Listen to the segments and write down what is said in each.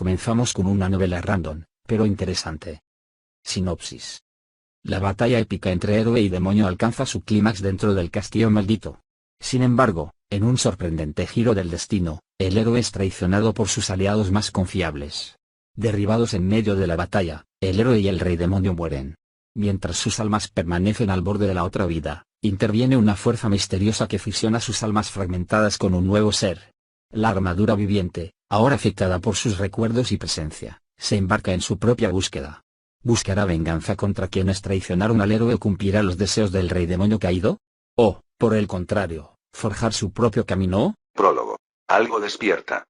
Comenzamos con una novela random, pero interesante. Sinopsis. La batalla épica entre héroe y demonio alcanza su clímax dentro del castillo maldito. Sin embargo, en un sorprendente giro del destino, el héroe es traicionado por sus aliados más confiables. Derribados en medio de la batalla, el héroe y el rey demonio mueren. Mientras sus almas permanecen al borde de la otra vida, interviene una fuerza misteriosa que fusiona sus almas fragmentadas con un nuevo ser. La armadura viviente, ahora afectada por sus recuerdos y presencia, se embarca en su propia búsqueda. ¿Buscará venganza contra quienes traicionaron al héroe o cumplirá los deseos del rey demonio caído? ¿O, por el contrario, forjar su propio camino? Prólogo. Algo despierta.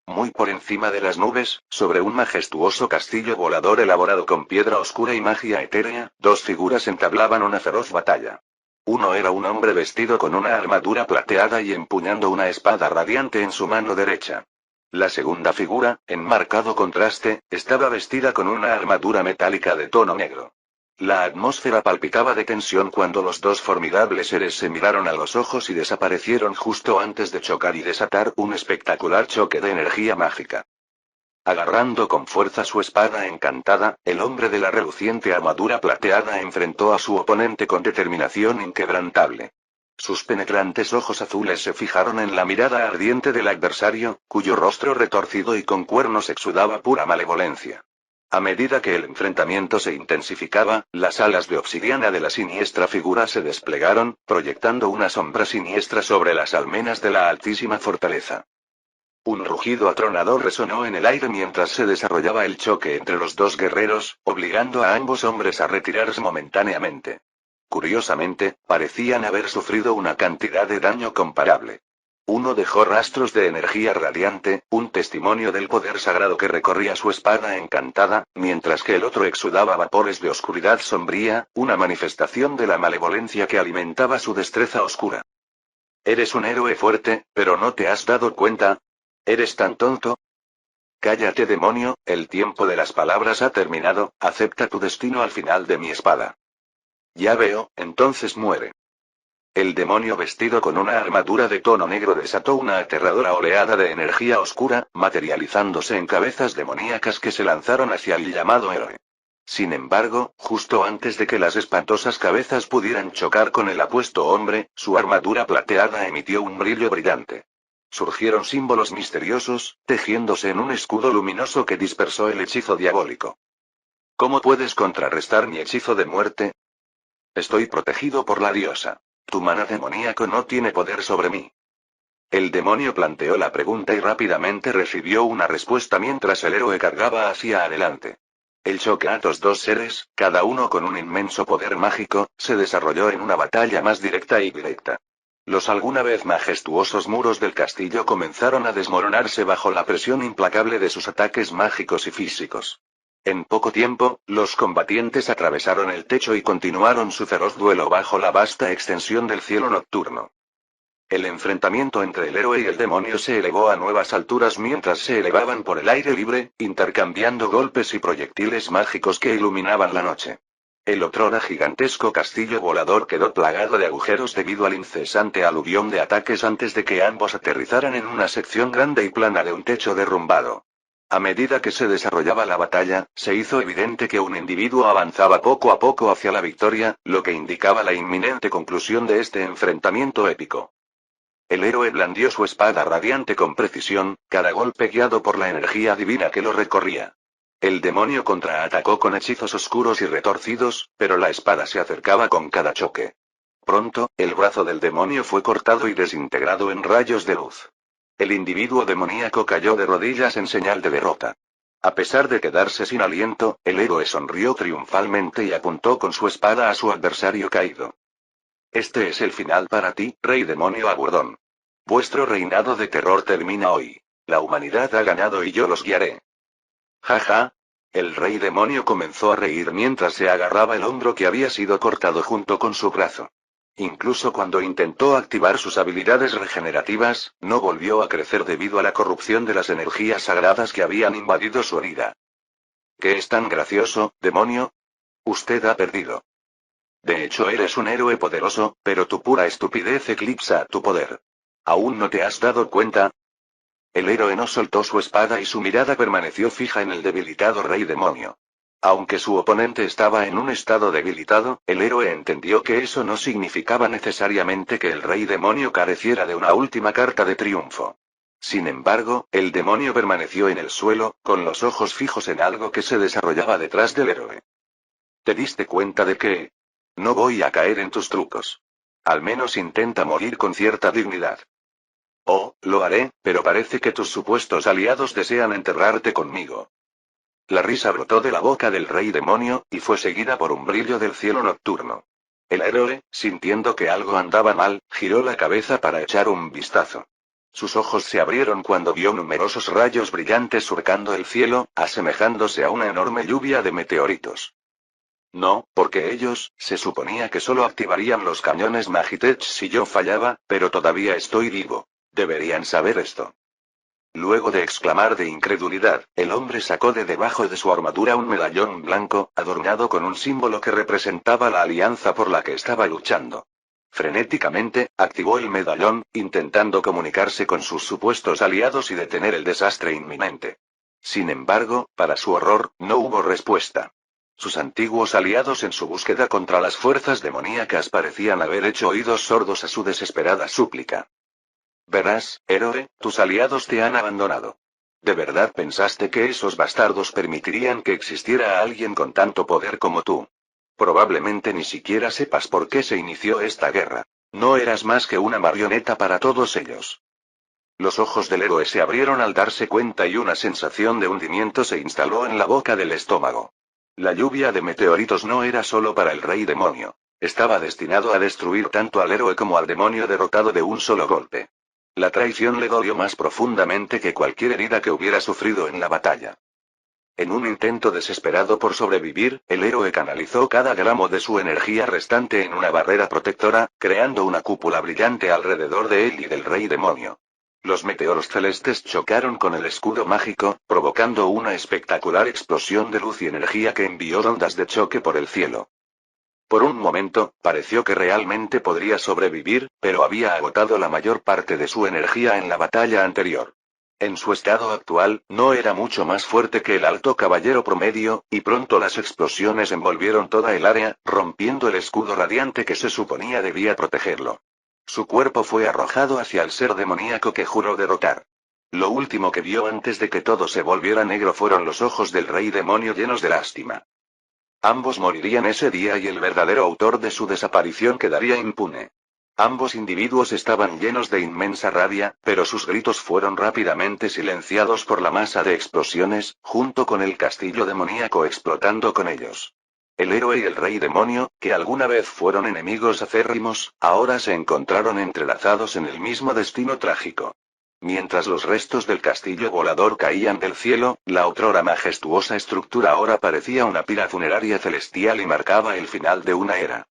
Muy por encima de las nubes, sobre un majestuoso castillo volador elaborado con piedra oscura y magia etérea, dos figuras entablaban una feroz batalla. Uno era un hombre vestido con una armadura plateada y empuñando una espada radiante en su mano derecha. La segunda figura, en marcado contraste, estaba vestida con una armadura metálica de tono negro. La atmósfera palpitaba de tensión cuando los dos formidables seres se miraron a los ojos y desaparecieron justo antes de chocar y desatar un espectacular choque de energía mágica. Agarrando con fuerza su espada encantada, el hombre de la reluciente armadura plateada enfrentó a su oponente con determinación inquebrantable. Sus penetrantes ojos azules se fijaron en la mirada ardiente del adversario, cuyo rostro retorcido y con cuernos exudaba pura malevolencia. A medida que el enfrentamiento se intensificaba, las alas de obsidiana de la siniestra figura se desplegaron, proyectando una sombra siniestra sobre las almenas de la altísima fortaleza. Un rugido atronador resonó en el aire mientras se desarrollaba el choque entre los dos guerreros, obligando a ambos hombres a retirarse momentáneamente. Curiosamente, parecían haber sufrido una cantidad de daño comparable. Uno dejó rastros de energía radiante, un testimonio del poder sagrado que recorría su espada encantada, mientras que el otro exudaba vapores de oscuridad sombría, una manifestación de la malevolencia que alimentaba su destreza oscura. Eres un héroe fuerte, pero no te has dado cuenta. ¿Eres tan tonto? Cállate, demonio, el tiempo de las palabras ha terminado, acepta tu destino al final de mi espada. Ya veo, entonces muere. El demonio vestido con una armadura de tono negro desató una aterradora oleada de energía oscura, materializándose en cabezas demoníacas que se lanzaron hacia el llamado héroe. Sin embargo, justo antes de que las espantosas cabezas pudieran chocar con el apuesto hombre, su armadura plateada emitió un brillo brillante. Surgieron símbolos misteriosos, tejiéndose en un escudo luminoso que dispersó el hechizo diabólico. ¿Cómo puedes contrarrestar mi hechizo de muerte? Estoy protegido por la diosa. Tu maná demoníaco no tiene poder sobre mí. El demonio planteó la pregunta y rápidamente recibió una respuesta mientras el héroe cargaba hacia adelante. El choque a los dos seres, cada uno con un inmenso poder mágico, se desarrolló en una batalla más directa y directa. Los alguna vez majestuosos muros del castillo comenzaron a desmoronarse bajo la presión implacable de sus ataques mágicos y físicos. En poco tiempo, los combatientes atravesaron el techo y continuaron su feroz duelo bajo la vasta extensión del cielo nocturno. El enfrentamiento entre el héroe y el demonio se elevó a nuevas alturas mientras se elevaban por el aire libre, intercambiando golpes y proyectiles mágicos que iluminaban la noche. El otrora gigantesco castillo volador quedó plagado de agujeros debido al incesante aluvión de ataques antes de que ambos aterrizaran en una sección grande y plana de un techo derrumbado. A medida que se desarrollaba la batalla, se hizo evidente que un individuo avanzaba poco a poco hacia la victoria, lo que indicaba la inminente conclusión de este enfrentamiento épico. El héroe blandió su espada radiante con precisión, cada golpe guiado por la energía divina que lo recorría. El demonio contraatacó con hechizos oscuros y retorcidos, pero la espada se acercaba con cada choque. Pronto, el brazo del demonio fue cortado y desintegrado en rayos de luz. El individuo demoníaco cayó de rodillas en señal de derrota. A pesar de quedarse sin aliento, el héroe sonrió triunfalmente y apuntó con su espada a su adversario caído. Este es el final para ti, rey demonio aguardón. Vuestro reinado de terror termina hoy. La humanidad ha ganado y yo los guiaré. Jaja. El rey demonio comenzó a reír mientras se agarraba el hombro que había sido cortado junto con su brazo. Incluso cuando intentó activar sus habilidades regenerativas, no volvió a crecer debido a la corrupción de las energías sagradas que habían invadido su herida. ¿Qué es tan gracioso, demonio? Usted ha perdido. De hecho, eres un héroe poderoso, pero tu pura estupidez eclipsa tu poder. ¿Aún no te has dado cuenta? El héroe no soltó su espada y su mirada permaneció fija en el debilitado rey demonio. Aunque su oponente estaba en un estado debilitado, el héroe entendió que eso no significaba necesariamente que el rey demonio careciera de una última carta de triunfo. Sin embargo, el demonio permaneció en el suelo, con los ojos fijos en algo que se desarrollaba detrás del héroe. ¿Te diste cuenta de que? No voy a caer en tus trucos. Al menos intenta morir con cierta dignidad. Oh, lo haré, pero parece que tus supuestos aliados desean enterrarte conmigo. La risa brotó de la boca del rey demonio, y fue seguida por un brillo del cielo nocturno. El héroe, sintiendo que algo andaba mal, giró la cabeza para echar un vistazo. Sus ojos se abrieron cuando vio numerosos rayos brillantes surcando el cielo, asemejándose a una enorme lluvia de meteoritos. No, porque ellos, se suponía que solo activarían los cañones Magitech si yo fallaba, pero todavía estoy vivo. Deberían saber esto. Luego de exclamar de incredulidad, el hombre sacó de debajo de su armadura un medallón blanco, adornado con un símbolo que representaba la alianza por la que estaba luchando. Frenéticamente, activó el medallón, intentando comunicarse con sus supuestos aliados y detener el desastre inminente. Sin embargo, para su horror, no hubo respuesta. Sus antiguos aliados en su búsqueda contra las fuerzas demoníacas parecían haber hecho oídos sordos a su desesperada súplica. Verás, héroe, tus aliados te han abandonado. ¿De verdad pensaste que esos bastardos permitirían que existiera alguien con tanto poder como tú? Probablemente ni siquiera sepas por qué se inició esta guerra. No eras más que una marioneta para todos ellos. Los ojos del héroe se abrieron al darse cuenta y una sensación de hundimiento se instaló en la boca del estómago. La lluvia de meteoritos no era solo para el rey demonio. Estaba destinado a destruir tanto al héroe como al demonio derrotado de un solo golpe. La traición le dolió más profundamente que cualquier herida que hubiera sufrido en la batalla. En un intento desesperado por sobrevivir, el héroe canalizó cada gramo de su energía restante en una barrera protectora, creando una cúpula brillante alrededor de él y del rey demonio. Los meteoros celestes chocaron con el escudo mágico, provocando una espectacular explosión de luz y energía que envió ondas de choque por el cielo. Por un momento, pareció que realmente podría sobrevivir, pero había agotado la mayor parte de su energía en la batalla anterior. En su estado actual, no era mucho más fuerte que el alto caballero promedio, y pronto las explosiones envolvieron toda el área, rompiendo el escudo radiante que se suponía debía protegerlo. Su cuerpo fue arrojado hacia el ser demoníaco que juró derrotar. Lo último que vio antes de que todo se volviera negro fueron los ojos del rey demonio llenos de lástima. Ambos morirían ese día y el verdadero autor de su desaparición quedaría impune. Ambos individuos estaban llenos de inmensa rabia, pero sus gritos fueron rápidamente silenciados por la masa de explosiones, junto con el castillo demoníaco explotando con ellos. El héroe y el rey demonio, que alguna vez fueron enemigos acérrimos, ahora se encontraron entrelazados en el mismo destino trágico. Mientras los restos del castillo volador caían del cielo, la otrora majestuosa estructura ahora parecía una pira funeraria celestial y marcaba el final de una era.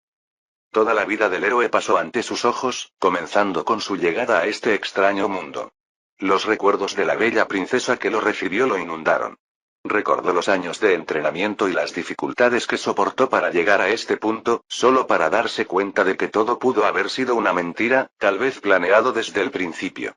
Toda la vida del héroe pasó ante sus ojos, comenzando con su llegada a este extraño mundo. Los recuerdos de la bella princesa que lo recibió lo inundaron. Recordó los años de entrenamiento y las dificultades que soportó para llegar a este punto, solo para darse cuenta de que todo pudo haber sido una mentira, tal vez planeado desde el principio.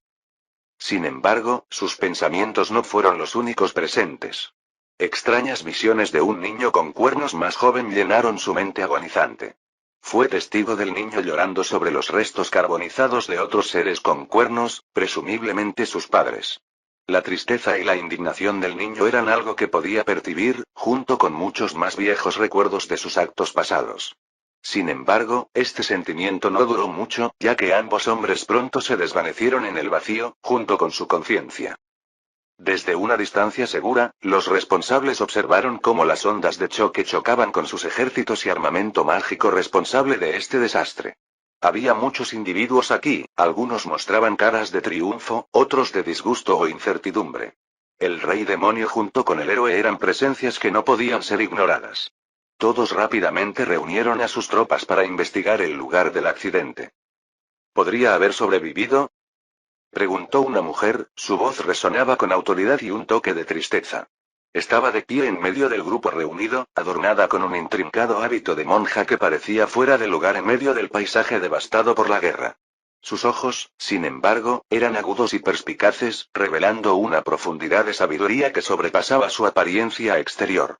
Sin embargo, sus pensamientos no fueron los únicos presentes. Extrañas visiones de un niño con cuernos más joven llenaron su mente agonizante. Fue testigo del niño llorando sobre los restos carbonizados de otros seres con cuernos, presumiblemente sus padres. La tristeza y la indignación del niño eran algo que podía percibir, junto con muchos más viejos recuerdos de sus actos pasados. Sin embargo, este sentimiento no duró mucho, ya que ambos hombres pronto se desvanecieron en el vacío, junto con su conciencia. Desde una distancia segura, los responsables observaron cómo las ondas de choque chocaban con sus ejércitos y armamento mágico responsable de este desastre. Había muchos individuos aquí, algunos mostraban caras de triunfo, otros de disgusto o incertidumbre. El rey demonio junto con el héroe eran presencias que no podían ser ignoradas. Todos rápidamente reunieron a sus tropas para investigar el lugar del accidente. ¿Podría haber sobrevivido?, preguntó una mujer, su voz resonaba con autoridad y un toque de tristeza. Estaba de pie en medio del grupo reunido, adornada con un intrincado hábito de monja que parecía fuera de lugar en medio del paisaje devastado por la guerra. Sus ojos, sin embargo, eran agudos y perspicaces, revelando una profundidad de sabiduría que sobrepasaba su apariencia exterior.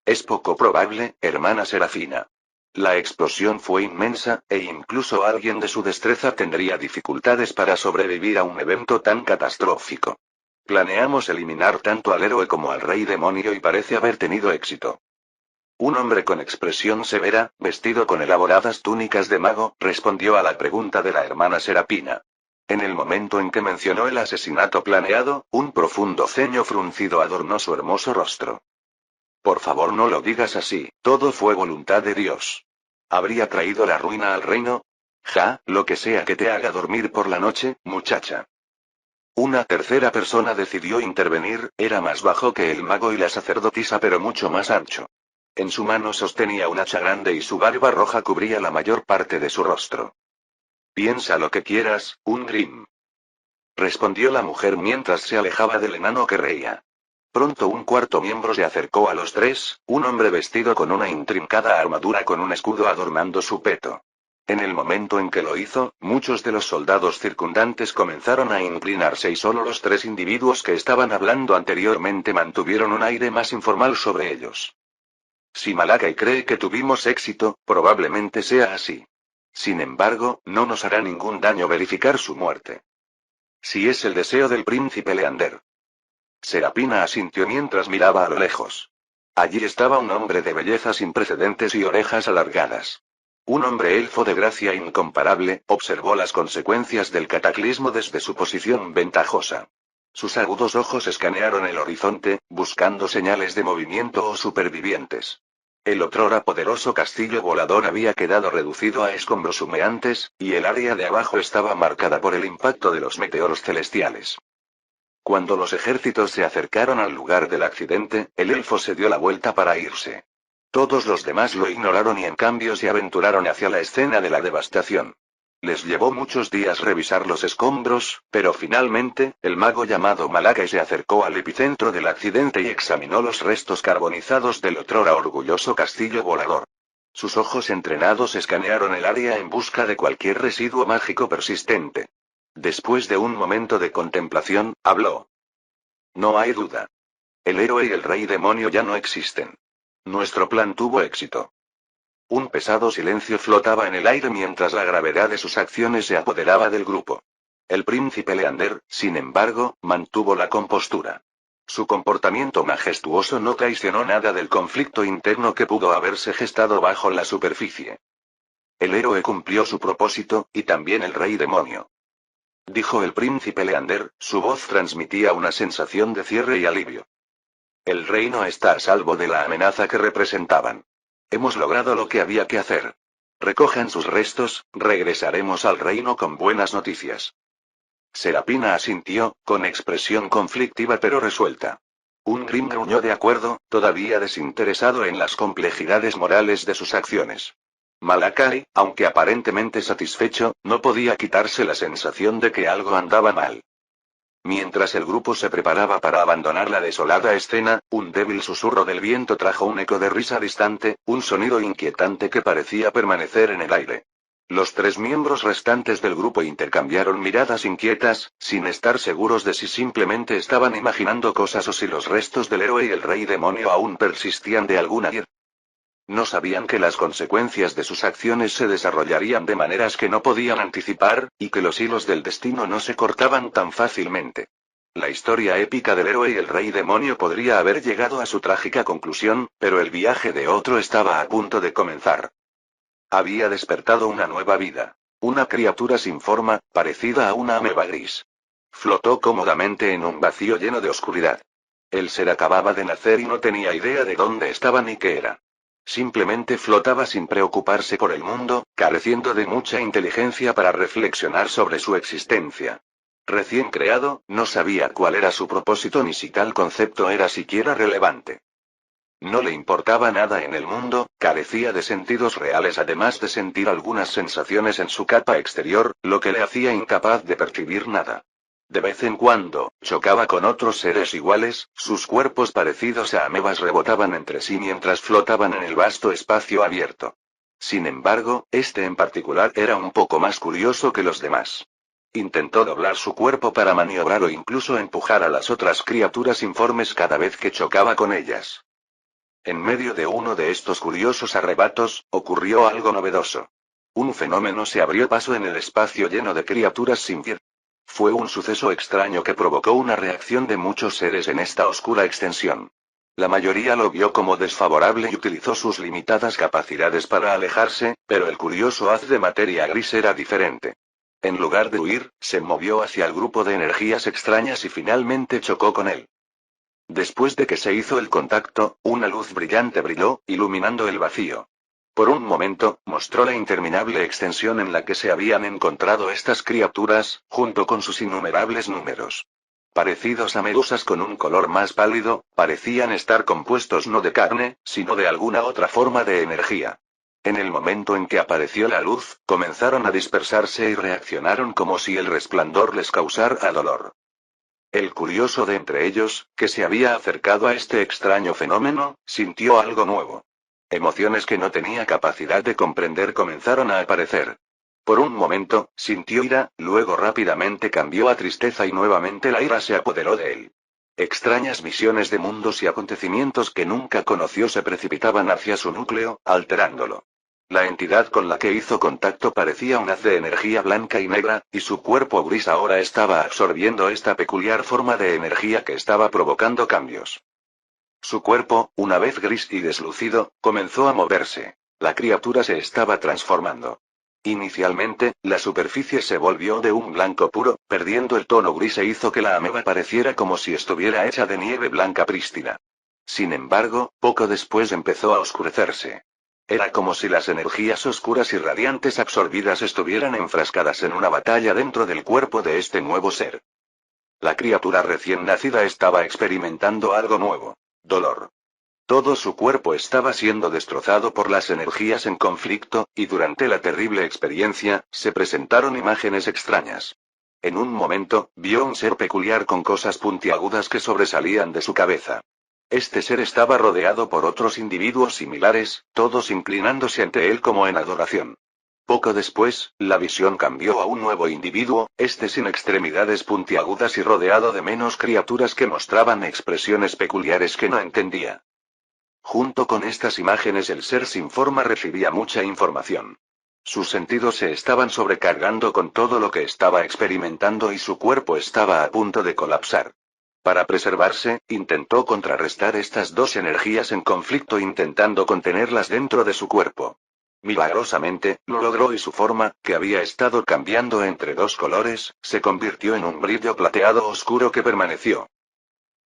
Es poco probable, hermana Serafina. La explosión fue inmensa, e incluso alguien de su destreza tendría dificultades para sobrevivir a un evento tan catastrófico. Planeamos eliminar tanto al héroe como al rey demonio y parece haber tenido éxito. Un hombre con expresión severa, vestido con elaboradas túnicas de mago, respondió a la pregunta de la hermana Serapina. En el momento en que mencionó el asesinato planeado, un profundo ceño fruncido adornó su hermoso rostro. Por favor, no lo digas así, todo fue voluntad de Dios. ¿Habría traído la ruina al reino? Ja, lo que sea que te haga dormir por la noche, muchacha. Una tercera persona decidió intervenir, era más bajo que el mago y la sacerdotisa pero mucho más ancho. En su mano sostenía un hacha grande y su barba roja cubría la mayor parte de su rostro. Piensa lo que quieras, Ungrim. Respondió la mujer mientras se alejaba del enano que reía. Pronto un cuarto miembro se acercó a los tres, un hombre vestido con una intrincada armadura con un escudo adornando su peto. En el momento en que lo hizo, muchos de los soldados circundantes comenzaron a inclinarse y solo los tres individuos que estaban hablando anteriormente mantuvieron un aire más informal sobre ellos. Si Malakai cree que tuvimos éxito, probablemente sea así. Sin embargo, no nos hará ningún daño verificar su muerte. Si es el deseo del príncipe Leander. Serapina asintió mientras miraba a lo lejos. Allí estaba un hombre de belleza sin precedentes y orejas alargadas. Un hombre elfo de gracia incomparable, observó las consecuencias del cataclismo desde su posición ventajosa. Sus agudos ojos escanearon el horizonte, buscando señales de movimiento o supervivientes. El otrora poderoso castillo volador había quedado reducido a escombros humeantes, y el área de abajo estaba marcada por el impacto de los meteoros celestiales. Cuando los ejércitos se acercaron al lugar del accidente, el elfo se dio la vuelta para irse. Todos los demás lo ignoraron y en cambio se aventuraron hacia la escena de la devastación. Les llevó muchos días revisar los escombros, pero finalmente, el mago llamado Malakai se acercó al epicentro del accidente y examinó los restos carbonizados del otrora orgulloso castillo volador. Sus ojos entrenados escanearon el área en busca de cualquier residuo mágico persistente. Después de un momento de contemplación, habló. No hay duda. El héroe y el rey demonio ya no existen. Nuestro plan tuvo éxito. Un pesado silencio flotaba en el aire mientras la gravedad de sus acciones se apoderaba del grupo. El príncipe Leander, sin embargo, mantuvo la compostura. Su comportamiento majestuoso no traicionó nada del conflicto interno que pudo haberse gestado bajo la superficie. El héroe cumplió su propósito, y también el rey demonio. Dijo el príncipe Leander, su voz transmitía una sensación de cierre y alivio. El reino está a salvo de la amenaza que representaban. Hemos logrado lo que había que hacer. Recojan sus restos, regresaremos al reino con buenas noticias. Serapina asintió, con expresión conflictiva pero resuelta. Ungrim gruñó de acuerdo, todavía desinteresado en las complejidades morales de sus acciones. Malakai, aunque aparentemente satisfecho, no podía quitarse la sensación de que algo andaba mal. Mientras el grupo se preparaba para abandonar la desolada escena, un débil susurro del viento trajo un eco de risa distante, un sonido inquietante que parecía permanecer en el aire. Los tres miembros restantes del grupo intercambiaron miradas inquietas, sin estar seguros de si simplemente estaban imaginando cosas o si los restos del héroe y el rey demonio aún persistían de alguna manera. No sabían que las consecuencias de sus acciones se desarrollarían de maneras que no podían anticipar, y que los hilos del destino no se cortaban tan fácilmente. La historia épica del héroe y el rey demonio podría haber llegado a su trágica conclusión, pero el viaje de otro estaba a punto de comenzar. Había despertado una nueva vida. Una criatura sin forma, parecida a una ameba gris. Flotó cómodamente en un vacío lleno de oscuridad. El ser acababa de nacer y no tenía idea de dónde estaba ni qué era. Simplemente flotaba sin preocuparse por el mundo, careciendo de mucha inteligencia para reflexionar sobre su existencia. Recién creado, no sabía cuál era su propósito ni si tal concepto era siquiera relevante. No le importaba nada en el mundo, carecía de sentidos reales además de sentir algunas sensaciones en su capa exterior, lo que le hacía incapaz de percibir nada. De vez en cuando, chocaba con otros seres iguales, sus cuerpos parecidos a amebas rebotaban entre sí mientras flotaban en el vasto espacio abierto. Sin embargo, este en particular era un poco más curioso que los demás. Intentó doblar su cuerpo para maniobrar o incluso empujar a las otras criaturas informes cada vez que chocaba con ellas. En medio de uno de estos curiosos arrebatos, ocurrió algo novedoso. Un fenómeno se abrió paso en el espacio lleno de criaturas sin vida. Fue un suceso extraño que provocó una reacción de muchos seres en esta oscura extensión. La mayoría lo vio como desfavorable y utilizó sus limitadas capacidades para alejarse, pero el curioso haz de materia gris era diferente. En lugar de huir, se movió hacia el grupo de energías extrañas y finalmente chocó con él. Después de que se hizo el contacto, una luz brillante brilló, iluminando el vacío. Por un momento, mostró la interminable extensión en la que se habían encontrado estas criaturas, junto con sus innumerables números. Parecidos a medusas con un color más pálido, parecían estar compuestos no de carne, sino de alguna otra forma de energía. En el momento en que apareció la luz, comenzaron a dispersarse y reaccionaron como si el resplandor les causara dolor. El curioso de entre ellos, que se había acercado a este extraño fenómeno, sintió algo nuevo. Emociones que no tenía capacidad de comprender comenzaron a aparecer. Por un momento, sintió ira, luego rápidamente cambió a tristeza y nuevamente la ira se apoderó de él. Extrañas visiones de mundos y acontecimientos que nunca conoció se precipitaban hacia su núcleo, alterándolo. La entidad con la que hizo contacto parecía un haz de energía blanca y negra, y su cuerpo gris ahora estaba absorbiendo esta peculiar forma de energía que estaba provocando cambios. Su cuerpo, una vez gris y deslucido, comenzó a moverse. La criatura se estaba transformando. Inicialmente, la superficie se volvió de un blanco puro, perdiendo el tono gris e hizo que la ameba pareciera como si estuviera hecha de nieve blanca prístina. Sin embargo, poco después empezó a oscurecerse. Era como si las energías oscuras y radiantes absorbidas estuvieran enfrascadas en una batalla dentro del cuerpo de este nuevo ser. La criatura recién nacida estaba experimentando algo nuevo: dolor. Todo su cuerpo estaba siendo destrozado por las energías en conflicto, y durante la terrible experiencia, se presentaron imágenes extrañas. En un momento, vio un ser peculiar con cosas puntiagudas que sobresalían de su cabeza. Este ser estaba rodeado por otros individuos similares, todos inclinándose ante él como en adoración. Poco después, la visión cambió a un nuevo individuo, este sin extremidades puntiagudas y rodeado de menos criaturas que mostraban expresiones peculiares que no entendía. Junto con estas imágenes el ser sin forma recibía mucha información. Sus sentidos se estaban sobrecargando con todo lo que estaba experimentando y su cuerpo estaba a punto de colapsar. Para preservarse, intentó contrarrestar estas dos energías en conflicto intentando contenerlas dentro de su cuerpo. Milagrosamente, lo logró y su forma, que había estado cambiando entre dos colores, se convirtió en un brillo plateado oscuro que permaneció.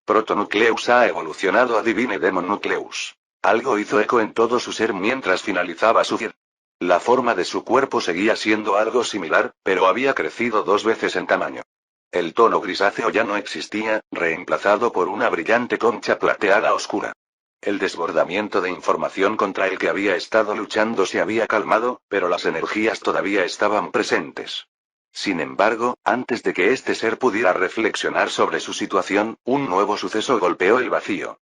Protonucleus ha evolucionado a Divine Demon Nucleus. Algo hizo eco en todo su ser mientras finalizaba su vida. La forma de su cuerpo seguía siendo algo similar, pero había crecido 2 veces en tamaño. El tono grisáceo ya no existía, reemplazado por una brillante concha plateada oscura. El desbordamiento de información contra el que había estado luchando se había calmado, pero las energías todavía estaban presentes. Sin embargo, antes de que este ser pudiera reflexionar sobre su situación, un nuevo suceso golpeó el vacío.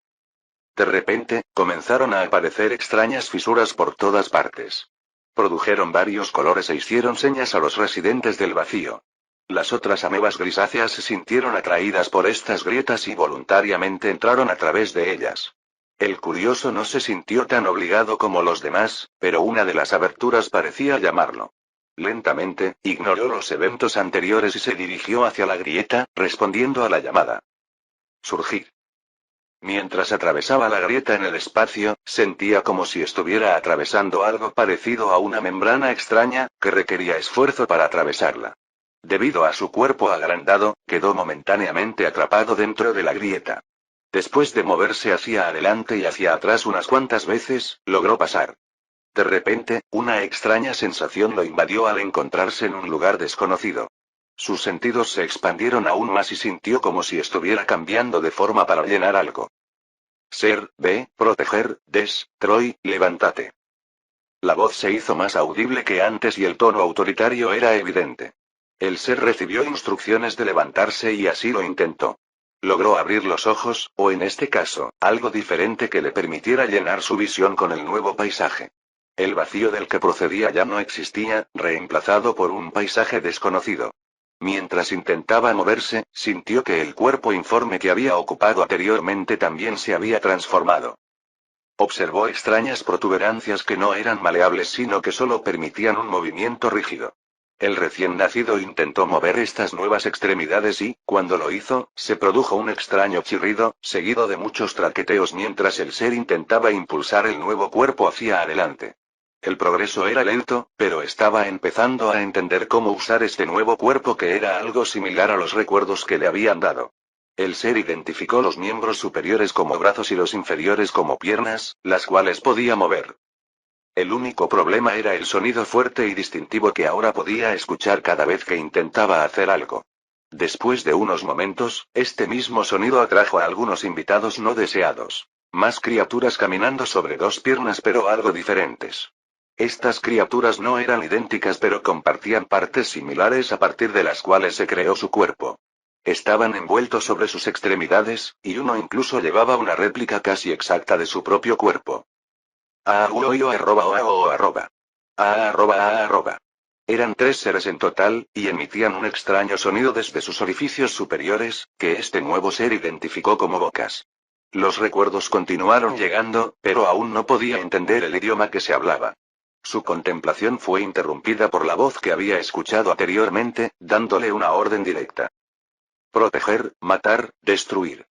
De repente, comenzaron a aparecer extrañas fisuras por todas partes. Produjeron varios colores e hicieron señas a los residentes del vacío. Las otras amebas grisáceas se sintieron atraídas por estas grietas y voluntariamente entraron a través de ellas. El curioso no se sintió tan obligado como los demás, pero una de las aberturas parecía llamarlo. Lentamente, ignoró los eventos anteriores y se dirigió hacia la grieta, respondiendo a la llamada. Surgir. Mientras atravesaba la grieta en el espacio, sentía como si estuviera atravesando algo parecido a una membrana extraña, que requería esfuerzo para atravesarla. Debido a su cuerpo agrandado, quedó momentáneamente atrapado dentro de la grieta. Después de moverse hacia adelante y hacia atrás unas cuantas veces, logró pasar. De repente, una extraña sensación lo invadió al encontrarse en un lugar desconocido. Sus sentidos se expandieron aún más y sintió como si estuviera cambiando de forma para llenar algo. Ser, ve, proteger, Troy, levántate. La voz se hizo más audible que antes y el tono autoritario era evidente. El ser recibió instrucciones de levantarse y así lo intentó. Logró abrir los ojos, o en este caso, algo diferente que le permitiera llenar su visión con el nuevo paisaje. El vacío del que procedía ya no existía, reemplazado por un paisaje desconocido. Mientras intentaba moverse, sintió que el cuerpo informe que había ocupado anteriormente también se había transformado. Observó extrañas protuberancias que no eran maleables sino que solo permitían un movimiento rígido. El recién nacido intentó mover estas nuevas extremidades y, cuando lo hizo, se produjo un extraño chirrido, seguido de muchos traqueteos mientras el ser intentaba impulsar el nuevo cuerpo hacia adelante. El progreso era lento, pero estaba empezando a entender cómo usar este nuevo cuerpo que era algo similar a los recuerdos que le habían dado. El ser identificó los miembros superiores como brazos y los inferiores como piernas, las cuales podía mover. El único problema era el sonido fuerte y distintivo que ahora podía escuchar cada vez que intentaba hacer algo. Después de unos momentos, este mismo sonido atrajo a algunos invitados no deseados. Más criaturas caminando sobre dos piernas pero algo diferentes. Estas criaturas no eran idénticas pero compartían partes similares a partir de las cuales se creó su cuerpo. Estaban envueltos sobre sus extremidades, y uno incluso llevaba una réplica casi exacta de su propio cuerpo. Eran 3 seres en total, y emitían un extraño sonido desde sus orificios superiores, que este nuevo ser identificó como bocas. Los recuerdos continuaron llegando, pero aún no podía entender el idioma que se hablaba. Su contemplación fue interrumpida por la voz que había escuchado anteriormente, dándole una orden directa. Proteger, matar, destruir.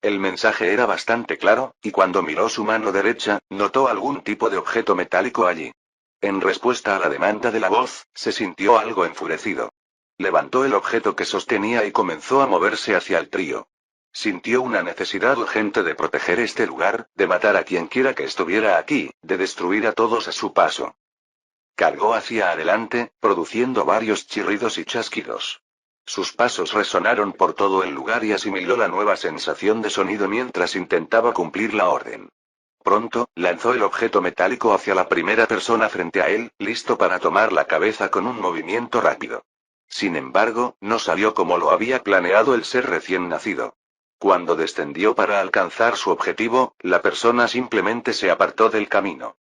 El mensaje era bastante claro, y cuando miró su mano derecha, notó algún tipo de objeto metálico allí. En respuesta a la demanda de la voz, se sintió algo enfurecido. Levantó el objeto que sostenía y comenzó a moverse hacia el trío. Sintió una necesidad urgente de proteger este lugar, de matar a quien quiera que estuviera aquí, de destruir a todos a su paso. Cargó hacia adelante, produciendo varios chirridos y chasquidos. Sus pasos resonaron por todo el lugar y asimiló la nueva sensación de sonido mientras intentaba cumplir la orden. Pronto, lanzó el objeto metálico hacia la primera persona frente a él, listo para tomar la cabeza con un movimiento rápido. Sin embargo, no salió como lo había planeado el ser recién nacido. Cuando descendió para alcanzar su objetivo, la persona simplemente se apartó del camino.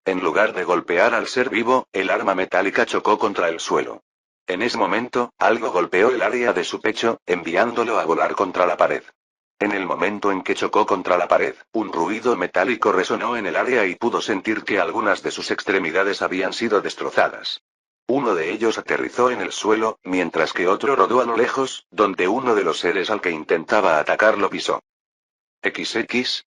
En lugar de golpear al ser vivo, el arma metálica chocó contra el suelo. En ese momento, algo golpeó el área de su pecho, enviándolo a volar contra la pared. En el momento en que chocó contra la pared, un ruido metálico resonó en el área y pudo sentir que algunas de sus extremidades habían sido destrozadas. Uno de ellos aterrizó en el suelo, mientras que otro rodó a lo lejos, donde uno de los seres al que intentaba atacar lo pisó. XXX.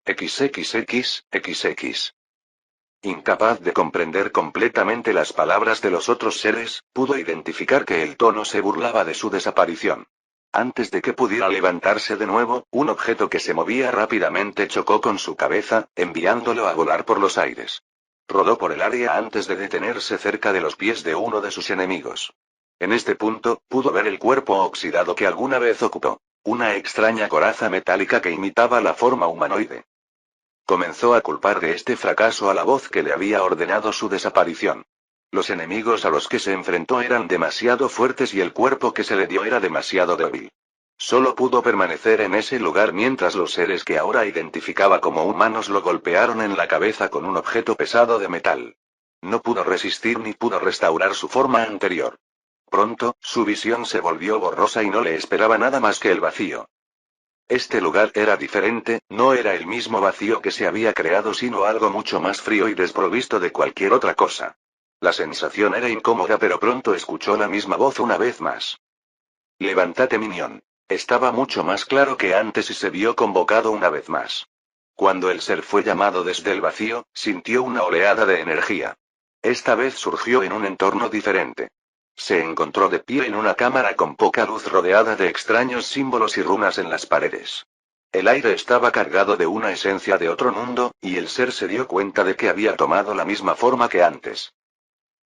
Incapaz de comprender completamente las palabras de los otros seres, pudo identificar que el tono se burlaba de su desaparición. Antes de que pudiera levantarse de nuevo, un objeto que se movía rápidamente chocó con su cabeza, enviándolo a volar por los aires. Rodó por el área antes de detenerse cerca de los pies de uno de sus enemigos. En este punto, pudo ver el cuerpo oxidado que alguna vez ocupó. Una extraña coraza metálica que imitaba la forma humanoide. Comenzó a culpar de este fracaso a la voz que le había ordenado su desaparición. Los enemigos a los que se enfrentó eran demasiado fuertes y el cuerpo que se le dio era demasiado débil. Solo pudo permanecer en ese lugar mientras los seres que ahora identificaba como humanos lo golpearon en la cabeza con un objeto pesado de metal. No pudo resistir ni pudo restaurar su forma anterior. Pronto, su visión se volvió borrosa y no le esperaba nada más que el vacío. Este lugar era diferente, no era el mismo vacío que se había creado sino algo mucho más frío y desprovisto de cualquier otra cosa. La sensación era incómoda pero pronto escuchó la misma voz una vez más. Levántate, minión. Estaba mucho más claro que antes y se vio convocado una vez más. Cuando el ser fue llamado desde el vacío, sintió una oleada de energía. Esta vez surgió en un entorno diferente. Se encontró de pie en una cámara con poca luz rodeada de extraños símbolos y runas en las paredes. El aire estaba cargado de una esencia de otro mundo, y el ser se dio cuenta de que había tomado la misma forma que antes.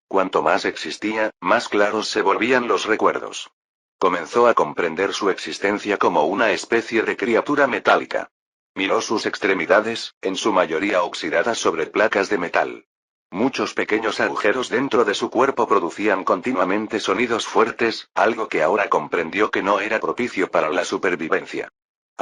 Cuanto más existía, más claros se volvían los recuerdos. Comenzó a comprender su existencia como una especie de criatura metálica. Miró sus extremidades, en su mayoría oxidadas sobre placas de metal. Muchos pequeños agujeros dentro de su cuerpo producían continuamente sonidos fuertes, algo que ahora comprendió que no era propicio para la supervivencia.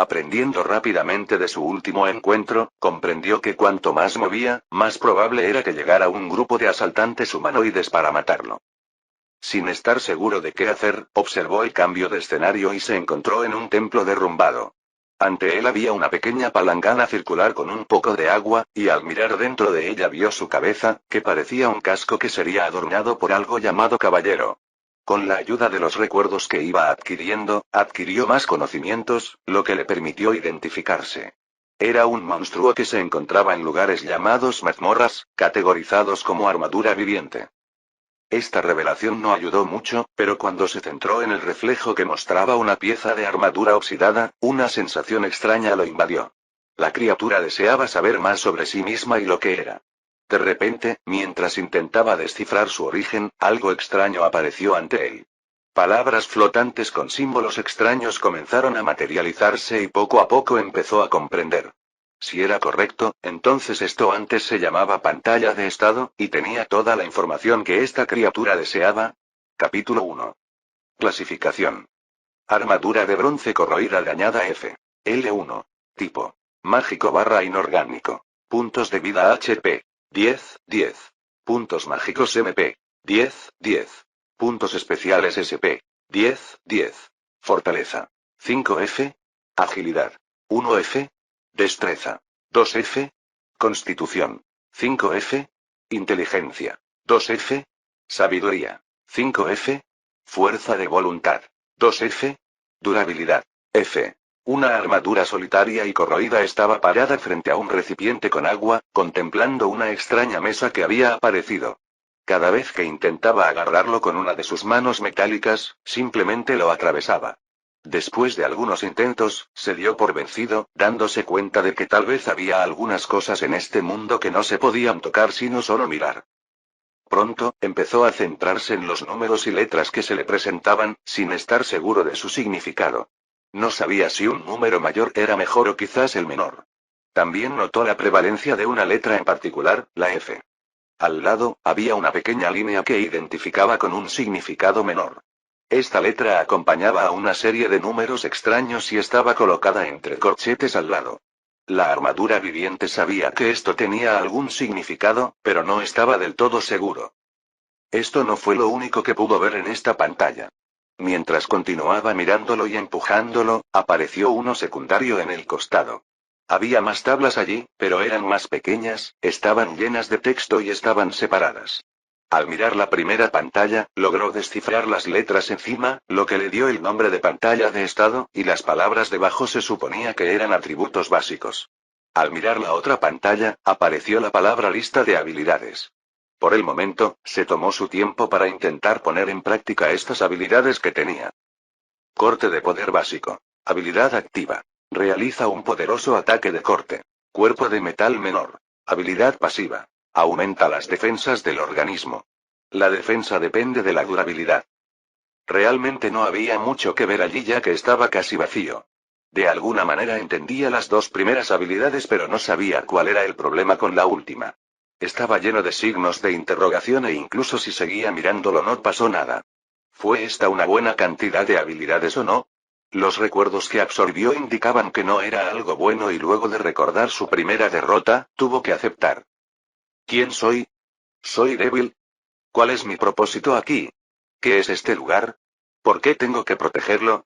Aprendiendo rápidamente de su último encuentro, comprendió que cuanto más movía, más probable era que llegara un grupo de asaltantes humanoides para matarlo. Sin estar seguro de qué hacer, observó el cambio de escenario y se encontró en un templo derrumbado. Ante él había una pequeña palangana circular con un poco de agua, y al mirar dentro de ella vio su cabeza, que parecía un casco que sería adornado por algo llamado caballero. Con la ayuda de los recuerdos que iba adquiriendo, adquirió más conocimientos, lo que le permitió identificarse. Era un monstruo que se encontraba en lugares llamados mazmorras, categorizados como armadura viviente. Esta revelación no ayudó mucho, pero cuando se centró en el reflejo que mostraba una pieza de armadura oxidada, una sensación extraña lo invadió. La criatura deseaba saber más sobre sí misma y lo que era. De repente, mientras intentaba descifrar su origen, algo extraño apareció ante él. Palabras flotantes con símbolos extraños comenzaron a materializarse y poco a poco empezó a comprender. Si era correcto, entonces esto antes se llamaba pantalla de estado, y tenía toda la información que esta criatura deseaba. Capítulo 1. Clasificación. Armadura de bronce corroída dañada F. L1. Tipo. Mágico / inorgánico. Puntos de vida HP. 10, 10. Puntos mágicos MP. 10, 10. Puntos especiales SP. 10, 10. Fortaleza. 5F. Agilidad. 1F. Destreza. 2F. Constitución. 5F. Inteligencia. 2F. Sabiduría. 5F. Fuerza de voluntad. 2F. Durabilidad. F. Una armadura solitaria y corroída estaba parada frente a un recipiente con agua, contemplando una extraña mesa que había aparecido. Cada vez que intentaba agarrarlo con una de sus manos metálicas, simplemente lo atravesaba. Después de algunos intentos, se dio por vencido, dándose cuenta de que tal vez había algunas cosas en este mundo que no se podían tocar sino solo mirar. Pronto, empezó a centrarse en los números y letras que se le presentaban, sin estar seguro de su significado. No sabía si un número mayor era mejor o quizás el menor. También notó la prevalencia de una letra en particular, la F. Al lado, había una pequeña línea que identificaba con un significado menor. Esta letra acompañaba a una serie de números extraños y estaba colocada entre corchetes al lado. La armadura viviente sabía que esto tenía algún significado, pero no estaba del todo seguro. Esto no fue lo único que pudo ver en esta pantalla. Mientras continuaba mirándolo y empujándolo, apareció uno secundario en el costado. Había más tablas allí, pero eran más pequeñas, estaban llenas de texto y estaban separadas. Al mirar la primera pantalla, logró descifrar las letras encima, lo que le dio el nombre de pantalla de estado, y las palabras debajo se suponía que eran atributos básicos. Al mirar la otra pantalla, apareció la palabra lista de habilidades. Por el momento, se tomó su tiempo para intentar poner en práctica estas habilidades que tenía. Corte de poder básico. Habilidad activa. Realiza un poderoso ataque de corte. Cuerpo de metal menor. Habilidad pasiva. Aumenta las defensas del organismo. La defensa depende de la durabilidad. Realmente no había mucho que ver allí ya que estaba casi vacío. De alguna manera entendía las dos primeras habilidades pero no sabía cuál era el problema con la última. Estaba lleno de signos de interrogación e incluso si seguía mirándolo no pasó nada. ¿Fue esta una buena cantidad de habilidades o no? Los recuerdos que absorbió indicaban que no era algo bueno y luego de recordar su primera derrota, tuvo que aceptar. ¿Quién soy? ¿Soy débil? ¿Cuál es mi propósito aquí? ¿Qué es este lugar? ¿Por qué tengo que protegerlo?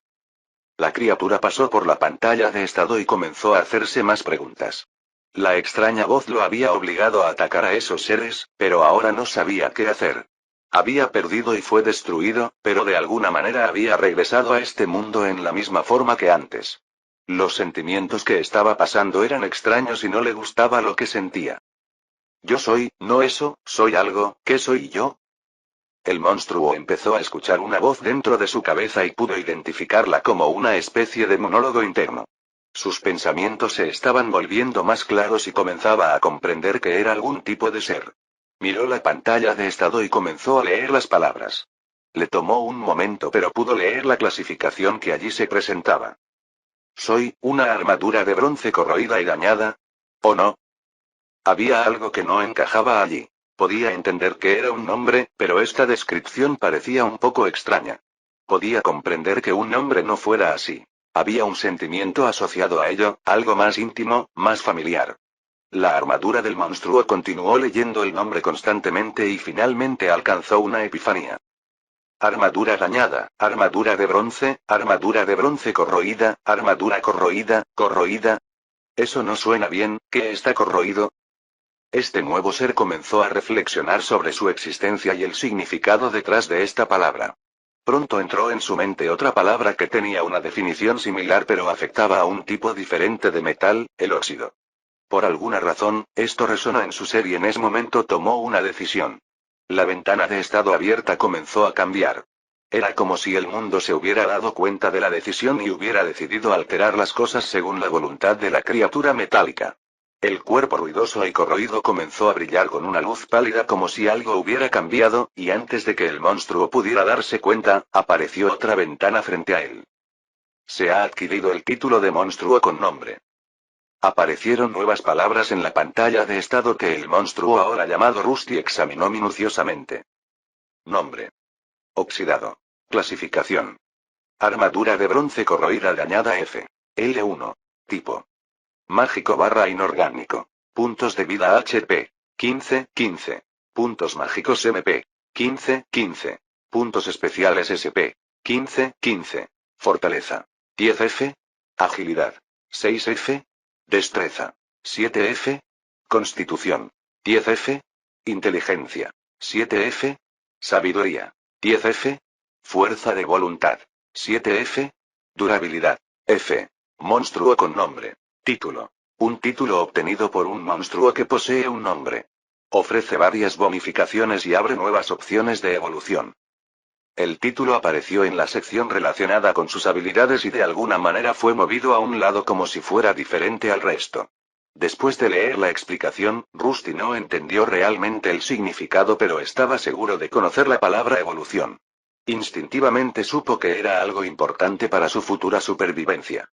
La criatura pasó por la pantalla de estado y comenzó a hacerse más preguntas. La extraña voz lo había obligado a atacar a esos seres, pero ahora no sabía qué hacer. Había perdido y fue destruido, pero de alguna manera había regresado a este mundo en la misma forma que antes. Los sentimientos que estaba pasando eran extraños y no le gustaba lo que sentía. Yo soy, no eso, soy algo, ¿qué soy yo? El monstruo empezó a escuchar una voz dentro de su cabeza y pudo identificarla como una especie de monólogo interno. Sus pensamientos se estaban volviendo más claros y comenzaba a comprender que era algún tipo de ser. Miró la pantalla de estado y comenzó a leer las palabras. Le tomó un momento pero pudo leer la clasificación que allí se presentaba. Soy, una armadura de bronce corroída y dañada. ¿O no? Había algo que no encajaba allí. Podía entender que era un nombre, pero esta descripción parecía un poco extraña. Podía comprender que un nombre no fuera así. Había un sentimiento asociado a ello, algo más íntimo, más familiar. La armadura del monstruo continuó leyendo el nombre constantemente y finalmente alcanzó una epifanía. Armadura dañada, armadura de bronce corroída, armadura corroída, corroída. Eso no suena bien, ¿qué está corroído? Este nuevo ser comenzó a reflexionar sobre su existencia y el significado detrás de esta palabra. Pronto entró en su mente otra palabra que tenía una definición similar pero afectaba a un tipo diferente de metal, el óxido. Por alguna razón, esto resonó en su ser y en ese momento tomó una decisión. La ventana de estado abierta comenzó a cambiar. Era como si el mundo se hubiera dado cuenta de la decisión y hubiera decidido alterar las cosas según la voluntad de la criatura metálica. El cuerpo ruidoso y corroído comenzó a brillar con una luz pálida como si algo hubiera cambiado, y antes de que el monstruo pudiera darse cuenta, apareció otra ventana frente a él. Se ha adquirido el título de monstruo con nombre. Aparecieron nuevas palabras en la pantalla de estado que el monstruo ahora llamado Rusty examinó minuciosamente. Nombre. Oxidado. Clasificación. Armadura de bronce corroída dañada F. L1. Tipo. Mágico / inorgánico. Puntos de vida HP. 15, 15. Puntos mágicos MP. 15, 15. Puntos especiales SP. 15, 15. Fortaleza. 10F. Agilidad. 6F. Destreza. 7F. Constitución. 10F. Inteligencia. 7F. Sabiduría. 10F. Fuerza de voluntad. 7F. Durabilidad. F. Monstruo con nombre. Título. Un título obtenido por un monstruo que posee un nombre. Ofrece varias bonificaciones y abre nuevas opciones de evolución. El título apareció en la sección relacionada con sus habilidades y de alguna manera fue movido a un lado como si fuera diferente al resto. Después de leer la explicación, Rusty no entendió realmente el significado pero estaba seguro de conocer la palabra evolución. Instintivamente supo que era algo importante para su futura supervivencia.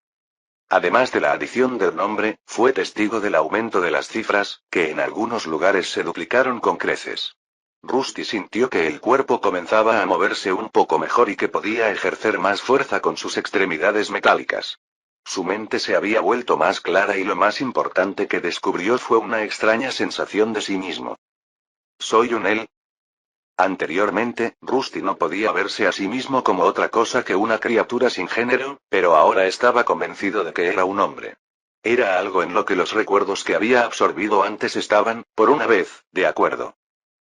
Además de la adición del nombre, fue testigo del aumento de las cifras, que en algunos lugares se duplicaron con creces. Rusty sintió que el cuerpo comenzaba a moverse un poco mejor y que podía ejercer más fuerza con sus extremidades metálicas. Su mente se había vuelto más clara y lo más importante que descubrió fue una extraña sensación de sí mismo. ¿Soy un él? Anteriormente, Rusty no podía verse a sí mismo como otra cosa que una criatura sin género, pero ahora estaba convencido de que era un hombre. Era algo en lo que los recuerdos que había absorbido antes estaban, por una vez, de acuerdo.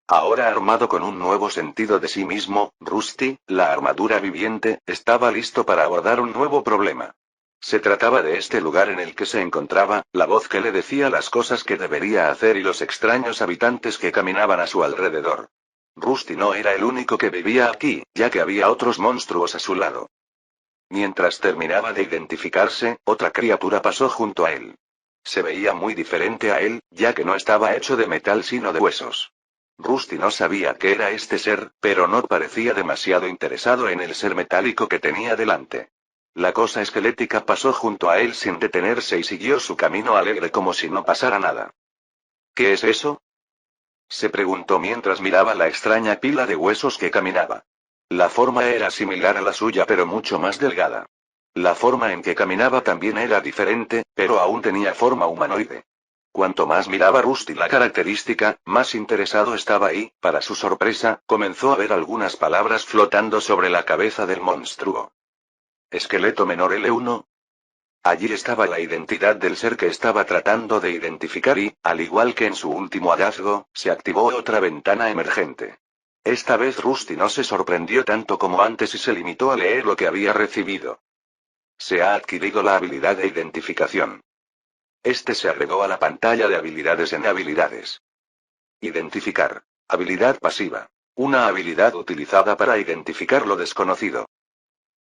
Ahora armado con un nuevo sentido de sí mismo, Rusty, la armadura viviente, estaba listo para abordar un nuevo problema. Se trataba de este lugar en el que se encontraba, la voz que le decía las cosas que debería hacer y los extraños habitantes que caminaban a su alrededor. Rusty no era el único que vivía aquí, ya que había otros monstruos a su lado. Mientras terminaba de identificarse, otra criatura pasó junto a él. Se veía muy diferente a él, ya que no estaba hecho de metal sino de huesos. Rusty no sabía qué era este ser, pero no parecía demasiado interesado en el ser metálico que tenía delante. La cosa esquelética pasó junto a él sin detenerse y siguió su camino alegre como si no pasara nada. ¿Qué es eso?, se preguntó mientras miraba la extraña pila de huesos que caminaba. La forma era similar a la suya pero mucho más delgada. La forma en que caminaba también era diferente, pero aún tenía forma humanoide. Cuanto más miraba Rusty la característica, más interesado estaba y, para su sorpresa, comenzó a ver algunas palabras flotando sobre la cabeza del monstruo. Esqueleto menor L1. Allí estaba la identidad del ser que estaba tratando de identificar y, al igual que en su último hallazgo, se activó otra ventana emergente. Esta vez Rusty no se sorprendió tanto como antes y se limitó a leer lo que había recibido. Se ha adquirido la habilidad de identificación. Este se agregó a la pantalla de habilidades en habilidades. Identificar. Habilidad pasiva. Una habilidad utilizada para identificar lo desconocido.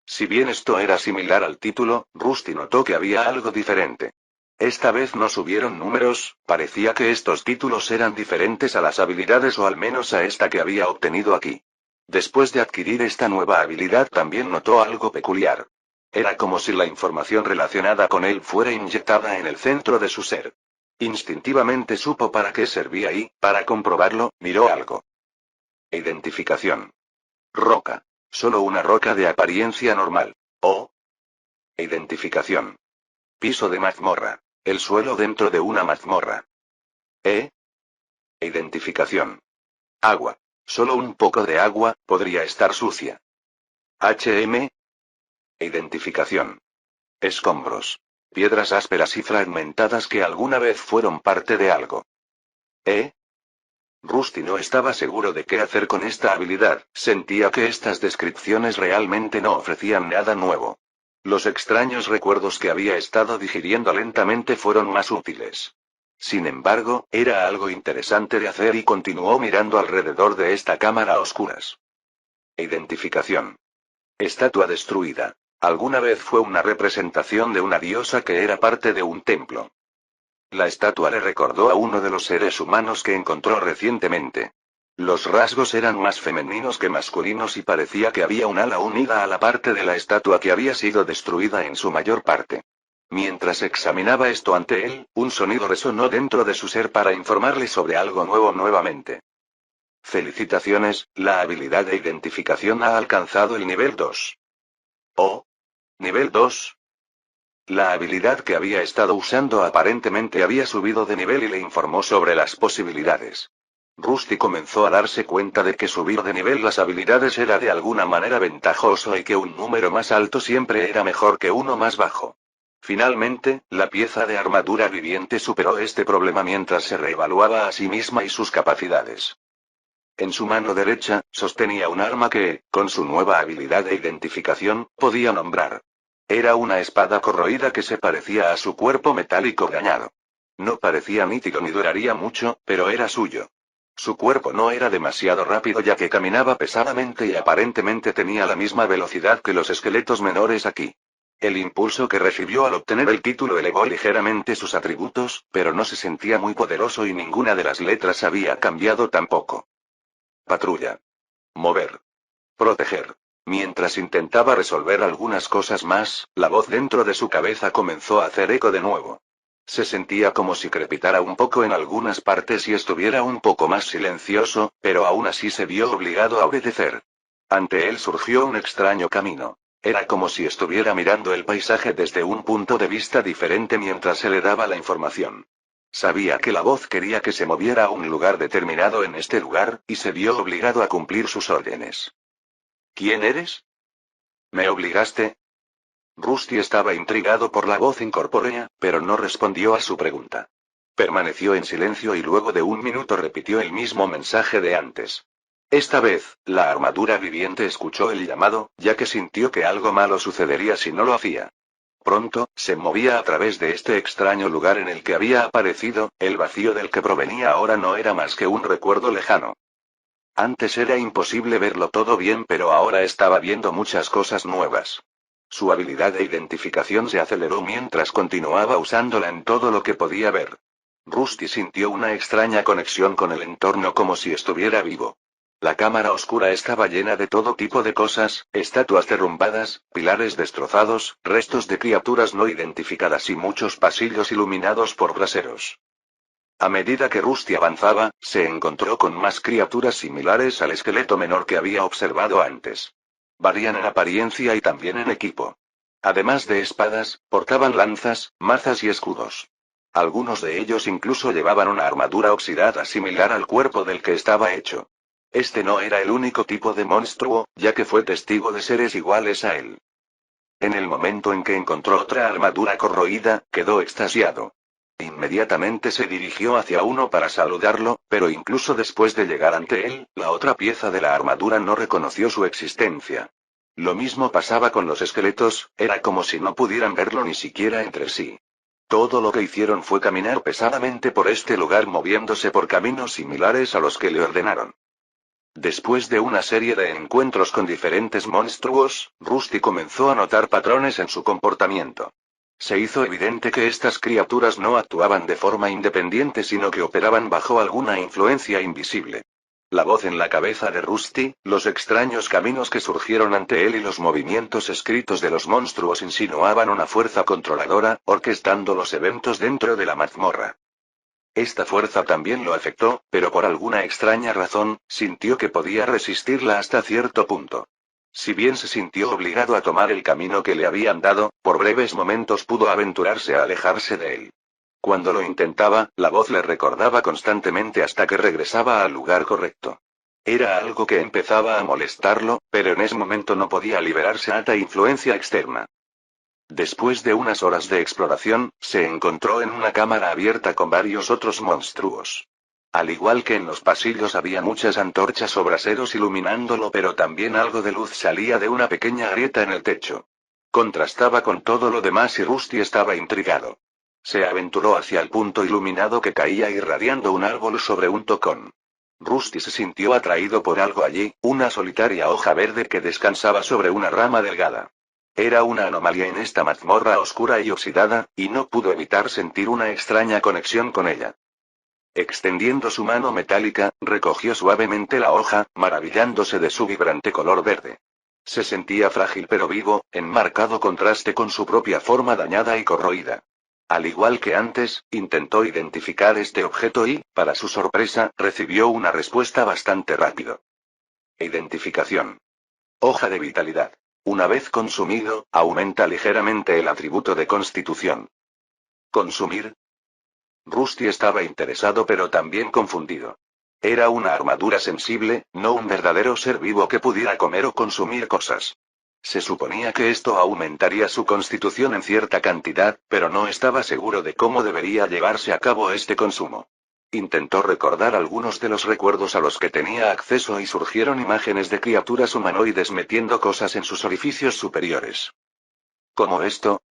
Si bien esto era similar al título, Rusty notó que había algo diferente. Esta vez no subieron números, parecía que estos títulos eran diferentes a las habilidades o al menos a esta que había obtenido aquí. Después de adquirir esta nueva habilidad también notó algo peculiar. Era como si la información relacionada con él fuera inyectada en el centro de su ser. Instintivamente supo para qué servía y, para comprobarlo, miró algo. Identificación. Roca. Solo una roca de apariencia normal. Oh. Identificación. Piso de mazmorra. El suelo dentro de una mazmorra. Identificación. Agua. Solo un poco de agua, podría estar sucia. HM. Identificación. Escombros. Piedras ásperas y fragmentadas que alguna vez fueron parte de algo. Rusty no estaba seguro de qué hacer con esta habilidad, sentía que estas descripciones realmente no ofrecían nada nuevo. Los extraños recuerdos que había estado digiriendo lentamente fueron más útiles. Sin embargo, era algo interesante de hacer y continuó mirando alrededor de esta cámara a oscuras. Identificación. Estatua destruida. Alguna vez fue una representación de una diosa que era parte de un templo. La estatua le recordó a uno de los seres humanos que encontró recientemente. Los rasgos eran más femeninos que masculinos y parecía que había un ala unida a la parte de la estatua que había sido destruida en su mayor parte. Mientras examinaba esto ante él, un sonido resonó dentro de su ser para informarle sobre algo nuevo nuevamente. Felicitaciones, la habilidad de identificación ha alcanzado el nivel 2. Oh. ¿Nivel 2? La habilidad que había estado usando aparentemente había subido de nivel y le informó sobre las posibilidades. Rusty comenzó a darse cuenta de que subir de nivel las habilidades era de alguna manera ventajoso y que un número más alto siempre era mejor que uno más bajo. Finalmente, la pieza de armadura viviente superó este problema mientras se reevaluaba a sí misma y sus capacidades. En su mano derecha, sostenía un arma que, con su nueva habilidad de identificación, podía nombrar. Era una espada corroída que se parecía a su cuerpo metálico dañado. No parecía nítido ni duraría mucho, pero era suyo. Su cuerpo no era demasiado rápido ya que caminaba pesadamente y aparentemente tenía la misma velocidad que los esqueletos menores aquí. El impulso que recibió al obtener el título elevó ligeramente sus atributos, pero no se sentía muy poderoso y ninguna de las letras había cambiado tampoco. Patrulla. Mover. Proteger. Mientras intentaba resolver algunas cosas más, la voz dentro de su cabeza comenzó a hacer eco de nuevo. Se sentía como si crepitara un poco en algunas partes y estuviera un poco más silencioso, pero aún así se vio obligado a obedecer. Ante él surgió un extraño camino. Era como si estuviera mirando el paisaje desde un punto de vista diferente mientras se le daba la información. Sabía que la voz quería que se moviera a un lugar determinado en este lugar, y se vio obligado a cumplir sus órdenes. ¿Quién eres? ¿Me obligaste? Rusty estaba intrigado por la voz incorpórea, pero no respondió a su pregunta. Permaneció en silencio y luego de un minuto repitió el mismo mensaje de antes. Esta vez, la armadura viviente escuchó el llamado, ya que sintió que algo malo sucedería si no lo hacía. Pronto, se movía a través de este extraño lugar en el que había aparecido, el vacío del que provenía ahora no era más que un recuerdo lejano. Antes era imposible verlo todo bien, pero ahora estaba viendo muchas cosas nuevas. Su habilidad de identificación se aceleró mientras continuaba usándola en todo lo que podía ver. Rusty sintió una extraña conexión con el entorno como si estuviera vivo. La cámara oscura estaba llena de todo tipo de cosas, estatuas derrumbadas, pilares destrozados, restos de criaturas no identificadas y muchos pasillos iluminados por braseros. A medida que Rusty avanzaba, se encontró con más criaturas similares al esqueleto menor que había observado antes. Varían en apariencia y también en equipo. Además de espadas, portaban lanzas, mazas y escudos. Algunos de ellos incluso llevaban una armadura oxidada similar al cuerpo del que estaba hecho. Este no era el único tipo de monstruo, ya que fue testigo de seres iguales a él. En el momento en que encontró otra armadura corroída, quedó extasiado. Inmediatamente se dirigió hacia uno para saludarlo, pero incluso después de llegar ante él, la otra pieza de la armadura no reconoció su existencia. Lo mismo pasaba con los esqueletos, era como si no pudieran verlo ni siquiera entre sí. Todo lo que hicieron fue caminar pesadamente por este lugar moviéndose por caminos similares a los que le ordenaron. Después de una serie de encuentros con diferentes monstruos, Rusty comenzó a notar patrones en su comportamiento. Se hizo evidente que estas criaturas no actuaban de forma independiente sino que operaban bajo alguna influencia invisible. La voz en la cabeza de Rusty, los extraños caminos que surgieron ante él y los movimientos escritos de los monstruos insinuaban una fuerza controladora, orquestando los eventos dentro de la mazmorra. Esta fuerza también lo afectó, pero por alguna extraña razón, sintió que podía resistirla hasta cierto punto. Si bien se sintió obligado a tomar el camino que le habían dado, por breves momentos pudo aventurarse a alejarse de él. Cuando lo intentaba, la voz le recordaba constantemente hasta que regresaba al lugar correcto. Era algo que empezaba a molestarlo, pero en ese momento no podía liberarse a esta influencia externa. Después de unas horas de exploración, se encontró en una cámara abierta con varios otros monstruos. Al igual que en los pasillos había muchas antorchas o braseros iluminándolo, pero también algo de luz salía de una pequeña grieta en el techo. Contrastaba con todo lo demás y Rusty estaba intrigado. Se aventuró hacia el punto iluminado que caía irradiando un árbol sobre un tocón. Rusty se sintió atraído por algo allí, una solitaria hoja verde que descansaba sobre una rama delgada. Era una anomalía en esta mazmorra oscura y oxidada, y no pudo evitar sentir una extraña conexión con ella. Extendiendo su mano metálica, recogió suavemente la hoja, maravillándose de su vibrante color verde. Se sentía frágil pero vivo, en marcado contraste con su propia forma dañada y corroída. Al igual que antes, intentó identificar este objeto y, para su sorpresa, recibió una respuesta bastante rápido. Identificación. Hoja de vitalidad. Una vez consumido, aumenta ligeramente el atributo de constitución. ¿Consumir? Rusty estaba interesado pero también confundido. Era una armadura sensible, no un verdadero ser vivo que pudiera comer o consumir cosas. Se suponía que esto aumentaría su constitución en cierta cantidad, pero no estaba seguro de cómo debería llevarse a cabo este consumo. Intentó recordar algunos de los recuerdos a los que tenía acceso y surgieron imágenes de criaturas humanoides metiendo cosas en sus orificios superiores. ¿Cómo esto?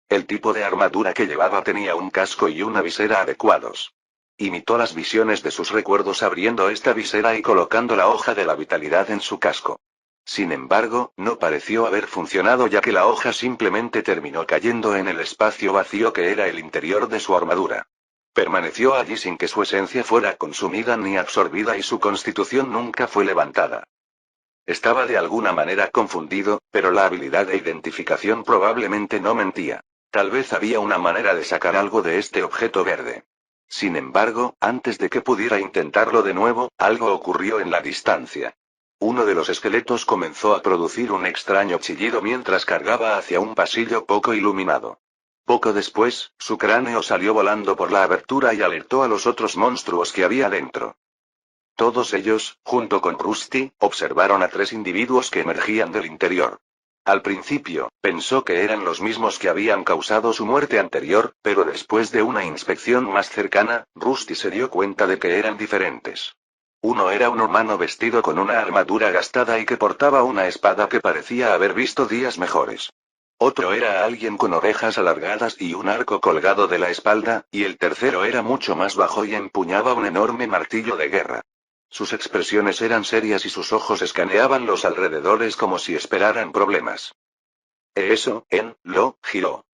El tipo de armadura que llevaba tenía un casco y una visera adecuados. Imitó las visiones de sus recuerdos abriendo esta visera y colocando la hoja de la vitalidad en su casco. Sin embargo, no pareció haber funcionado ya que la hoja simplemente terminó cayendo en el espacio vacío que era el interior de su armadura. Permaneció allí sin que su esencia fuera consumida ni absorbida y su constitución nunca fue levantada. Estaba de alguna manera confundido, pero la habilidad de identificación probablemente no mentía. Tal vez había una manera de sacar algo de este objeto verde. Sin embargo, antes de que pudiera intentarlo de nuevo, algo ocurrió en la distancia. Uno de los esqueletos comenzó a producir un extraño chillido mientras cargaba hacia un pasillo poco iluminado. Poco después, su cráneo salió volando por la abertura y alertó a los otros monstruos que había dentro. Todos ellos, junto con Rusty, observaron a 3 individuos que emergían del interior. Al principio, pensó que eran los mismos que habían causado su muerte anterior, pero después de una inspección más cercana, Rusty se dio cuenta de que eran diferentes. Uno era un humano vestido con una armadura gastada y que portaba una espada que parecía haber visto días mejores. Otro era alguien con orejas alargadas y un arco colgado de la espalda, y el tercero era mucho más bajo y empuñaba un enorme martillo de guerra. Sus expresiones eran serias y sus ojos escaneaban los alrededores como si esperaran problemas. Eso, lo giró.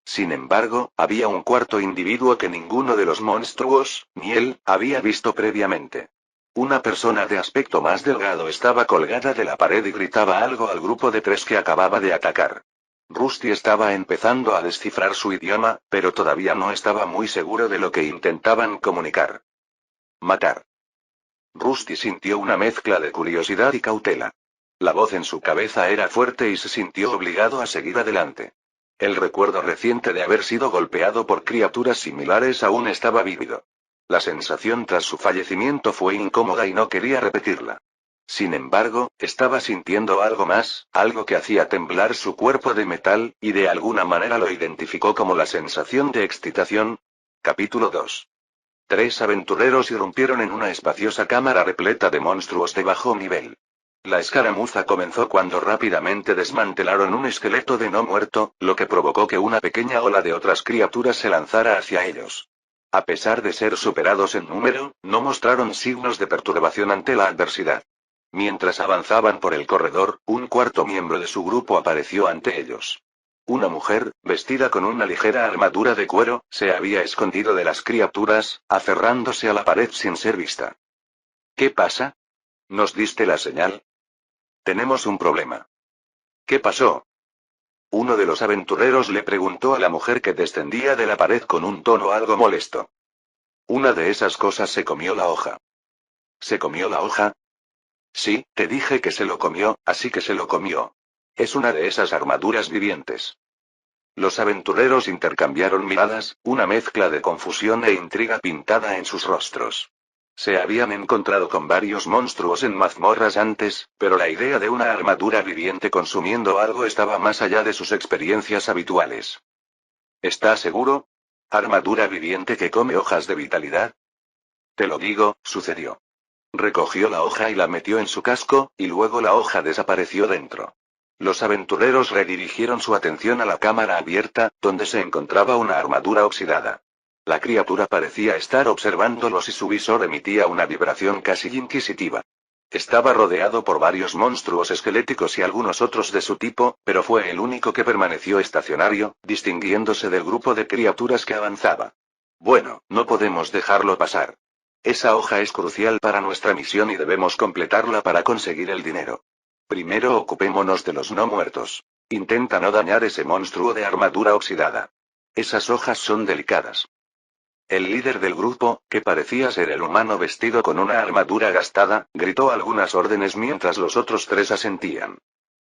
Sin embargo, había un cuarto individuo que ninguno de los monstruos, ni él, había visto previamente. Una persona de aspecto más delgado estaba colgada de la pared y gritaba algo al grupo de 3 que acababa de atacar. Rusty estaba empezando a descifrar su idioma, pero todavía no estaba muy seguro de lo que intentaban comunicar. Matar. Rusty sintió una mezcla de curiosidad y cautela. La voz en su cabeza era fuerte y se sintió obligado a seguir adelante. El recuerdo reciente de haber sido golpeado por criaturas similares aún estaba vívido. La sensación tras su fallecimiento fue incómoda y no quería repetirla. Sin embargo, estaba sintiendo algo más, algo que hacía temblar su cuerpo de metal, y de alguna manera lo identificó como la sensación de excitación. Capítulo 2. 3 aventureros irrumpieron en una espaciosa cámara repleta de monstruos de bajo nivel. La escaramuza comenzó cuando rápidamente desmantelaron un esqueleto de no muerto, lo que provocó que una pequeña ola de otras criaturas se lanzara hacia ellos. A pesar de ser superados en número, no mostraron signos de perturbación ante la adversidad. Mientras avanzaban por el corredor, un cuarto miembro de su grupo apareció ante ellos. Una mujer, vestida con una ligera armadura de cuero, se había escondido de las criaturas, aferrándose a la pared sin ser vista. ¿Qué pasa? ¿Nos diste la señal? Tenemos un problema. ¿Qué pasó? Uno de los aventureros le preguntó a la mujer que descendía de la pared con un tono algo molesto. Una de esas cosas se comió la hoja. ¿Se comió la hoja? Sí, te dije que se lo comió, así que se lo comió. Es una de esas armaduras vivientes. Los aventureros intercambiaron miradas, una mezcla de confusión e intriga pintada en sus rostros. Se habían encontrado con varios monstruos en mazmorras antes, pero la idea de una armadura viviente consumiendo algo estaba más allá de sus experiencias habituales. ¿Estás seguro? ¿Armadura viviente que come hojas de vitalidad? Te lo digo, sucedió. Recogió la hoja y la metió en su casco, y luego la hoja desapareció dentro. Los aventureros redirigieron su atención a la cámara abierta, donde se encontraba una armadura oxidada. La criatura parecía estar observándolos y su visor emitía una vibración casi inquisitiva. Estaba rodeado por varios monstruos esqueléticos y algunos otros de su tipo, pero fue el único que permaneció estacionario, distinguiéndose del grupo de criaturas que avanzaba. Bueno, no podemos dejarlo pasar. Esa hoja es crucial para nuestra misión y debemos completarla para conseguir el dinero. Primero ocupémonos de los no muertos. Intenta no dañar ese monstruo de armadura oxidada. Esas hojas son delicadas. El líder del grupo, que parecía ser el humano vestido con una armadura gastada, gritó algunas órdenes mientras los otros tres asentían.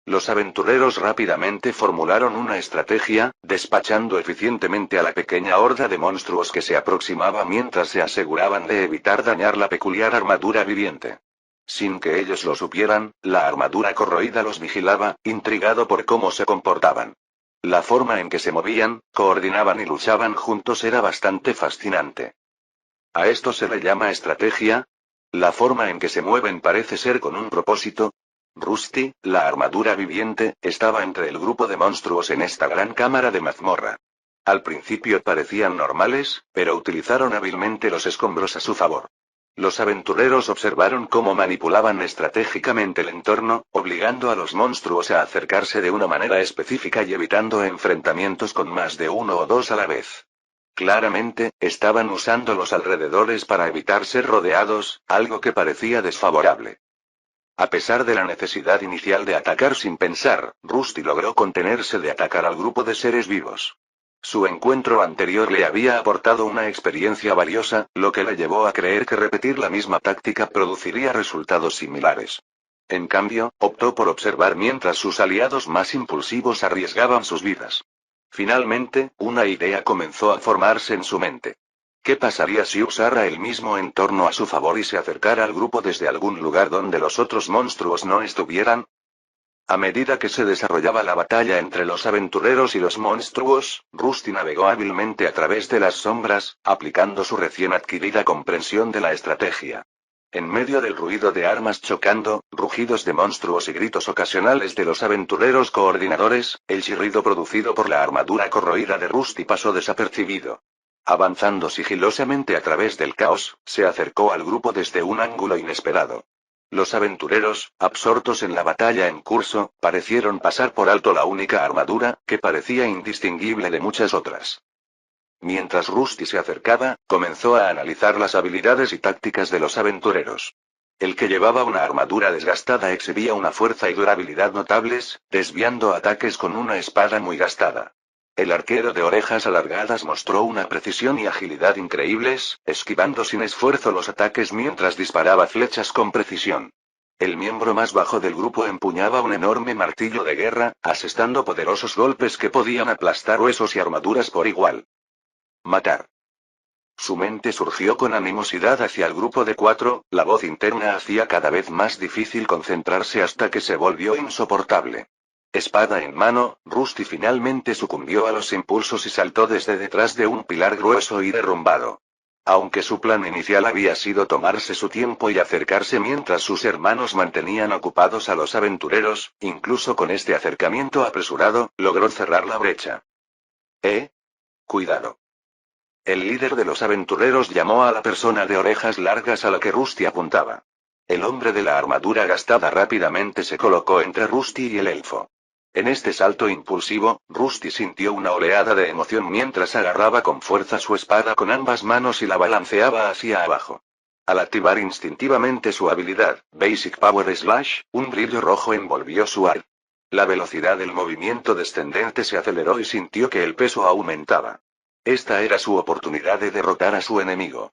Los aventureros rápidamente formularon una estrategia, despachando eficientemente a la pequeña horda de monstruos que se aproximaba mientras se aseguraban de evitar dañar la peculiar armadura viviente. Sin que ellos lo supieran, la armadura corroída los vigilaba, intrigado por cómo se comportaban. La forma en que se movían, coordinaban y luchaban juntos era bastante fascinante. ¿A esto se le llama estrategia? La forma en que se mueven parece ser con un propósito. Rusty, la armadura viviente, estaba entre el grupo de monstruos en esta gran cámara de mazmorra. Al principio parecían normales, pero utilizaron hábilmente los escombros a su favor. Los aventureros observaron cómo manipulaban estratégicamente el entorno, obligando a los monstruos a acercarse de una manera específica y evitando enfrentamientos con más de uno o dos a la vez. Claramente, estaban usando los alrededores para evitar ser rodeados, algo que parecía desfavorable. A pesar de la necesidad inicial de atacar sin pensar, Rusty logró contenerse de atacar al grupo de seres vivos. Su encuentro anterior le había aportado una experiencia valiosa, lo que le llevó a creer que repetir la misma táctica produciría resultados similares. En cambio, optó por observar mientras sus aliados más impulsivos arriesgaban sus vidas. Finalmente, una idea comenzó a formarse en su mente. ¿Qué pasaría si usara el mismo entorno a su favor y se acercara al grupo desde algún lugar donde los otros monstruos no estuvieran? A medida que se desarrollaba la batalla entre los aventureros y los monstruos, Rusty navegó hábilmente a través de las sombras, aplicando su recién adquirida comprensión de la estrategia. En medio del ruido de armas chocando, rugidos de monstruos y gritos ocasionales de los aventureros coordinadores, el chirrido producido por la armadura corroída de Rusty pasó desapercibido. Avanzando sigilosamente a través del caos, se acercó al grupo desde un ángulo inesperado. Los aventureros, absortos en la batalla en curso, parecieron pasar por alto la única armadura, que parecía indistinguible de muchas otras. Mientras Rusty se acercaba, comenzó a analizar las habilidades y tácticas de los aventureros. El que llevaba una armadura desgastada exhibía una fuerza y durabilidad notables, desviando ataques con una espada muy gastada. El arquero de orejas alargadas mostró una precisión y agilidad increíbles, esquivando sin esfuerzo los ataques mientras disparaba flechas con precisión. El miembro más bajo del grupo empuñaba un enorme martillo de guerra, asestando poderosos golpes que podían aplastar huesos y armaduras por igual. Matar. Su mente surgió con animosidad hacia el grupo de 4, la voz interna hacía cada vez más difícil concentrarse hasta que se volvió insoportable. Espada en mano, Rusty finalmente sucumbió a los impulsos y saltó desde detrás de un pilar grueso y derrumbado. Aunque su plan inicial había sido tomarse su tiempo y acercarse mientras sus hermanos mantenían ocupados a los aventureros, incluso con este acercamiento apresurado, logró cerrar la brecha. Cuidado. El líder de los aventureros llamó a la persona de orejas largas a la que Rusty apuntaba. El hombre de la armadura gastada rápidamente se colocó entre Rusty y el elfo. En este salto impulsivo, Rusty sintió una oleada de emoción mientras agarraba con fuerza su espada con ambas manos y la balanceaba hacia abajo. Al activar instintivamente su habilidad, Basic Power Slash, un brillo rojo envolvió su ar. La velocidad del movimiento descendente se aceleró y sintió que el peso aumentaba. Esta era su oportunidad de derrotar a su enemigo.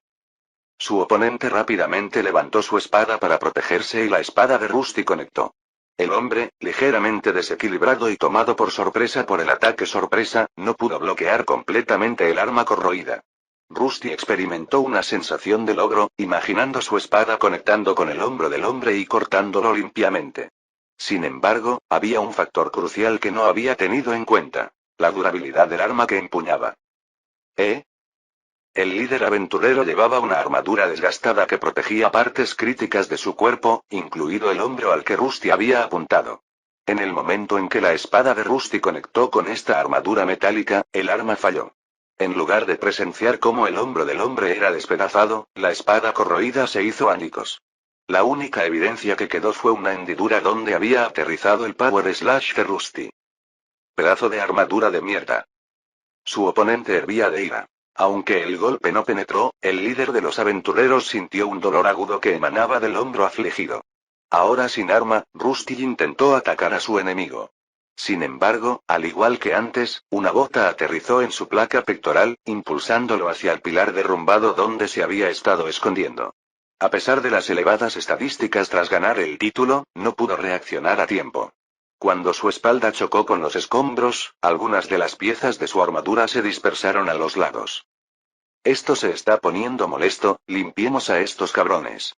Su oponente rápidamente levantó su espada para protegerse y la espada de Rusty conectó. El hombre, ligeramente desequilibrado y tomado por sorpresa por el ataque sorpresa, no pudo bloquear completamente el arma corroída. Rusty experimentó una sensación de logro, imaginando su espada conectando con el hombro del hombre y cortándolo limpiamente. Sin embargo, había un factor crucial que no había tenido en cuenta: la durabilidad del arma que empuñaba. El líder aventurero llevaba una armadura desgastada que protegía partes críticas de su cuerpo, incluido el hombro al que Rusty había apuntado. En el momento en que la espada de Rusty conectó con esta armadura metálica, el arma falló. En lugar de presenciar cómo el hombro del hombre era despedazado, la espada corroída se hizo añicos. La única evidencia que quedó fue una hendidura donde había aterrizado el Power Slash de Rusty. Pedazo de armadura de mierda. Su oponente hervía de ira. Aunque el golpe no penetró, el líder de los aventureros sintió un dolor agudo que emanaba del hombro afligido. Ahora sin arma, Rusty intentó atacar a su enemigo. Sin embargo, al igual que antes, una bota aterrizó en su placa pectoral, impulsándolo hacia el pilar derrumbado donde se había estado escondiendo. A pesar de las elevadas estadísticas tras ganar el título, no pudo reaccionar a tiempo. Cuando su espalda chocó con los escombros, algunas de las piezas de su armadura se dispersaron a los lados. Esto se está poniendo molesto, limpiemos a estos cabrones.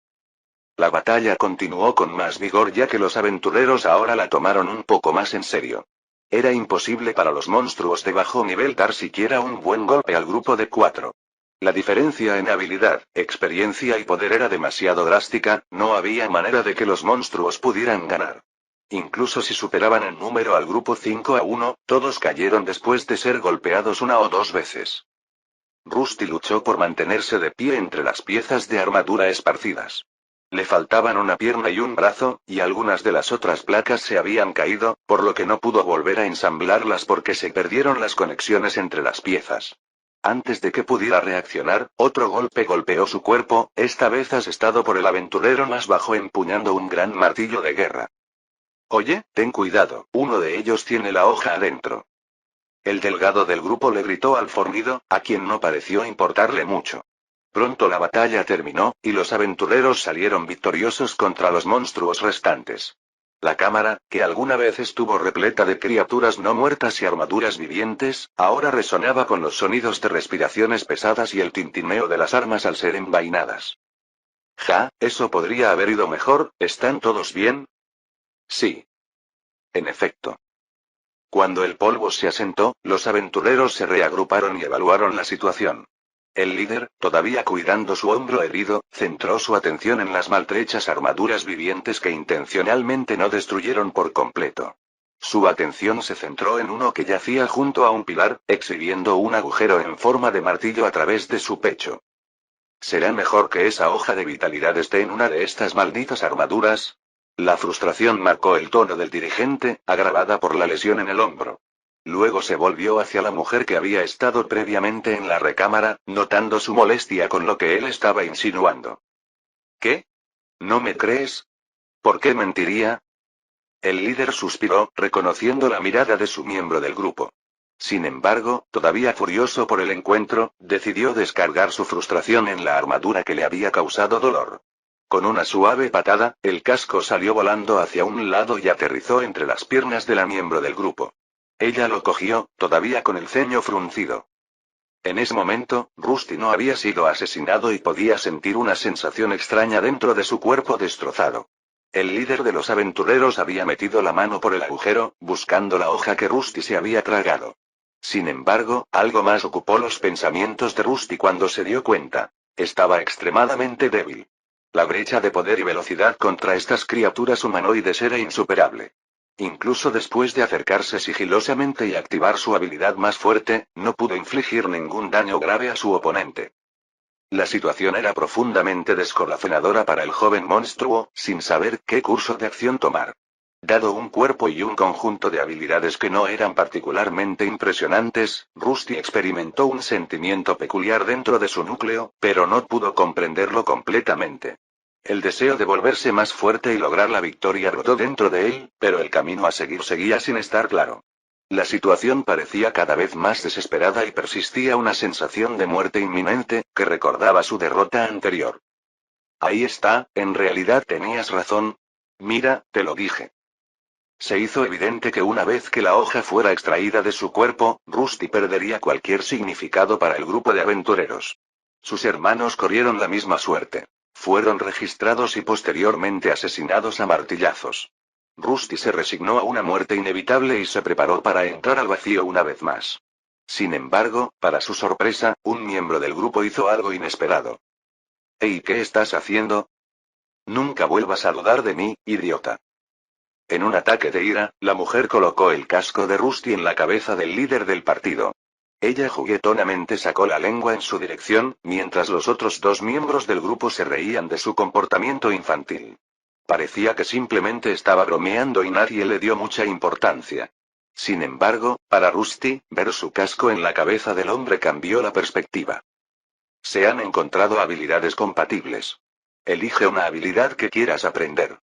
La batalla continuó con más vigor ya que los aventureros ahora la tomaron un poco más en serio. Era imposible para los monstruos de bajo nivel dar siquiera un buen golpe al grupo de 4. La diferencia en habilidad, experiencia y poder era demasiado drástica, no había manera de que los monstruos pudieran ganar. Incluso si superaban en número al grupo 5-1, todos cayeron después de ser golpeados una o dos veces. Rusty luchó por mantenerse de pie entre las piezas de armadura esparcidas. Le faltaban una pierna y un brazo, y algunas de las otras placas se habían caído, por lo que no pudo volver a ensamblarlas porque se perdieron las conexiones entre las piezas. Antes de que pudiera reaccionar, otro golpe golpeó su cuerpo, esta vez asestado por el aventurero más bajo empuñando un gran martillo de guerra. Oye, ten cuidado, uno de ellos tiene la hoja adentro. El delgado del grupo le gritó al fornido, a quien no pareció importarle mucho. Pronto la batalla terminó, y los aventureros salieron victoriosos contra los monstruos restantes. La cámara, que alguna vez estuvo repleta de criaturas no muertas y armaduras vivientes, ahora resonaba con los sonidos de respiraciones pesadas y el tintineo de las armas al ser envainadas. Ja, eso podría haber ido mejor, ¿están todos bien? Sí. En efecto. Cuando el polvo se asentó, los aventureros se reagruparon y evaluaron la situación. El líder, todavía cuidando su hombro herido, centró su atención en las maltrechas armaduras vivientes que intencionalmente no destruyeron por completo. Su atención se centró en uno que yacía junto a un pilar, exhibiendo un agujero en forma de martillo a través de su pecho. ¿Será mejor que esa hoja de vitalidad esté en una de estas malditas armaduras? La frustración marcó el tono del dirigente, agravada por la lesión en el hombro. Luego se volvió hacia la mujer que había estado previamente en la recámara, notando su molestia con lo que él estaba insinuando. ¿Qué? ¿No me crees? ¿Por qué mentiría? El líder suspiró, reconociendo la mirada de su miembro del grupo. Sin embargo, todavía furioso por el encuentro, decidió descargar su frustración en la armadura que le había causado dolor. Con una suave patada, el casco salió volando hacia un lado y aterrizó entre las piernas de la miembro del grupo. Ella lo cogió, todavía con el ceño fruncido. En ese momento, Rusty no había sido asesinado y podía sentir una sensación extraña dentro de su cuerpo destrozado. El líder de los aventureros había metido la mano por el agujero, buscando la hoja que Rusty se había tragado. Sin embargo, algo más ocupó los pensamientos de Rusty cuando se dio cuenta. Estaba extremadamente débil. La brecha de poder y velocidad contra estas criaturas humanoides era insuperable. Incluso después de acercarse sigilosamente y activar su habilidad más fuerte, no pudo infligir ningún daño grave a su oponente. La situación era profundamente descorazonadora para el joven monstruo, sin saber qué curso de acción tomar. Dado un cuerpo y un conjunto de habilidades que no eran particularmente impresionantes, Rusty experimentó un sentimiento peculiar dentro de su núcleo, pero no pudo comprenderlo completamente. El deseo de volverse más fuerte y lograr la victoria brotó dentro de él, pero el camino a seguir seguía sin estar claro. La situación parecía cada vez más desesperada y persistía una sensación de muerte inminente, que recordaba su derrota anterior. Ahí está, en realidad tenías razón. Mira, te lo dije. Se hizo evidente que una vez que la hoja fuera extraída de su cuerpo, Rusty perdería cualquier significado para el grupo de aventureros. Sus hermanos corrieron la misma suerte. Fueron registrados y posteriormente asesinados a martillazos. Rusty se resignó a una muerte inevitable y se preparó para entrar al vacío una vez más. Sin embargo, para su sorpresa, un miembro del grupo hizo algo inesperado. «¿Hey, qué estás haciendo? Nunca vuelvas a dudar de mí, idiota». En un ataque de ira, la mujer colocó el casco de Rusty en la cabeza del líder del partido. Ella juguetonamente sacó la lengua en su dirección, mientras los otros dos miembros del grupo se reían de su comportamiento infantil. Parecía que simplemente estaba bromeando y nadie le dio mucha importancia. Sin embargo, para Rusty, ver su casco en la cabeza del hombre cambió la perspectiva. Se han encontrado habilidades compatibles. Elige una habilidad que quieras aprender.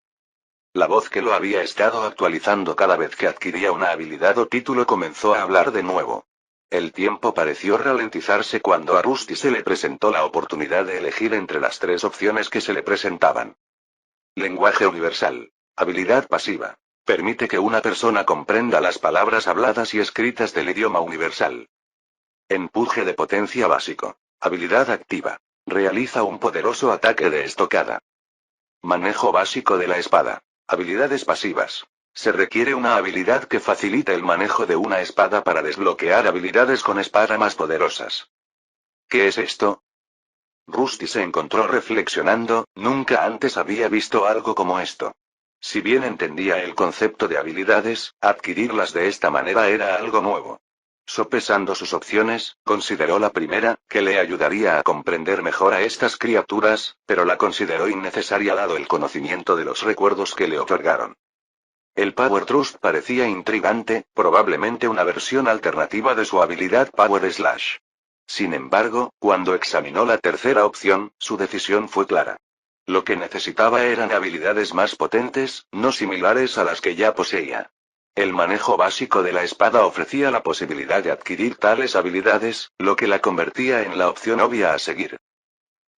La voz que lo había estado actualizando cada vez que adquiría una habilidad o título comenzó a hablar de nuevo. El tiempo pareció ralentizarse cuando a Rusty se le presentó la oportunidad de elegir entre las tres opciones que se le presentaban. Lenguaje universal. Habilidad pasiva. Permite que una persona comprenda las palabras habladas y escritas del idioma universal. Empuje de potencia básico. Habilidad activa. Realiza un poderoso ataque de estocada. Manejo básico de la espada. Habilidades pasivas. Se requiere una habilidad que facilite el manejo de una espada para desbloquear habilidades con espada más poderosas. ¿Qué es esto? Rusty se encontró reflexionando, nunca antes había visto algo como esto. Si bien entendía el concepto de habilidades, adquirirlas de esta manera era algo nuevo. Sopesando sus opciones, consideró la primera, que le ayudaría a comprender mejor a estas criaturas, pero la consideró innecesaria dado el conocimiento de los recuerdos que le otorgaron. El Power Thrust parecía intrigante, probablemente una versión alternativa de su habilidad Power Slash. Sin embargo, cuando examinó la tercera opción, su decisión fue clara. Lo que necesitaba eran habilidades más potentes, no similares a las que ya poseía. El manejo básico de la espada ofrecía la posibilidad de adquirir tales habilidades, lo que la convertía en la opción obvia a seguir.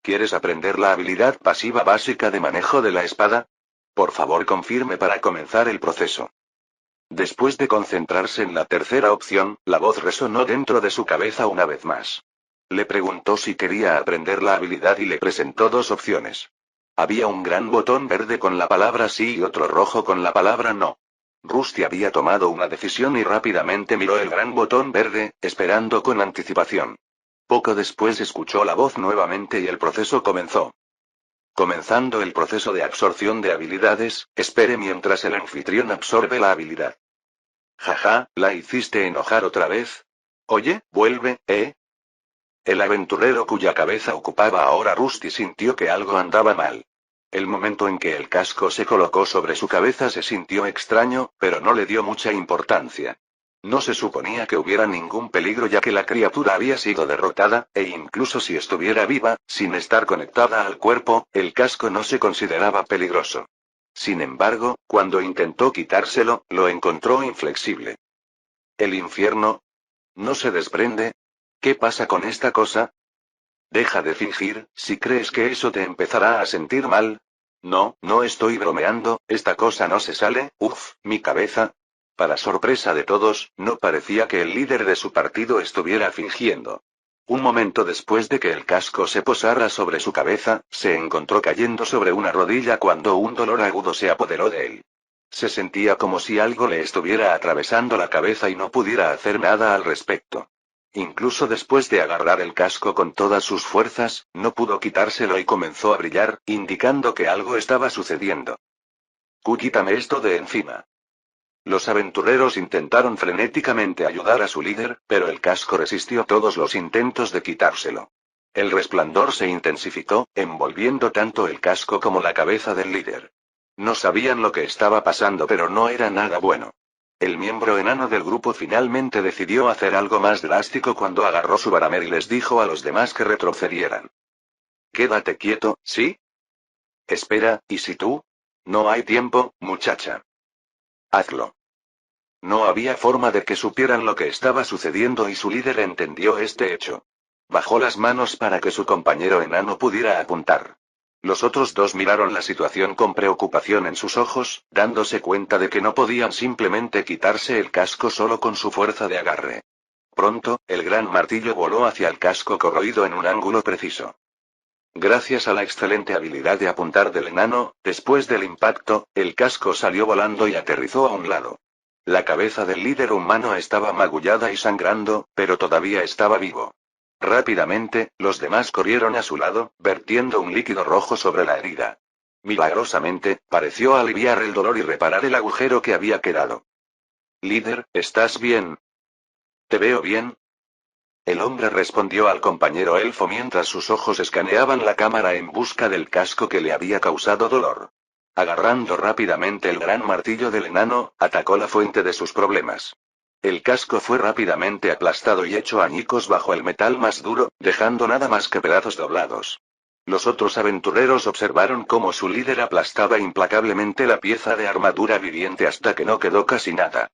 ¿Quieres aprender la habilidad pasiva básica de manejo de la espada? Por favor, confirme para comenzar el proceso. Después de concentrarse en la tercera opción, la voz resonó dentro de su cabeza una vez más. Le preguntó si quería aprender la habilidad y le presentó dos opciones. Había un gran botón verde con la palabra sí y otro rojo con la palabra no. Rusty había tomado una decisión y rápidamente miró el gran botón verde, esperando con anticipación. Poco después escuchó la voz nuevamente y el proceso comenzó. Comenzando el proceso de absorción de habilidades, espere mientras el anfitrión absorbe la habilidad. Jaja, ¿la hiciste enojar otra vez? Oye, vuelve, ¿eh? El aventurero cuya cabeza ocupaba ahora Rusty sintió que algo andaba mal. El momento en que el casco se colocó sobre su cabeza se sintió extraño, pero no le dio mucha importancia. No se suponía que hubiera ningún peligro ya que la criatura había sido derrotada, e incluso si estuviera viva, sin estar conectada al cuerpo, el casco no se consideraba peligroso. Sin embargo, cuando intentó quitárselo, lo encontró inflexible. ¿El infierno? ¿No se desprende? ¿Qué pasa con esta cosa? Deja de fingir, si crees que eso te empezará a sentir mal. No, no estoy bromeando, esta cosa no se sale, mi cabeza. Para sorpresa de todos, no parecía que el líder de su partido estuviera fingiendo. Un momento después de que el casco se posara sobre su cabeza, se encontró cayendo sobre una rodilla cuando un dolor agudo se apoderó de él. Se sentía como si algo le estuviera atravesando la cabeza y no pudiera hacer nada al respecto. Incluso después de agarrar el casco con todas sus fuerzas, no pudo quitárselo y comenzó a brillar, indicando que algo estaba sucediendo. Quítame esto de encima. Los aventureros intentaron frenéticamente ayudar a su líder, pero el casco resistió todos los intentos de quitárselo. El resplandor se intensificó, envolviendo tanto el casco como la cabeza del líder. No sabían lo que estaba pasando, pero no era nada bueno. El miembro enano del grupo finalmente decidió hacer algo más drástico cuando agarró su baramer y les dijo a los demás que retrocedieran. Quédate quieto, ¿sí? Espera, ¿y si tú? No hay tiempo, muchacha. Hazlo. No había forma de que supieran lo que estaba sucediendo y su líder entendió este hecho. Bajó las manos para que su compañero enano pudiera apuntar. Los otros dos miraron la situación con preocupación en sus ojos, dándose cuenta de que no podían simplemente quitarse el casco solo con su fuerza de agarre. Pronto, el gran martillo voló hacia el casco corroído en un ángulo preciso. Gracias a la excelente habilidad de apuntar del enano, después del impacto, el casco salió volando y aterrizó a un lado. La cabeza del líder humano estaba magullada y sangrando, pero todavía estaba vivo. Rápidamente, los demás corrieron a su lado, vertiendo un líquido rojo sobre la herida. Milagrosamente, pareció aliviar el dolor y reparar el agujero que había quedado. Líder, ¿estás bien? ¿Te veo bien? El hombre respondió al compañero elfo mientras sus ojos escaneaban la cámara en busca del casco que le había causado dolor. Agarrando rápidamente el gran martillo del enano, atacó la fuente de sus problemas. El casco fue rápidamente aplastado y hecho añicos bajo el metal más duro, dejando nada más que pedazos doblados. Los otros aventureros observaron cómo su líder aplastaba implacablemente la pieza de armadura viviente hasta que no quedó casi nada.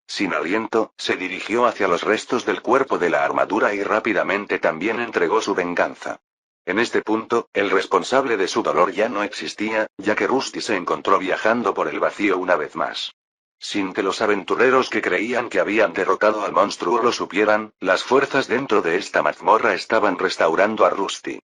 Sin aliento, se dirigió hacia los restos del cuerpo de la armadura y rápidamente también entregó su venganza. En este punto, el responsable de su dolor ya no existía, ya que Rusty se encontró viajando por el vacío una vez más. Sin que los aventureros que creían que habían derrotado al monstruo lo supieran, las fuerzas dentro de esta mazmorra estaban restaurando a Rusty.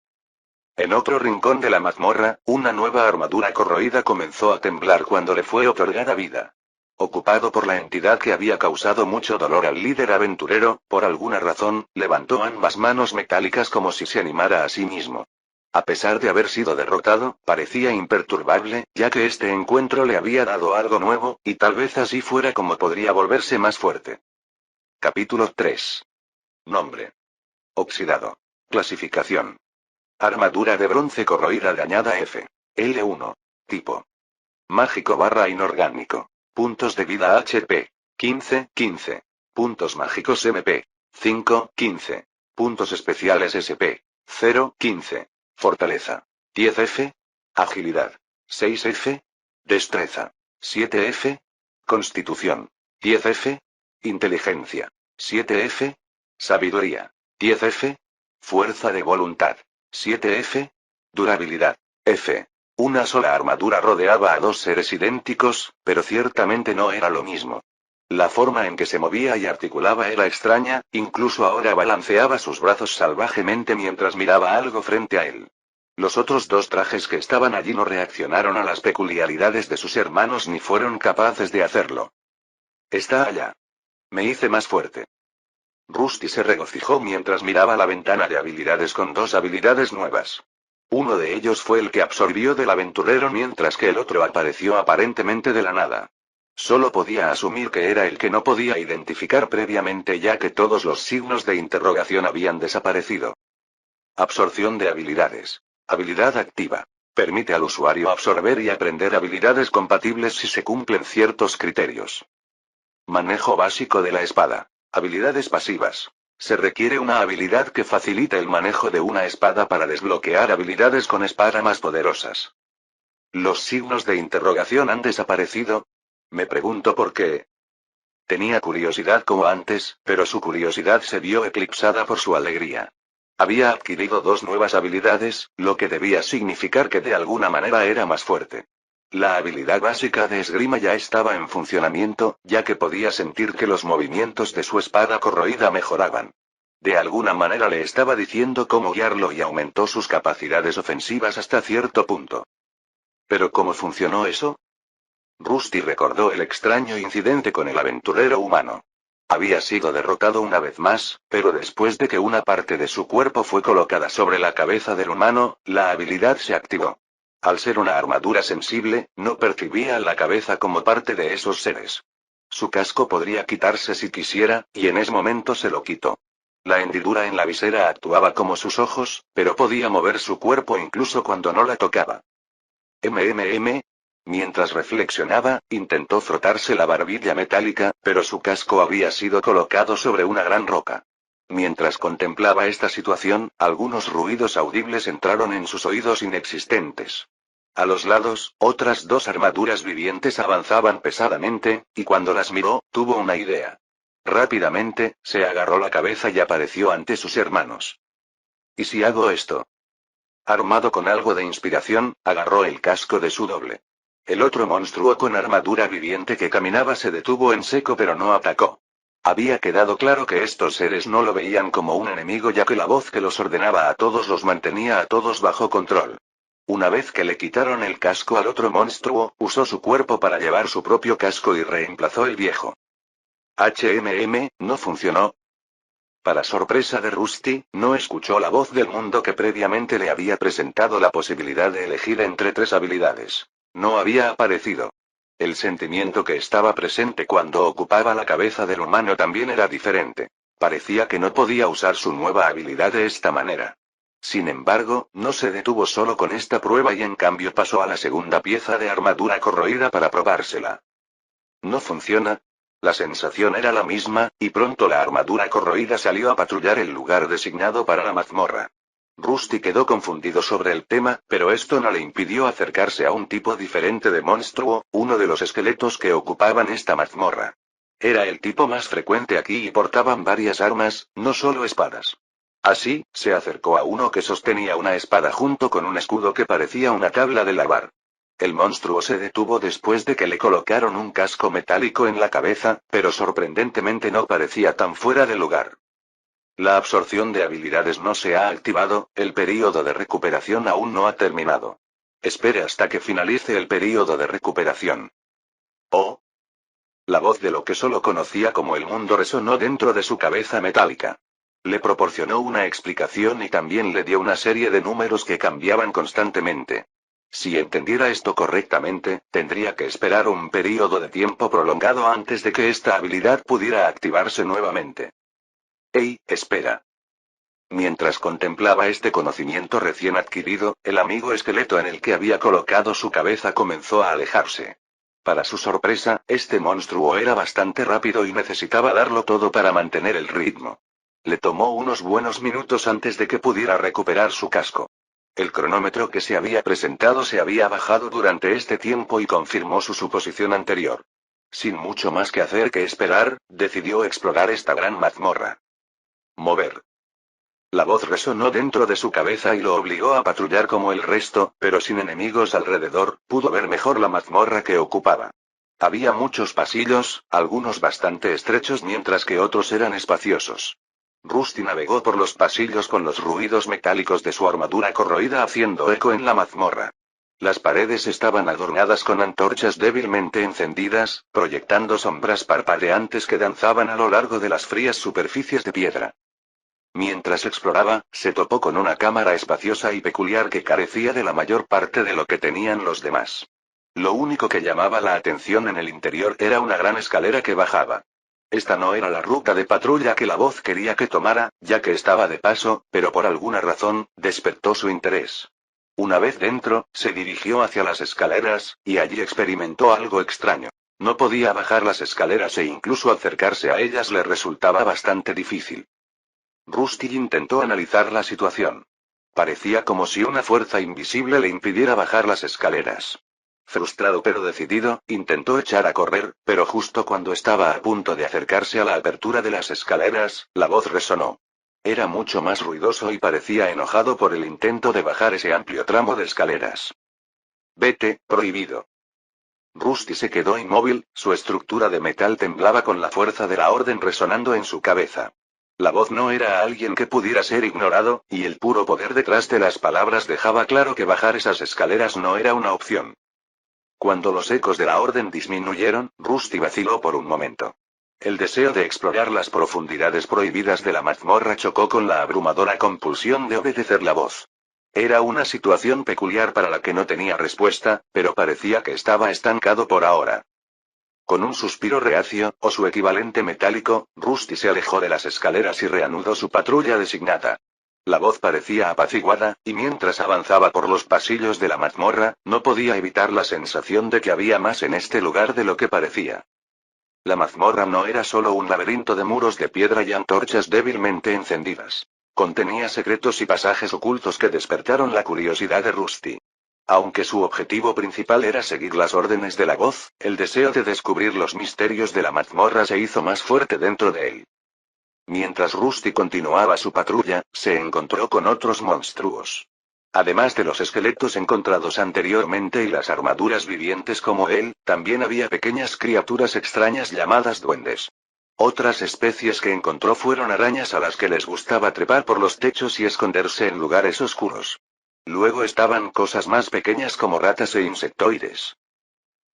En otro rincón de la mazmorra, una nueva armadura corroída comenzó a temblar cuando le fue otorgada vida. Ocupado por la entidad que había causado mucho dolor al líder aventurero, por alguna razón, levantó ambas manos metálicas como si se animara a sí mismo. A pesar de haber sido derrotado, parecía imperturbable, ya que este encuentro le había dado algo nuevo, y tal vez así fuera como podría volverse más fuerte. Capítulo 3. Nombre. Oxidado. Clasificación. Armadura de bronce corroída dañada F. L1. Tipo. Mágico / inorgánico. Puntos de vida HP. 15, 15. Puntos mágicos MP. 5, 15. Puntos especiales SP. 0, 15. Fortaleza. 10F. Agilidad. 6F. Destreza. 7F. Constitución. 10F. Inteligencia. 7F. Sabiduría. 10F. Fuerza de voluntad. 7F. Durabilidad. F. Una sola armadura rodeaba a dos seres idénticos, pero ciertamente no era lo mismo. La forma en que se movía y articulaba era extraña, incluso ahora balanceaba sus brazos salvajemente mientras miraba algo frente a él. Los otros dos trajes que estaban allí no reaccionaron a las peculiaridades de sus hermanos ni fueron capaces de hacerlo. Está allá. Me hice más fuerte. Rusty se regocijó mientras miraba la ventana de habilidades con dos habilidades nuevas. Uno de ellos fue el que absorbió del aventurero mientras que el otro apareció aparentemente de la nada. Solo podía asumir que era el que no podía identificar previamente ya que todos los signos de interrogación habían desaparecido. Absorción de habilidades. Habilidad activa. Permite al usuario absorber y aprender habilidades compatibles si se cumplen ciertos criterios. Manejo básico de la espada. Habilidades pasivas. Se requiere una habilidad que facilite el manejo de una espada para desbloquear habilidades con espada más poderosas. ¿Los signos de interrogación han desaparecido? Me pregunto por qué. Tenía curiosidad como antes, pero su curiosidad se vio eclipsada por su alegría. Había adquirido dos nuevas habilidades, lo que debía significar que de alguna manera era más fuerte. La habilidad básica de esgrima ya estaba en funcionamiento, ya que podía sentir que los movimientos de su espada corroída mejoraban. De alguna manera le estaba diciendo cómo guiarlo y aumentó sus capacidades ofensivas hasta cierto punto. ¿Pero cómo funcionó eso? Rusty recordó el extraño incidente con el aventurero humano. Había sido derrotado una vez más, pero después de que una parte de su cuerpo fue colocada sobre la cabeza del humano, la habilidad se activó. Al ser una armadura sensible, no percibía la cabeza como parte de esos seres. Su casco podría quitarse si quisiera, y en ese momento se lo quitó. La hendidura en la visera actuaba como sus ojos, pero podía mover su cuerpo incluso cuando no la tocaba. Mientras reflexionaba, intentó frotarse la barbilla metálica, pero su casco había sido colocado sobre una gran roca. Mientras contemplaba esta situación, algunos ruidos audibles entraron en sus oídos inexistentes. A los lados, otras dos armaduras vivientes avanzaban pesadamente, y cuando las miró, tuvo una idea. Rápidamente, se agarró la cabeza y apareció ante sus hermanos. ¿Y si hago esto? Armado con algo de inspiración, agarró el casco de su doble. El otro monstruo con armadura viviente que caminaba se detuvo en seco pero no atacó. Había quedado claro que estos seres no lo veían como un enemigo ya que la voz que los ordenaba a todos los mantenía a todos bajo control. Una vez que le quitaron el casco al otro monstruo, usó su cuerpo para llevar su propio casco y reemplazó el viejo. No funcionó. Para sorpresa de Rusty, no escuchó la voz del mundo que previamente le había presentado la posibilidad de elegir entre tres habilidades. No había aparecido. El sentimiento que estaba presente cuando ocupaba la cabeza del humano también era diferente. Parecía que no podía usar su nueva habilidad de esta manera. Sin embargo, no se detuvo solo con esta prueba y en cambio pasó a la segunda pieza de armadura corroída para probársela. ¿No funciona? La sensación era la misma, y pronto la armadura corroída salió a patrullar el lugar designado para la mazmorra. Rusty quedó confundido sobre el tema, pero esto no le impidió acercarse a un tipo diferente de monstruo, uno de los esqueletos que ocupaban esta mazmorra. Era el tipo más frecuente aquí y portaban varias armas, no solo espadas. Así, se acercó a uno que sostenía una espada junto con un escudo que parecía una tabla de lavar. El monstruo se detuvo después de que le colocaron un casco metálico en la cabeza, pero sorprendentemente no parecía tan fuera de lugar. La absorción de habilidades no se ha activado, el período de recuperación aún no ha terminado. Espere hasta que finalice el período de recuperación. Oh. La voz de lo que solo conocía como el mundo resonó dentro de su cabeza metálica. Le proporcionó una explicación y también le dio una serie de números que cambiaban constantemente. Si entendiera esto correctamente, tendría que esperar un período de tiempo prolongado antes de que esta habilidad pudiera activarse nuevamente. ¡Ey, espera! Mientras contemplaba este conocimiento recién adquirido, el amigo esqueleto en el que había colocado su cabeza comenzó a alejarse. Para su sorpresa, este monstruo era bastante rápido y necesitaba darlo todo para mantener el ritmo. Le tomó unos buenos minutos antes de que pudiera recuperar su casco. El cronómetro que se había presentado se había bajado durante este tiempo y confirmó su suposición anterior. Sin mucho más que hacer que esperar, decidió explorar esta gran mazmorra. Mover. La voz resonó dentro de su cabeza y lo obligó a patrullar como el resto, pero sin enemigos alrededor, pudo ver mejor la mazmorra que ocupaba. Había muchos pasillos, algunos bastante estrechos mientras que otros eran espaciosos. Rusty navegó por los pasillos con los ruidos metálicos de su armadura corroída haciendo eco en la mazmorra. Las paredes estaban adornadas con antorchas débilmente encendidas, proyectando sombras parpadeantes que danzaban a lo largo de las frías superficies de piedra. Mientras exploraba, se topó con una cámara espaciosa y peculiar que carecía de la mayor parte de lo que tenían los demás. Lo único que llamaba la atención en el interior era una gran escalera que bajaba. Esta no era la ruta de patrulla que la voz quería que tomara, ya que estaba de paso, pero por alguna razón, despertó su interés. Una vez dentro, se dirigió hacia las escaleras, y allí experimentó algo extraño. No podía bajar las escaleras e incluso acercarse a ellas le resultaba bastante difícil. Rusty intentó analizar la situación. Parecía como si una fuerza invisible le impidiera bajar las escaleras. Frustrado pero decidido, intentó echar a correr, pero justo cuando estaba a punto de acercarse a la apertura de las escaleras, la voz resonó. Era mucho más ruidoso y parecía enojado por el intento de bajar ese amplio tramo de escaleras. Vete, prohibido. Rusty se quedó inmóvil, su estructura de metal temblaba con la fuerza de la orden resonando en su cabeza. La voz no era alguien que pudiera ser ignorado, y el puro poder detrás de las palabras dejaba claro que bajar esas escaleras no era una opción. Cuando los ecos de la orden disminuyeron, Rusty vaciló por un momento. El deseo de explorar las profundidades prohibidas de la mazmorra chocó con la abrumadora compulsión de obedecer la voz. Era una situación peculiar para la que no tenía respuesta, pero parecía que estaba estancado por ahora. Con un suspiro reacio, o su equivalente metálico, Rusty se alejó de las escaleras y reanudó su patrulla designada. La voz parecía apaciguada, y mientras avanzaba por los pasillos de la mazmorra, no podía evitar la sensación de que había más en este lugar de lo que parecía. La mazmorra no era solo un laberinto de muros de piedra y antorchas débilmente encendidas. Contenía secretos y pasajes ocultos que despertaron la curiosidad de Rusty. Aunque su objetivo principal era seguir las órdenes de la voz, el deseo de descubrir los misterios de la mazmorra se hizo más fuerte dentro de él. Mientras Rusty continuaba su patrulla, se encontró con otros monstruos. Además de los esqueletos encontrados anteriormente y las armaduras vivientes como él, también había pequeñas criaturas extrañas llamadas duendes. Otras especies que encontró fueron arañas a las que les gustaba trepar por los techos y esconderse en lugares oscuros. Luego estaban cosas más pequeñas como ratas e insectoides.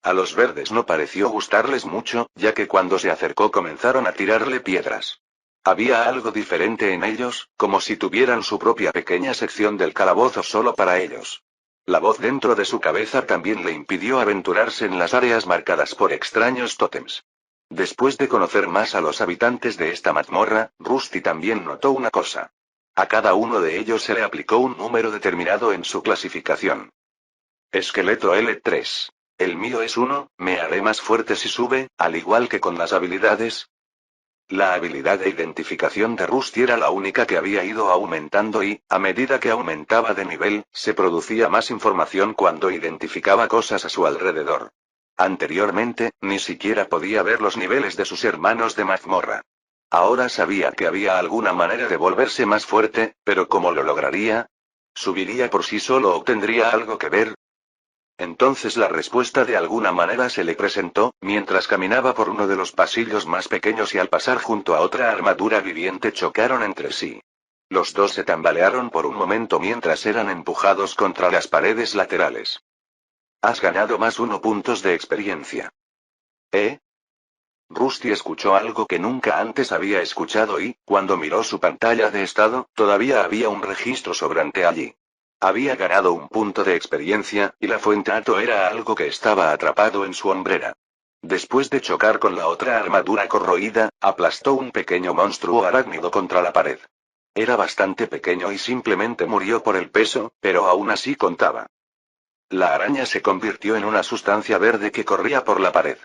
A los verdes no pareció gustarles mucho, ya que cuando se acercó comenzaron a tirarle piedras. Había algo diferente en ellos, como si tuvieran su propia pequeña sección del calabozo solo para ellos. La voz dentro de su cabeza también le impidió aventurarse en las áreas marcadas por extraños tótems. Después de conocer más a los habitantes de esta mazmorra, Rusty también notó una cosa. A cada uno de ellos se le aplicó un número determinado en su clasificación. Esqueleto L3. El mío es 1, me haré más fuerte si sube, al igual que con las habilidades. La habilidad de identificación de Rusty era la única que había ido aumentando y, a medida que aumentaba de nivel, se producía más información cuando identificaba cosas a su alrededor. Anteriormente, ni siquiera podía ver los niveles de sus hermanos de mazmorra. Ahora sabía que había alguna manera de volverse más fuerte, pero ¿cómo lo lograría? ¿Subiría por sí solo o tendría algo que ver? Entonces la respuesta de alguna manera se le presentó, mientras caminaba por uno de los pasillos más pequeños y al pasar junto a otra armadura viviente chocaron entre sí. Los dos se tambalearon por un momento mientras eran empujados contra las paredes laterales. Has ganado más 1 puntos de experiencia. ¿Eh? Rusty escuchó algo que nunca antes había escuchado y, cuando miró su pantalla de estado, todavía había un registro sobrante allí. Había ganado 1 punto de experiencia, y la fuente Ato era algo que estaba atrapado en su hombrera. Después de chocar con la otra armadura corroída, aplastó un pequeño monstruo arácnido contra la pared. Era bastante pequeño y simplemente murió por el peso, pero aún así contaba. La araña se convirtió en una sustancia verde que corría por la pared.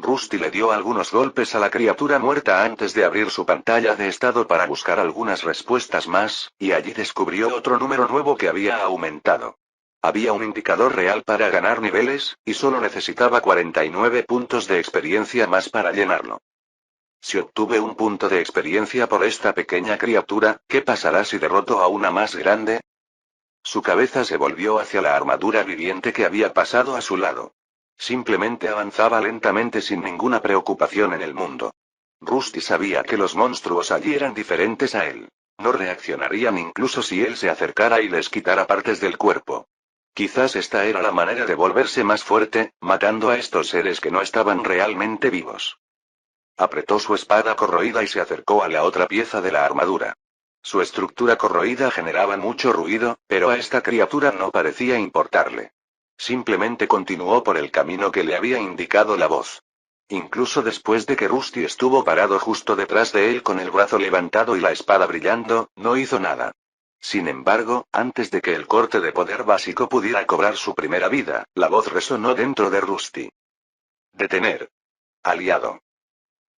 Rusty le dio algunos golpes a la criatura muerta antes de abrir su pantalla de estado para buscar algunas respuestas más, y allí descubrió otro número nuevo que había aumentado. Había un indicador real para ganar niveles, y solo necesitaba 49 puntos de experiencia más para llenarlo. Si obtuve 1 punto de experiencia por esta pequeña criatura, ¿qué pasará si derroto a una más grande? Su cabeza se volvió hacia la armadura viviente que había pasado a su lado. Simplemente avanzaba lentamente sin ninguna preocupación en el mundo. Rusty sabía que los monstruos allí eran diferentes a él. No reaccionarían incluso si él se acercara y les quitara partes del cuerpo. Quizás esta era la manera de volverse más fuerte, matando a estos seres que no estaban realmente vivos. Apretó su espada corroída y se acercó a la otra pieza de la armadura. Su estructura corroída generaba mucho ruido, pero a esta criatura no parecía importarle. Simplemente continuó por el camino que le había indicado la voz. Incluso después de que Rusty estuvo parado justo detrás de él con el brazo levantado y la espada brillando, no hizo nada. Sin embargo, antes de que el corte de poder básico pudiera cobrar su primera vida, la voz resonó dentro de Rusty. Detener. Aliado.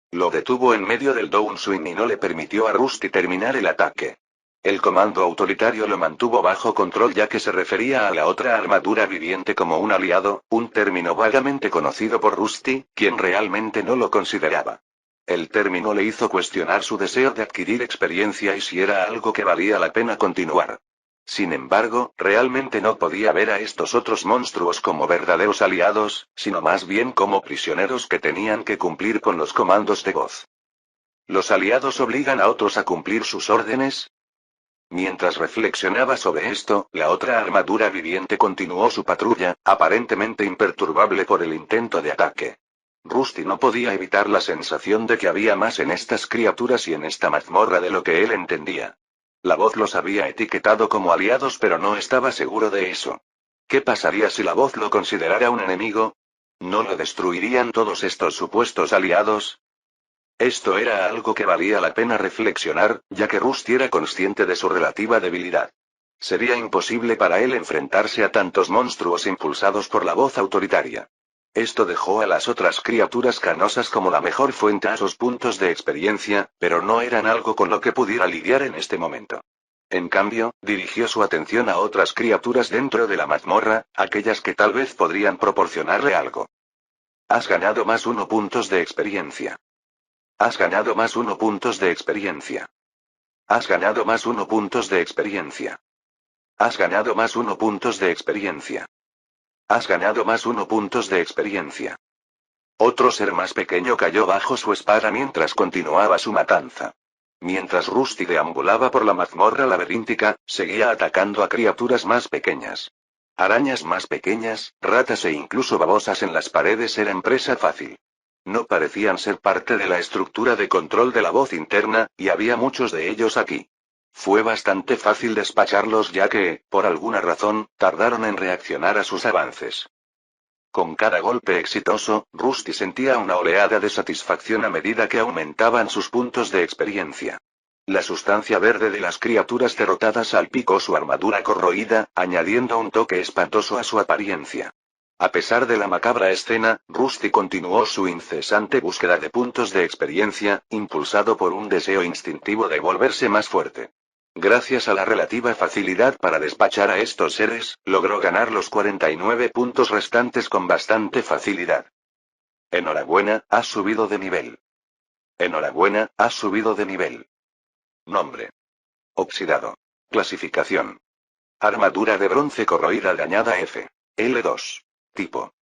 Lo detuvo en medio del downswing y no le permitió a Rusty terminar el ataque. El comando autoritario lo mantuvo bajo control ya que se refería a la otra armadura viviente como un aliado, un término vagamente conocido por Rusty, quien realmente no lo consideraba. El término le hizo cuestionar su deseo de adquirir experiencia y si era algo que valía la pena continuar. Sin embargo, realmente no podía ver a estos otros monstruos como verdaderos aliados, sino más bien como prisioneros que tenían que cumplir con los comandos de voz. ¿Los aliados obligan a otros a cumplir sus órdenes? Mientras reflexionaba sobre esto, la otra armadura viviente continuó su patrulla, aparentemente imperturbable por el intento de ataque. Rusty no podía evitar la sensación de que había más en estas criaturas y en esta mazmorra de lo que él entendía. La voz los había etiquetado como aliados pero no estaba seguro de eso. ¿Qué pasaría si la voz lo considerara un enemigo? ¿No lo destruirían todos estos supuestos aliados? Esto era algo que valía la pena reflexionar, ya que Rusty era consciente de su relativa debilidad. Sería imposible para él enfrentarse a tantos monstruos impulsados por la voz autoritaria. Esto dejó a las otras criaturas canosas como la mejor fuente a sus puntos de experiencia, pero no eran algo con lo que pudiera lidiar en este momento. En cambio, dirigió su atención a otras criaturas dentro de la mazmorra, aquellas que tal vez podrían proporcionarle algo. Has ganado más 1 puntos de experiencia. Has ganado más 1 puntos de experiencia. Has ganado más 1 puntos de experiencia. Has ganado más 1 puntos de experiencia. Has ganado más 1 puntos de experiencia. Otro ser más pequeño cayó bajo su espada mientras continuaba su matanza. Mientras Rusty deambulaba por la mazmorra laberíntica, seguía atacando a criaturas más pequeñas. Arañas más pequeñas, ratas e incluso babosas en las paredes eran presa fácil. No parecían ser parte de la estructura de control de la voz interna, y había muchos de ellos aquí. Fue bastante fácil despacharlos ya que, por alguna razón, tardaron en reaccionar a sus avances. Con cada golpe exitoso, Rusty sentía una oleada de satisfacción a medida que aumentaban sus puntos de experiencia. La sustancia verde de las criaturas derrotadas salpicó su armadura corroída, añadiendo un toque espantoso a su apariencia. A pesar de la macabra escena, Rusty continuó su incesante búsqueda de puntos de experiencia, impulsado por un deseo instintivo de volverse más fuerte. Gracias a la relativa facilidad para despachar a estos seres, logró ganar los 49 puntos restantes con bastante facilidad. Enhorabuena, has subido de nivel. Enhorabuena, has subido de nivel. Nombre. Oxidado. Clasificación. Armadura de bronce corroída dañada F. L2. Tipo.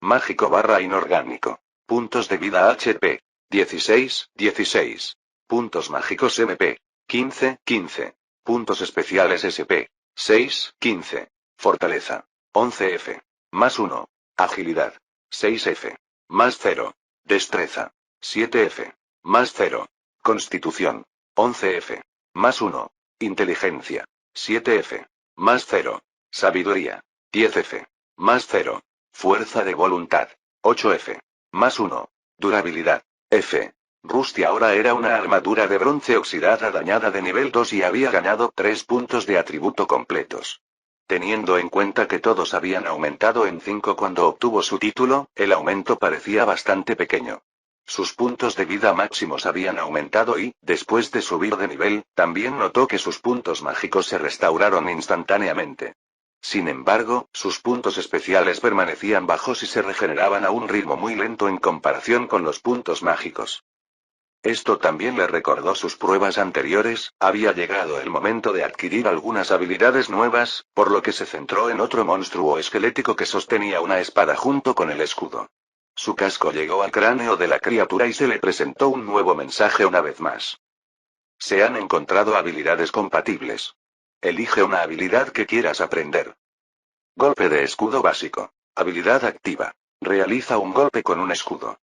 Mágico / inorgánico. Puntos de vida HP. 16, 16. Puntos mágicos MP. 15, 15. Puntos especiales SP. 6, 15. Fortaleza. 11F. Más 1. Agilidad. 6F. Más 0. Destreza. 7F. Más 0. Constitución. 11F. Más 1. Inteligencia. 7F. Más 0. Sabiduría. 10F. Más 0. Fuerza de voluntad. 8F. Más 1. Durabilidad. F. Rusty ahora era una armadura de bronce oxidada dañada de nivel 2 y había ganado 3 puntos de atributo completos. Teniendo en cuenta que todos habían aumentado en 5 cuando obtuvo su título, el aumento parecía bastante pequeño. Sus puntos de vida máximos habían aumentado y, después de subir de nivel, también notó que sus puntos mágicos se restauraron instantáneamente. Sin embargo, sus puntos especiales permanecían bajos y se regeneraban a un ritmo muy lento en comparación con los puntos mágicos. Esto también le recordó sus pruebas anteriores, había llegado el momento de adquirir algunas habilidades nuevas, por lo que se centró en otro monstruo esquelético que sostenía una espada junto con el escudo. Su casco llegó al cráneo de la criatura y se le presentó un nuevo mensaje una vez más. Se han encontrado habilidades compatibles. Elige una habilidad que quieras aprender. Golpe de escudo básico. Habilidad activa. Realiza un golpe con un escudo.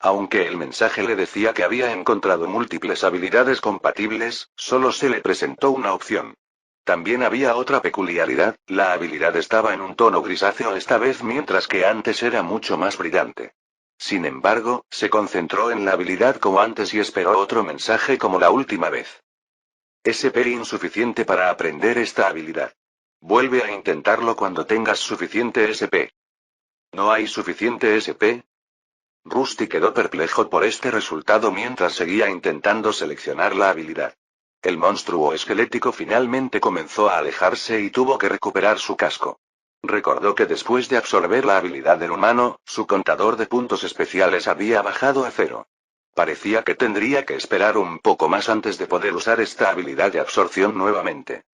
Aunque el mensaje le decía que había encontrado múltiples habilidades compatibles, solo se le presentó una opción. También había otra peculiaridad, la habilidad estaba en un tono grisáceo esta vez mientras que antes era mucho más brillante. Sin embargo, se concentró en la habilidad como antes y esperó otro mensaje como la última vez. SP insuficiente para aprender esta habilidad. Vuelve a intentarlo cuando tengas suficiente SP. ¿No hay suficiente SP? Rusty quedó perplejo por este resultado mientras seguía intentando seleccionar la habilidad. El monstruo esquelético finalmente comenzó a alejarse y tuvo que recuperar su casco. Recordó que después de absorber la habilidad del humano, su contador de puntos especiales había bajado a 0. Parecía que tendría que esperar un poco más antes de poder usar esta habilidad de absorción nuevamente.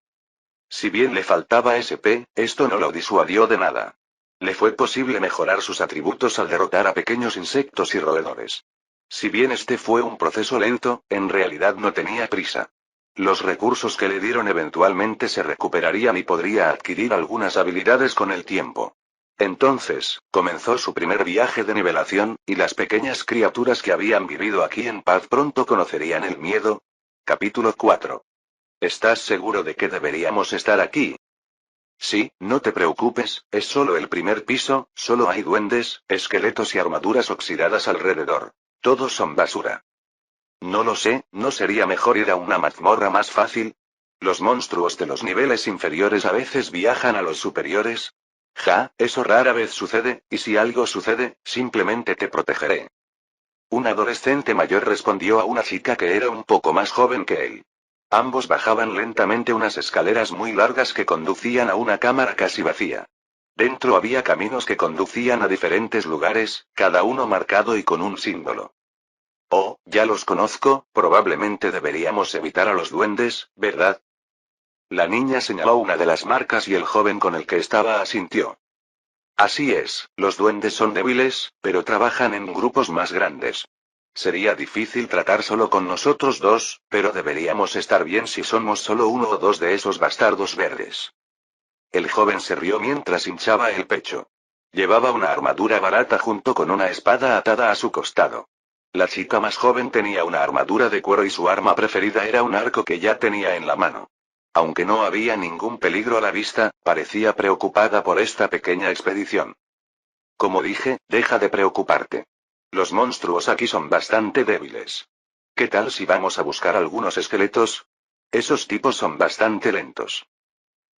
Si bien le faltaba SP, esto no lo disuadió de nada. Le fue posible mejorar sus atributos al derrotar a pequeños insectos y roedores. Si bien este fue un proceso lento, en realidad no tenía prisa. Los recursos que le dieron eventualmente se recuperarían y podría adquirir algunas habilidades con el tiempo. Entonces, comenzó su primer viaje de nivelación, y las pequeñas criaturas que habían vivido aquí en paz pronto conocerían el miedo. Capítulo 4. ¿Estás seguro de que deberíamos estar aquí? Sí, no te preocupes, es solo el primer piso, solo hay duendes, esqueletos y armaduras oxidadas alrededor. Todos son basura. No lo sé, ¿no sería mejor ir a una mazmorra más fácil? ¿Los monstruos de los niveles inferiores a veces viajan a los superiores? Ja, eso rara vez sucede, y si algo sucede, simplemente te protegeré. Un adolescente mayor respondió a una chica que era un poco más joven que él. Ambos bajaban lentamente unas escaleras muy largas que conducían a una cámara casi vacía. Dentro había caminos que conducían a diferentes lugares, cada uno marcado y con un símbolo. Oh, ya los conozco, probablemente deberíamos evitar a los duendes, ¿verdad? La niña señaló una de las marcas y el joven con el que estaba asintió. Así es, los duendes son débiles, pero trabajan en grupos más grandes. Sería difícil tratar solo con nosotros dos, pero deberíamos estar bien si somos solo uno o dos de esos bastardos verdes. El joven se rió mientras hinchaba el pecho. Llevaba una armadura barata junto con una espada atada a su costado. La chica más joven tenía una armadura de cuero y su arma preferida era un arco que ya tenía en la mano. Aunque no había ningún peligro a la vista, parecía preocupada por esta pequeña expedición. Como dije, deja de preocuparte. Los monstruos aquí son bastante débiles. ¿Qué tal si vamos a buscar algunos esqueletos? Esos tipos son bastante lentos.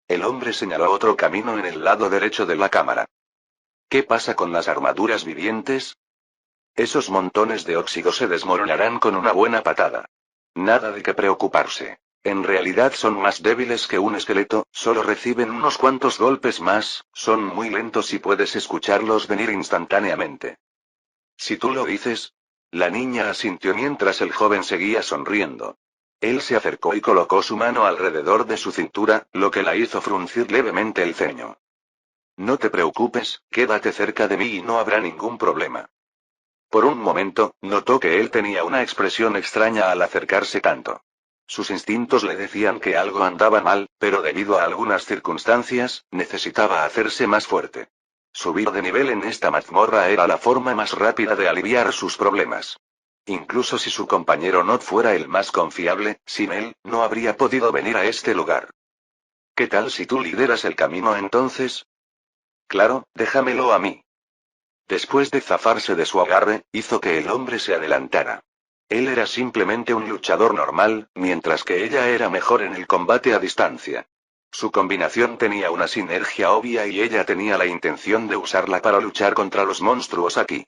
El hombre señaló otro camino en el lado derecho de la cámara. ¿Qué pasa con las armaduras vivientes? Esos montones de óxido se desmoronarán con una buena patada. Nada de qué preocuparse. En realidad son más débiles que un esqueleto, solo reciben unos cuantos golpes más, son muy lentos y puedes escucharlos venir instantáneamente. Si tú lo dices. La niña asintió mientras el joven seguía sonriendo. Él se acercó y colocó su mano alrededor de su cintura, lo que la hizo fruncir levemente el ceño. No te preocupes, quédate cerca de mí y no habrá ningún problema. Por un momento, notó que él tenía una expresión extraña al acercarse tanto. Sus instintos le decían que algo andaba mal, pero debido a algunas circunstancias, necesitaba hacerse más fuerte. Subir de nivel en esta mazmorra era la forma más rápida de aliviar sus problemas. Incluso si su compañero no fuera el más confiable, sin él, no habría podido venir a este lugar. ¿Qué tal si tú lideras el camino entonces? Claro, déjamelo a mí. Después de zafarse de su agarre, hizo que el hombre se adelantara. Él era simplemente un luchador normal, mientras que ella era mejor en el combate a distancia. Su combinación tenía una sinergia obvia y ella tenía la intención de usarla para luchar contra los monstruos aquí.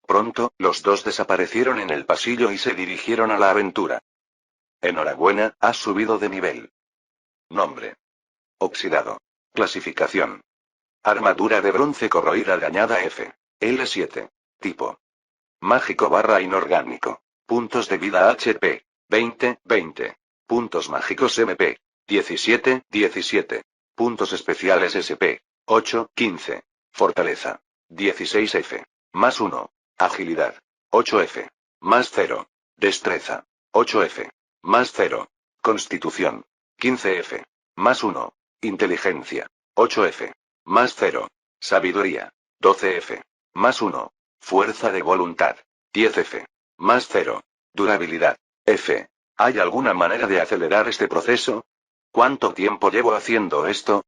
Pronto, los dos desaparecieron en el pasillo y se dirigieron a la aventura. Enhorabuena, has subido de nivel. Nombre. Oxidado. Clasificación. Armadura de bronce corroída dañada F. L7. Tipo. Mágico / inorgánico. Puntos de vida HP. 20, 20. Puntos mágicos MP. 17, 17. Puntos especiales SP. 8, 15. Fortaleza. 16F. Más 1. Agilidad. 8F. Más 0. Destreza. 8F. Más 0. Constitución. 15F. Más 1. Inteligencia. 8F. Más 0. Sabiduría. 12F. Más 1. Fuerza de voluntad. 10F. Más 0. Durabilidad. F. ¿Hay alguna manera de acelerar este proceso? ¿Cuánto tiempo llevo haciendo esto?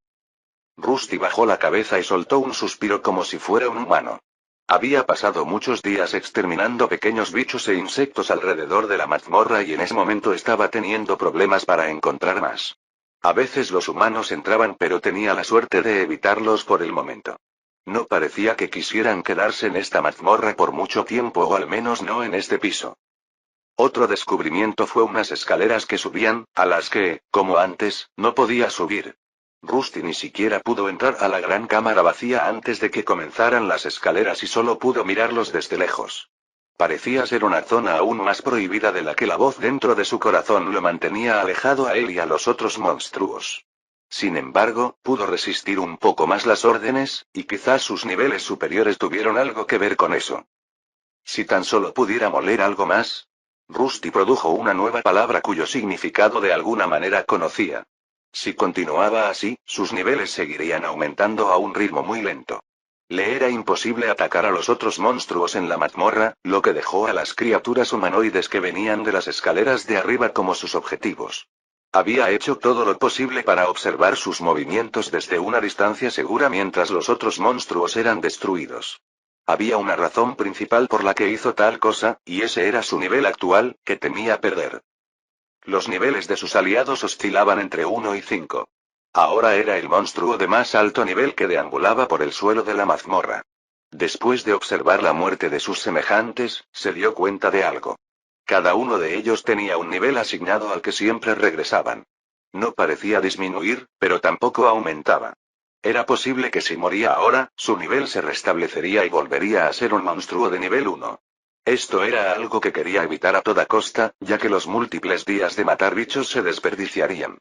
Rusty bajó la cabeza y soltó un suspiro como si fuera un humano. Había pasado muchos días exterminando pequeños bichos e insectos alrededor de la mazmorra y en ese momento estaba teniendo problemas para encontrar más. A veces los humanos entraban pero tenía la suerte de evitarlos por el momento. No parecía que quisieran quedarse en esta mazmorra por mucho tiempo o al menos no en este piso. Otro descubrimiento fue unas escaleras que subían, a las que, como antes, no podía subir. Rusty ni siquiera pudo entrar a la gran cámara vacía antes de que comenzaran las escaleras y solo pudo mirarlos desde lejos. Parecía ser una zona aún más prohibida de la que la voz dentro de su corazón lo mantenía alejado a él y a los otros monstruos. Sin embargo, pudo resistir un poco más las órdenes, y quizás sus niveles superiores tuvieron algo que ver con eso. Si tan solo pudiera moler algo más. Rusty produjo una nueva palabra cuyo significado de alguna manera conocía. Si continuaba así, sus niveles seguirían aumentando a un ritmo muy lento. Le era imposible atacar a los otros monstruos en la mazmorra, lo que dejó a las criaturas humanoides que venían de las escaleras de arriba como sus objetivos. Había hecho todo lo posible para observar sus movimientos desde una distancia segura mientras los otros monstruos eran destruidos. Había una razón principal por la que hizo tal cosa, y ese era su nivel actual, que temía perder. Los niveles de sus aliados oscilaban entre 1 y 5. Ahora era el monstruo de más alto nivel que deambulaba por el suelo de la mazmorra. Después de observar la muerte de sus semejantes, se dio cuenta de algo. Cada uno de ellos tenía un nivel asignado al que siempre regresaban. No parecía disminuir, pero tampoco aumentaba. Era posible que si moría ahora, su nivel se restablecería y volvería a ser un monstruo de nivel 1. Esto era algo que quería evitar a toda costa, ya que los múltiples días de matar bichos se desperdiciarían.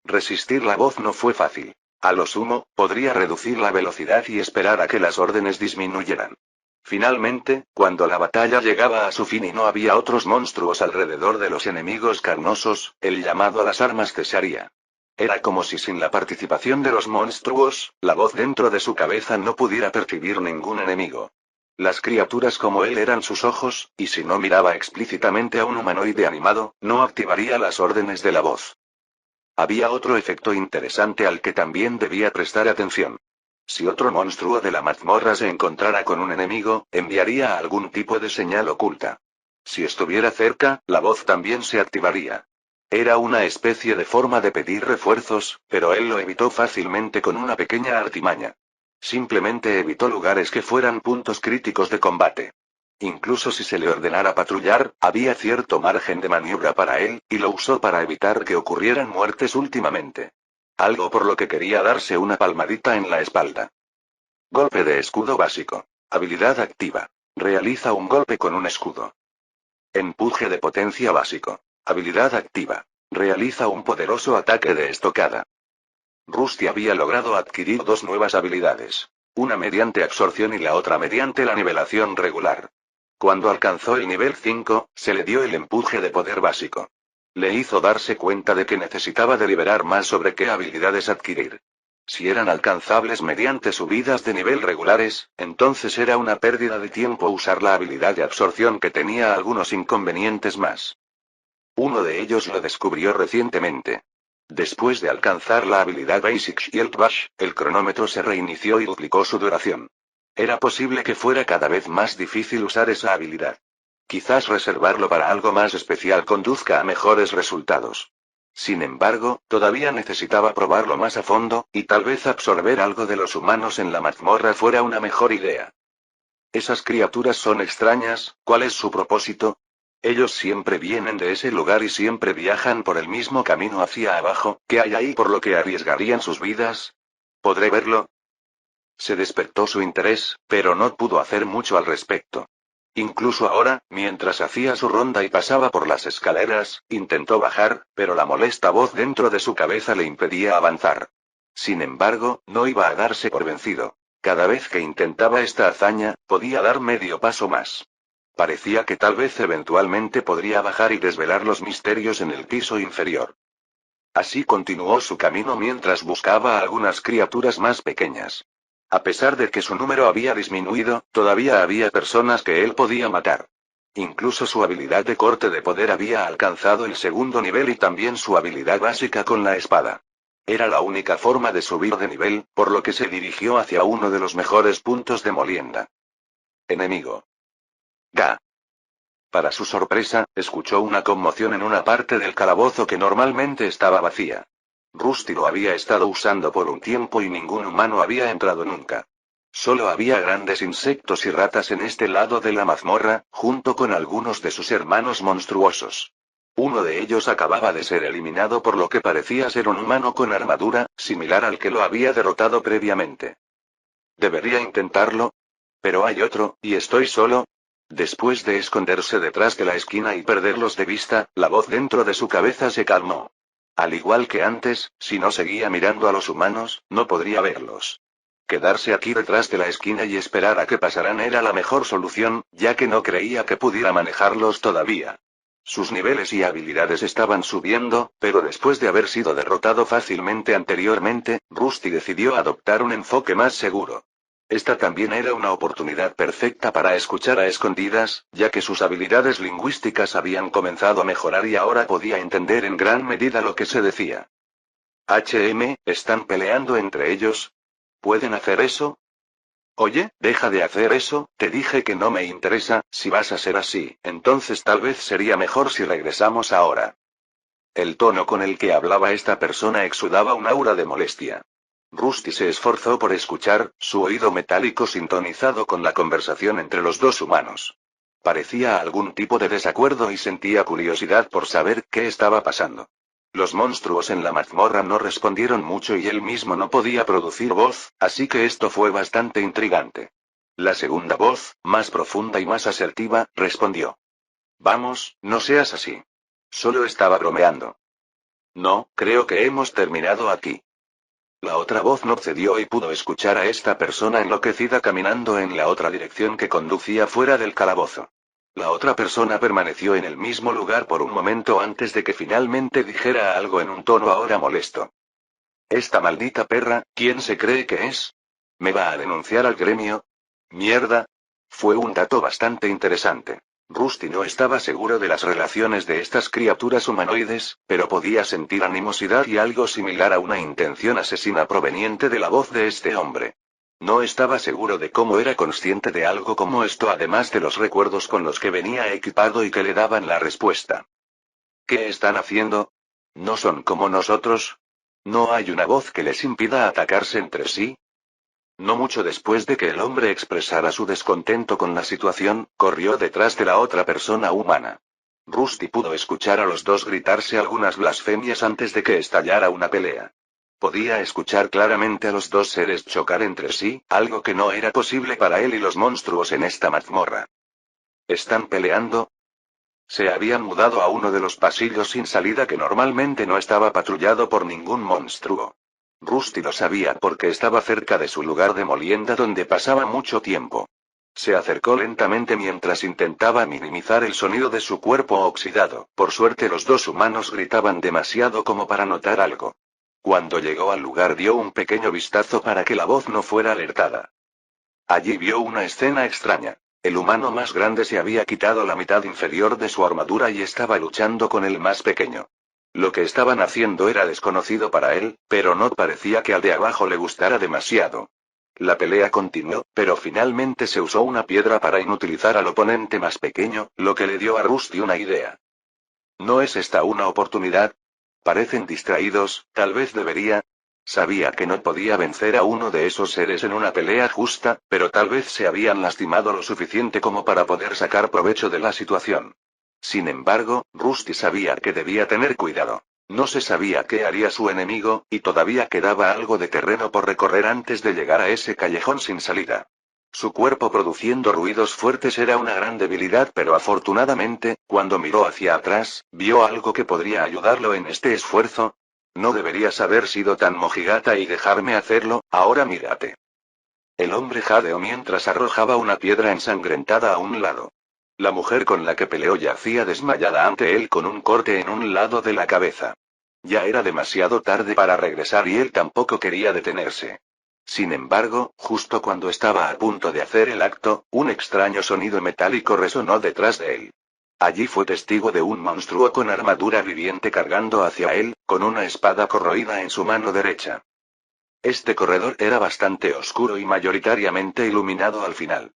Resistir la voz no fue fácil. A lo sumo, podría reducir la velocidad y esperar a que las órdenes disminuyeran. Finalmente, cuando la batalla llegaba a su fin y no había otros monstruos alrededor de los enemigos carnosos, el llamado a las armas cesaría. Era como si sin la participación de los monstruos, la voz dentro de su cabeza no pudiera percibir ningún enemigo. Las criaturas como él eran sus ojos, y si no miraba explícitamente a un humanoide animado, no activaría las órdenes de la voz. Había otro efecto interesante al que también debía prestar atención. Si otro monstruo de la mazmorra se encontrara con un enemigo, enviaría algún tipo de señal oculta. Si estuviera cerca, la voz también se activaría. Era una especie de forma de pedir refuerzos, pero él lo evitó fácilmente con una pequeña artimaña. Simplemente evitó lugares que fueran puntos críticos de combate. Incluso si se le ordenara patrullar, había cierto margen de maniobra para él, y lo usó para evitar que ocurrieran muertes últimamente. Algo por lo que quería darse una palmadita en la espalda. Golpe de escudo básico. Habilidad activa. Realiza un golpe con un escudo. Empuje de potencia básico. Habilidad activa. Realiza un poderoso ataque de estocada. Rusty había logrado adquirir dos nuevas habilidades. Una mediante absorción y la otra mediante la nivelación regular. Cuando alcanzó el nivel 5, se le dio el empuje de poder básico. Le hizo darse cuenta de que necesitaba deliberar más sobre qué habilidades adquirir. Si eran alcanzables mediante subidas de nivel regulares, entonces era una pérdida de tiempo usar la habilidad de absorción que tenía algunos inconvenientes más. Uno de ellos lo descubrió recientemente. Después de alcanzar la habilidad Basic Shield Bash, el cronómetro se reinició y duplicó su duración. Era posible que fuera cada vez más difícil usar esa habilidad. Quizás reservarlo para algo más especial conduzca a mejores resultados. Sin embargo, todavía necesitaba probarlo más a fondo, y tal vez absorber algo de los humanos en la mazmorra fuera una mejor idea. Esas criaturas son extrañas, ¿cuál es su propósito? Ellos siempre vienen de ese lugar y siempre viajan por el mismo camino hacia abajo, ¿qué hay ahí por lo que arriesgarían sus vidas? ¿Podré verlo? Se despertó su interés, pero no pudo hacer mucho al respecto. Incluso ahora, mientras hacía su ronda y pasaba por las escaleras, intentó bajar, pero la molesta voz dentro de su cabeza le impedía avanzar. Sin embargo, no iba a darse por vencido. Cada vez que intentaba esta hazaña, podía dar medio paso más. Parecía que tal vez eventualmente podría bajar y desvelar los misterios en el piso inferior. Así continuó su camino mientras buscaba a algunas criaturas más pequeñas. A pesar de que su número había disminuido, todavía había personas que él podía matar. Incluso su habilidad de corte de poder había alcanzado el segundo nivel y también su habilidad básica con la espada. Era la única forma de subir de nivel, por lo que se dirigió hacia uno de los mejores puntos de molienda. Enemigo. Ga. Para su sorpresa, escuchó una conmoción en una parte del calabozo que normalmente estaba vacía. Rusty lo había estado usando por un tiempo y ningún humano había entrado nunca. Solo había grandes insectos y ratas en este lado de la mazmorra, junto con algunos de sus hermanos monstruosos. Uno de ellos acababa de ser eliminado por lo que parecía ser un humano con armadura, similar al que lo había derrotado previamente. ¿Debería intentarlo? Pero hay otro, y estoy solo. Después de esconderse detrás de la esquina y perderlos de vista, la voz dentro de su cabeza se calmó. Al igual que antes, si no seguía mirando a los humanos, no podría verlos. Quedarse aquí detrás de la esquina y esperar a que pasaran era la mejor solución, ya que no creía que pudiera manejarlos todavía. Sus niveles y habilidades estaban subiendo, pero después de haber sido derrotado fácilmente anteriormente, Rusty decidió adoptar un enfoque más seguro. Esta también era una oportunidad perfecta para escuchar a escondidas, ya que sus habilidades lingüísticas habían comenzado a mejorar y ahora podía entender en gran medida lo que se decía. ¿Están peleando entre ellos? ¿Pueden hacer eso? Oye, deja de hacer eso, te dije que no me interesa, si vas a ser así, entonces tal vez sería mejor si regresamos ahora. El tono con el que hablaba esta persona exudaba un aura de molestia. Rusty se esforzó por escuchar, su oído metálico sintonizado con la conversación entre los dos humanos. Parecía algún tipo de desacuerdo y sentía curiosidad por saber qué estaba pasando. Los monstruos en la mazmorra no respondieron mucho y él mismo no podía producir voz, así que esto fue bastante intrigante. La segunda voz, más profunda y más asertiva, respondió. Vamos, no seas así. Solo estaba bromeando. No, creo que hemos terminado aquí. La otra voz no cedió y pudo escuchar a esta persona enloquecida caminando en la otra dirección que conducía fuera del calabozo. La otra persona permaneció en el mismo lugar por un momento antes de que finalmente dijera algo en un tono ahora molesto. Esta maldita perra, ¿quién se cree que es? ¿Me va a denunciar al gremio? Mierda. Fue un dato bastante interesante. Rusty no estaba seguro de las relaciones de estas criaturas humanoides, pero podía sentir animosidad y algo similar a una intención asesina proveniente de la voz de este hombre. No estaba seguro de cómo era consciente de algo como esto, además de los recuerdos con los que venía equipado y que le daban la respuesta. ¿Qué están haciendo? ¿No son como nosotros? ¿No hay una voz que les impida atacarse entre sí? No mucho después de que el hombre expresara su descontento con la situación, corrió detrás de la otra persona humana. Rusty pudo escuchar a los dos gritarse algunas blasfemias antes de que estallara una pelea. Podía escuchar claramente a los dos seres chocar entre sí, algo que no era posible para él y los monstruos en esta mazmorra. ¿Están peleando? Se habían mudado a uno de los pasillos sin salida que normalmente no estaba patrullado por ningún monstruo. Rusty lo sabía porque estaba cerca de su lugar de molienda donde pasaba mucho tiempo. Se acercó lentamente mientras intentaba minimizar el sonido de su cuerpo oxidado. Por suerte los dos humanos gritaban demasiado como para notar algo. Cuando llegó al lugar dio un pequeño vistazo para que la voz no fuera alertada. Allí vio una escena extraña. El humano más grande se había quitado la mitad inferior de su armadura y estaba luchando con el más pequeño. Lo que estaban haciendo era desconocido para él, pero no parecía que al de abajo le gustara demasiado. La pelea continuó, pero finalmente se usó una piedra para inutilizar al oponente más pequeño, lo que le dio a Rusty una idea. ¿No es esta una oportunidad? Parecen distraídos, tal vez debería. Sabía que no podía vencer a uno de esos seres en una pelea justa, pero tal vez se habían lastimado lo suficiente como para poder sacar provecho de la situación. Sin embargo, Rusty sabía que debía tener cuidado. No se sabía qué haría su enemigo, y todavía quedaba algo de terreno por recorrer antes de llegar a ese callejón sin salida. Su cuerpo produciendo ruidos fuertes era una gran debilidad, pero afortunadamente, cuando miró hacia atrás, vio algo que podría ayudarlo en este esfuerzo. No deberías haber sido tan mojigata y dejarme hacerlo, ahora mírate. El hombre jadeó mientras arrojaba una piedra ensangrentada a un lado. La mujer con la que peleó yacía desmayada ante él con un corte en un lado de la cabeza. Ya era demasiado tarde para regresar y él tampoco quería detenerse. Sin embargo, justo cuando estaba a punto de hacer el acto, un extraño sonido metálico resonó detrás de él. Allí fue testigo de un monstruo con armadura viviente cargando hacia él, con una espada corroída en su mano derecha. Este corredor era bastante oscuro y mayoritariamente iluminado al final.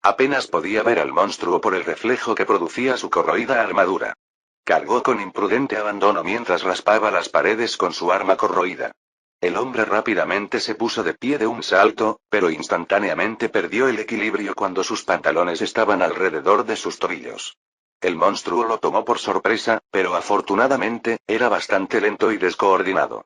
Apenas podía ver al monstruo por el reflejo que producía su corroída armadura. Cargó con imprudente abandono mientras raspaba las paredes con su arma corroída. El hombre rápidamente se puso de pie de un salto, pero instantáneamente perdió el equilibrio cuando sus pantalones estaban alrededor de sus tobillos. El monstruo lo tomó por sorpresa, pero afortunadamente, era bastante lento y descoordinado.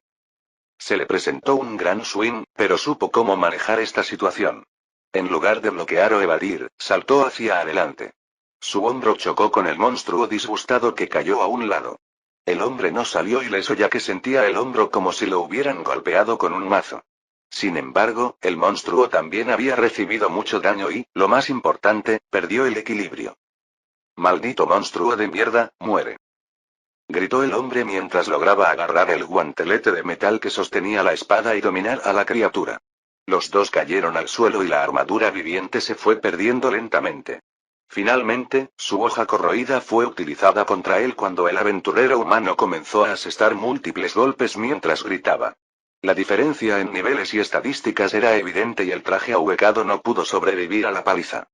Se le presentó un gran swing, pero supo cómo manejar esta situación. En lugar de bloquear o evadir, saltó hacia adelante. Su hombro chocó con el monstruo disgustado que cayó a un lado. El hombre no salió ileso ya que sentía el hombro como si lo hubieran golpeado con un mazo. Sin embargo, el monstruo también había recibido mucho daño y, lo más importante, perdió el equilibrio. «Maldito monstruo de mierda, muere», gritó el hombre mientras lograba agarrar el guantelete de metal que sostenía la espada y dominar a la criatura. Los dos cayeron al suelo y la armadura viviente se fue perdiendo lentamente. Finalmente, su hoja corroída fue utilizada contra él cuando el aventurero humano comenzó a asestar múltiples golpes mientras gritaba. La diferencia en niveles y estadísticas era evidente y el traje ahuecado no pudo sobrevivir a la paliza.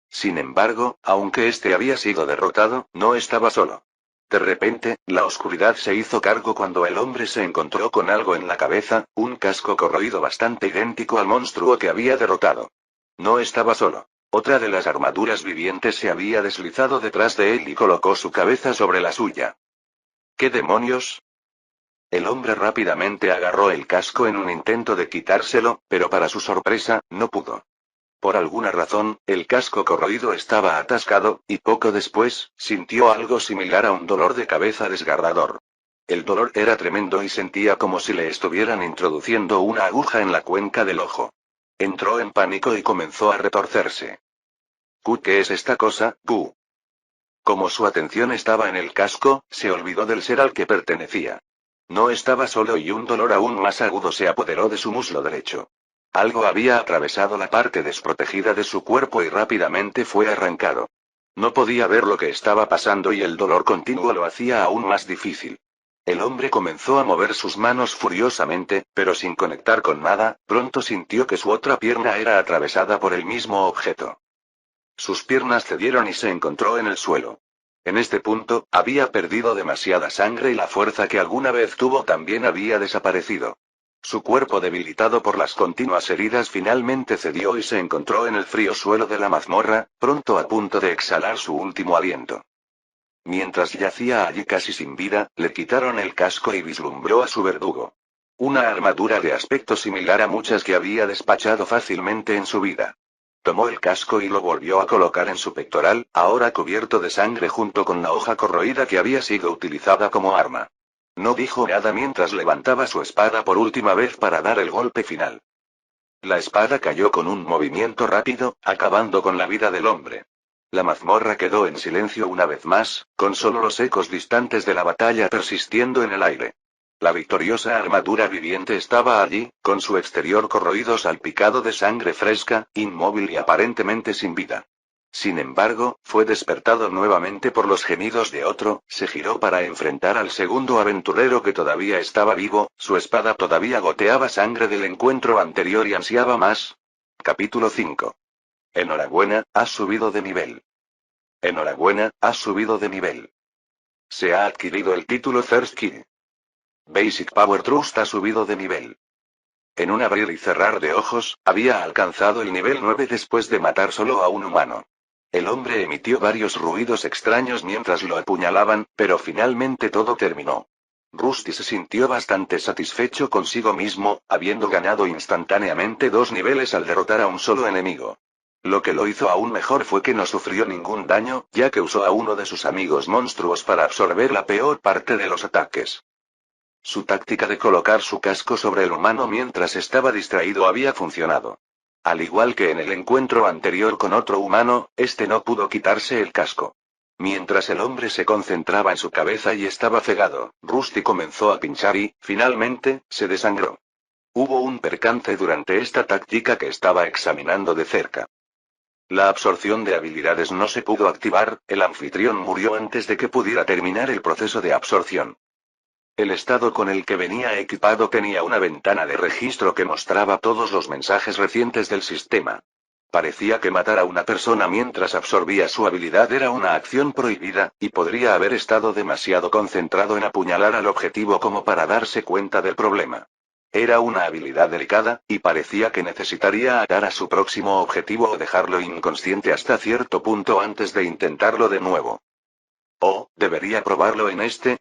Sin embargo, aunque este había sido derrotado, no estaba solo. De repente, la oscuridad se hizo cargo cuando el hombre se encontró con algo en la cabeza, un casco corroído bastante idéntico al monstruo que había derrotado. No estaba solo. Otra de las armaduras vivientes se había deslizado detrás de él y colocó su cabeza sobre la suya. ¿Qué demonios? El hombre rápidamente agarró el casco en un intento de quitárselo, pero para su sorpresa, no pudo. Por alguna razón, el casco corroído estaba atascado, y poco después, sintió algo similar a un dolor de cabeza desgarrador. El dolor era tremendo y sentía como si le estuvieran introduciendo una aguja en la cuenca del ojo. Entró en pánico y comenzó a retorcerse. ¿Qué es esta cosa, Q? Como su atención estaba en el casco, se olvidó del ser al que pertenecía. No estaba solo y un dolor aún más agudo se apoderó de su muslo derecho. Algo había atravesado la parte desprotegida de su cuerpo y rápidamente fue arrancado. No podía ver lo que estaba pasando y el dolor continuo lo hacía aún más difícil. El hombre comenzó a mover sus manos furiosamente, pero sin conectar con nada, pronto sintió que su otra pierna era atravesada por el mismo objeto. Sus piernas cedieron y se encontró en el suelo. En este punto, había perdido demasiada sangre y la fuerza que alguna vez tuvo también había desaparecido. Su cuerpo debilitado por las continuas heridas finalmente cedió y se encontró en el frío suelo de la mazmorra, pronto a punto de exhalar su último aliento. Mientras yacía allí casi sin vida, le quitaron el casco y vislumbró a su verdugo. Una armadura de aspecto similar a muchas que había despachado fácilmente en su vida. Tomó el casco y lo volvió a colocar en su pectoral, ahora cubierto de sangre junto con la hoja corroída que había sido utilizada como arma. No dijo nada mientras levantaba su espada por última vez para dar el golpe final. La espada cayó con un movimiento rápido, acabando con la vida del hombre. La mazmorra quedó en silencio una vez más, con solo los ecos distantes de la batalla persistiendo en el aire. La victoriosa armadura viviente estaba allí, con su exterior corroído salpicado de sangre fresca, inmóvil y aparentemente sin vida. Sin embargo, fue despertado nuevamente por los gemidos de otro, se giró para enfrentar al segundo aventurero que todavía estaba vivo, su espada todavía goteaba sangre del encuentro anterior y ansiaba más. Capítulo 5. Enhorabuena, has subido de nivel. Enhorabuena, has subido de nivel. Se ha adquirido el título First Kill. Basic Power Trust ha subido de nivel. En un abrir y cerrar de ojos, había alcanzado el nivel 9 después de matar solo a un humano. El hombre emitió varios ruidos extraños mientras lo apuñalaban, pero finalmente todo terminó. Rusty se sintió bastante satisfecho consigo mismo, habiendo ganado instantáneamente 2 niveles al derrotar a un solo enemigo. Lo que lo hizo aún mejor fue que no sufrió ningún daño, ya que usó a uno de sus amigos monstruos para absorber la peor parte de los ataques. Su táctica de colocar su casco sobre el humano mientras estaba distraído había funcionado. Al igual que en el encuentro anterior con otro humano, este no pudo quitarse el casco. Mientras el hombre se concentraba en su cabeza y estaba cegado, Rusty comenzó a pinchar y, finalmente, se desangró. Hubo un percance durante esta táctica que estaba examinando de cerca. La absorción de habilidades no se pudo activar, el anfitrión murió antes de que pudiera terminar el proceso de absorción. El estado con el que venía equipado tenía una ventana de registro que mostraba todos los mensajes recientes del sistema. Parecía que matar a una persona mientras absorbía su habilidad era una acción prohibida, y podría haber estado demasiado concentrado en apuñalar al objetivo como para darse cuenta del problema. Era una habilidad delicada, y parecía que necesitaría atar a su próximo objetivo o dejarlo inconsciente hasta cierto punto antes de intentarlo de nuevo. Oh, ¿debería probarlo en este?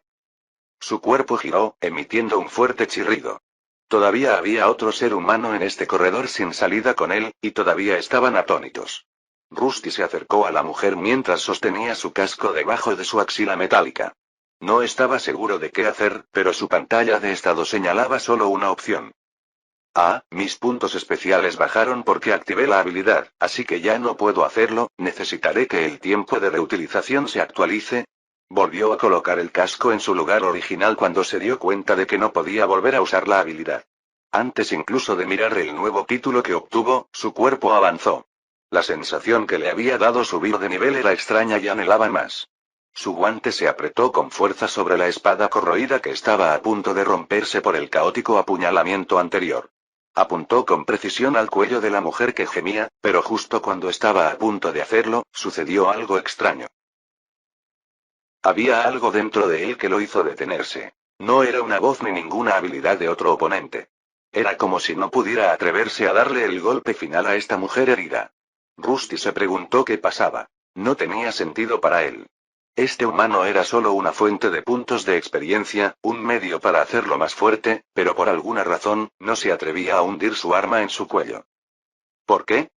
Su cuerpo giró, emitiendo un fuerte chirrido. Todavía había otro ser humano en este corredor sin salida con él, y todavía estaban atónitos. Rusty se acercó a la mujer mientras sostenía su casco debajo de su axila metálica. No estaba seguro de qué hacer, pero su pantalla de estado señalaba solo una opción. Ah, mis puntos especiales bajaron porque activé la habilidad, así que ya no puedo hacerlo, necesitaré que el tiempo de reutilización se actualice. Volvió a colocar el casco en su lugar original cuando se dio cuenta de que no podía volver a usar la habilidad. Antes incluso de mirar el nuevo título que obtuvo, su cuerpo avanzó. La sensación que le había dado subir de nivel era extraña y anhelaba más. Su guante se apretó con fuerza sobre la espada corroída que estaba a punto de romperse por el caótico apuñalamiento anterior. Apuntó con precisión al cuello de la mujer que gemía, pero justo cuando estaba a punto de hacerlo, sucedió algo extraño. Había algo dentro de él que lo hizo detenerse. No era una voz ni ninguna habilidad de otro oponente. Era como si no pudiera atreverse a darle el golpe final a esta mujer herida. Rusty se preguntó qué pasaba. No tenía sentido para él. Este humano era solo una fuente de puntos de experiencia, un medio para hacerlo más fuerte, pero por alguna razón, no se atrevía a hundir su arma en su cuello. ¿Por qué?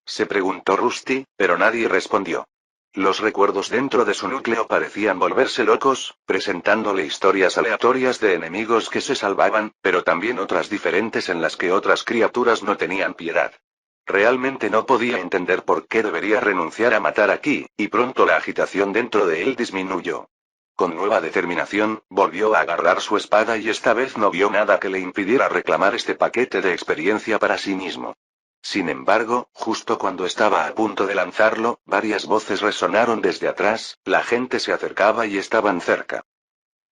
Se preguntó Rusty, pero nadie respondió. Los recuerdos dentro de su núcleo parecían volverse locos, presentándole historias aleatorias de enemigos que se salvaban, pero también otras diferentes en las que otras criaturas no tenían piedad. Realmente no podía entender por qué debería renunciar a matar aquí, y pronto la agitación dentro de él disminuyó. Con nueva determinación, volvió a agarrar su espada y esta vez no vio nada que le impidiera reclamar este paquete de experiencia para sí mismo. Sin embargo, justo cuando estaba a punto de lanzarlo, varias voces resonaron desde atrás, la gente se acercaba y estaban cerca.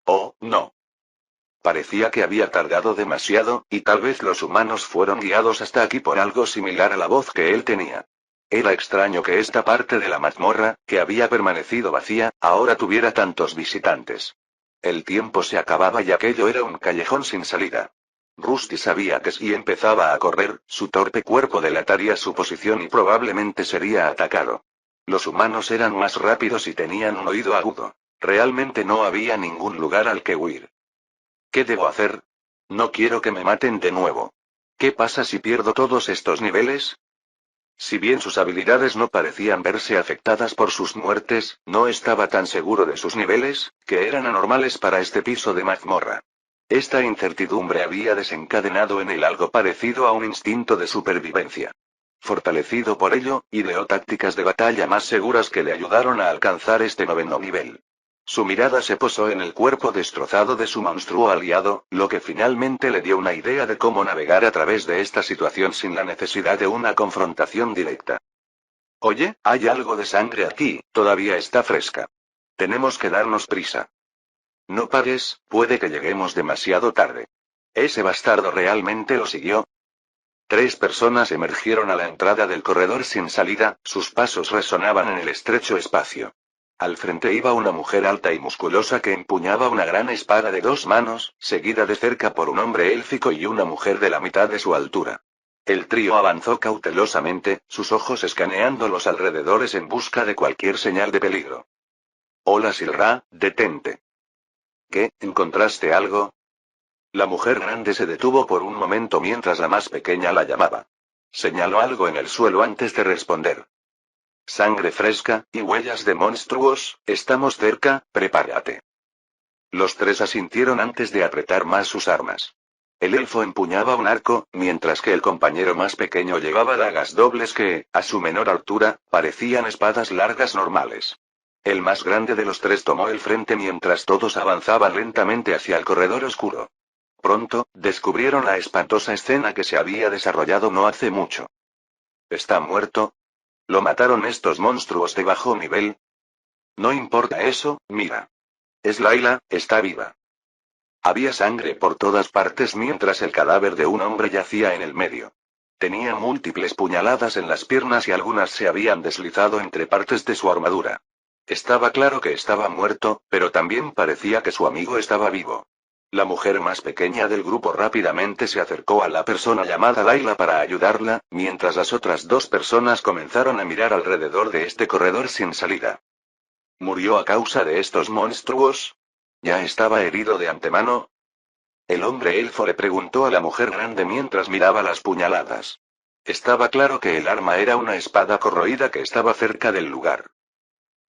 Oh, no. Parecía que había tardado demasiado, y tal vez los humanos fueron guiados hasta aquí por algo similar a la voz que él tenía. Era extraño que esta parte de la mazmorra, que había permanecido vacía, ahora tuviera tantos visitantes. El tiempo se acababa y aquello era un callejón sin salida. Rusty sabía que si empezaba a correr, su torpe cuerpo delataría su posición y probablemente sería atacado. Los humanos eran más rápidos y tenían un oído agudo. Realmente no había ningún lugar al que huir. ¿Qué debo hacer? No quiero que me maten de nuevo. ¿Qué pasa si pierdo todos estos niveles? Si bien sus habilidades no parecían verse afectadas por sus muertes, no estaba tan seguro de sus niveles, que eran anormales para este piso de mazmorra. Esta incertidumbre había desencadenado en él algo parecido a un instinto de supervivencia. Fortalecido por ello, ideó tácticas de batalla más seguras que le ayudaron a alcanzar este 9º nivel. Su mirada se posó en el cuerpo destrozado de su monstruo aliado, lo que finalmente le dio una idea de cómo navegar a través de esta situación sin la necesidad de una confrontación directa. Oye, hay algo de sangre aquí, todavía está fresca. Tenemos que darnos prisa. No pares, puede que lleguemos demasiado tarde. ¿Ese bastardo realmente lo siguió? 3 personas emergieron a la entrada del corredor sin salida, sus pasos resonaban en el estrecho espacio. Al frente iba una mujer alta y musculosa que empuñaba una gran espada de 2 manos, seguida de cerca por un hombre élfico y una mujer de la mitad de su altura. El trío avanzó cautelosamente, sus ojos escaneando los alrededores en busca de cualquier señal de peligro. Hola Silra, detente. ¿Qué, encontraste algo? La mujer grande se detuvo por un momento mientras la más pequeña la llamaba. Señaló algo en el suelo antes de responder. Sangre fresca, y huellas de monstruos, estamos cerca, prepárate. Los 3 asintieron antes de apretar más sus armas. El elfo empuñaba un arco, mientras que el compañero más pequeño llevaba dagas dobles que, a su menor altura, parecían espadas largas normales. El más grande de los 3 tomó el frente mientras todos avanzaban lentamente hacia el corredor oscuro. Pronto, descubrieron la espantosa escena que se había desarrollado no hace mucho. ¿Está muerto? ¿Lo mataron estos monstruos de bajo nivel? No importa eso, mira. Es Layla, está viva. Había sangre por todas partes mientras el cadáver de un hombre yacía en el medio. Tenía múltiples puñaladas en las piernas y algunas se habían deslizado entre partes de su armadura. Estaba claro que estaba muerto, pero también parecía que su amigo estaba vivo. La mujer más pequeña del grupo rápidamente se acercó a la persona llamada Layla para ayudarla, mientras las otras 2 personas comenzaron a mirar alrededor de este corredor sin salida. ¿Murió a causa de estos monstruos? ¿Ya estaba herido de antemano? El hombre elfo le preguntó a la mujer grande mientras miraba las puñaladas. Estaba claro que el arma era una espada corroída que estaba cerca del lugar.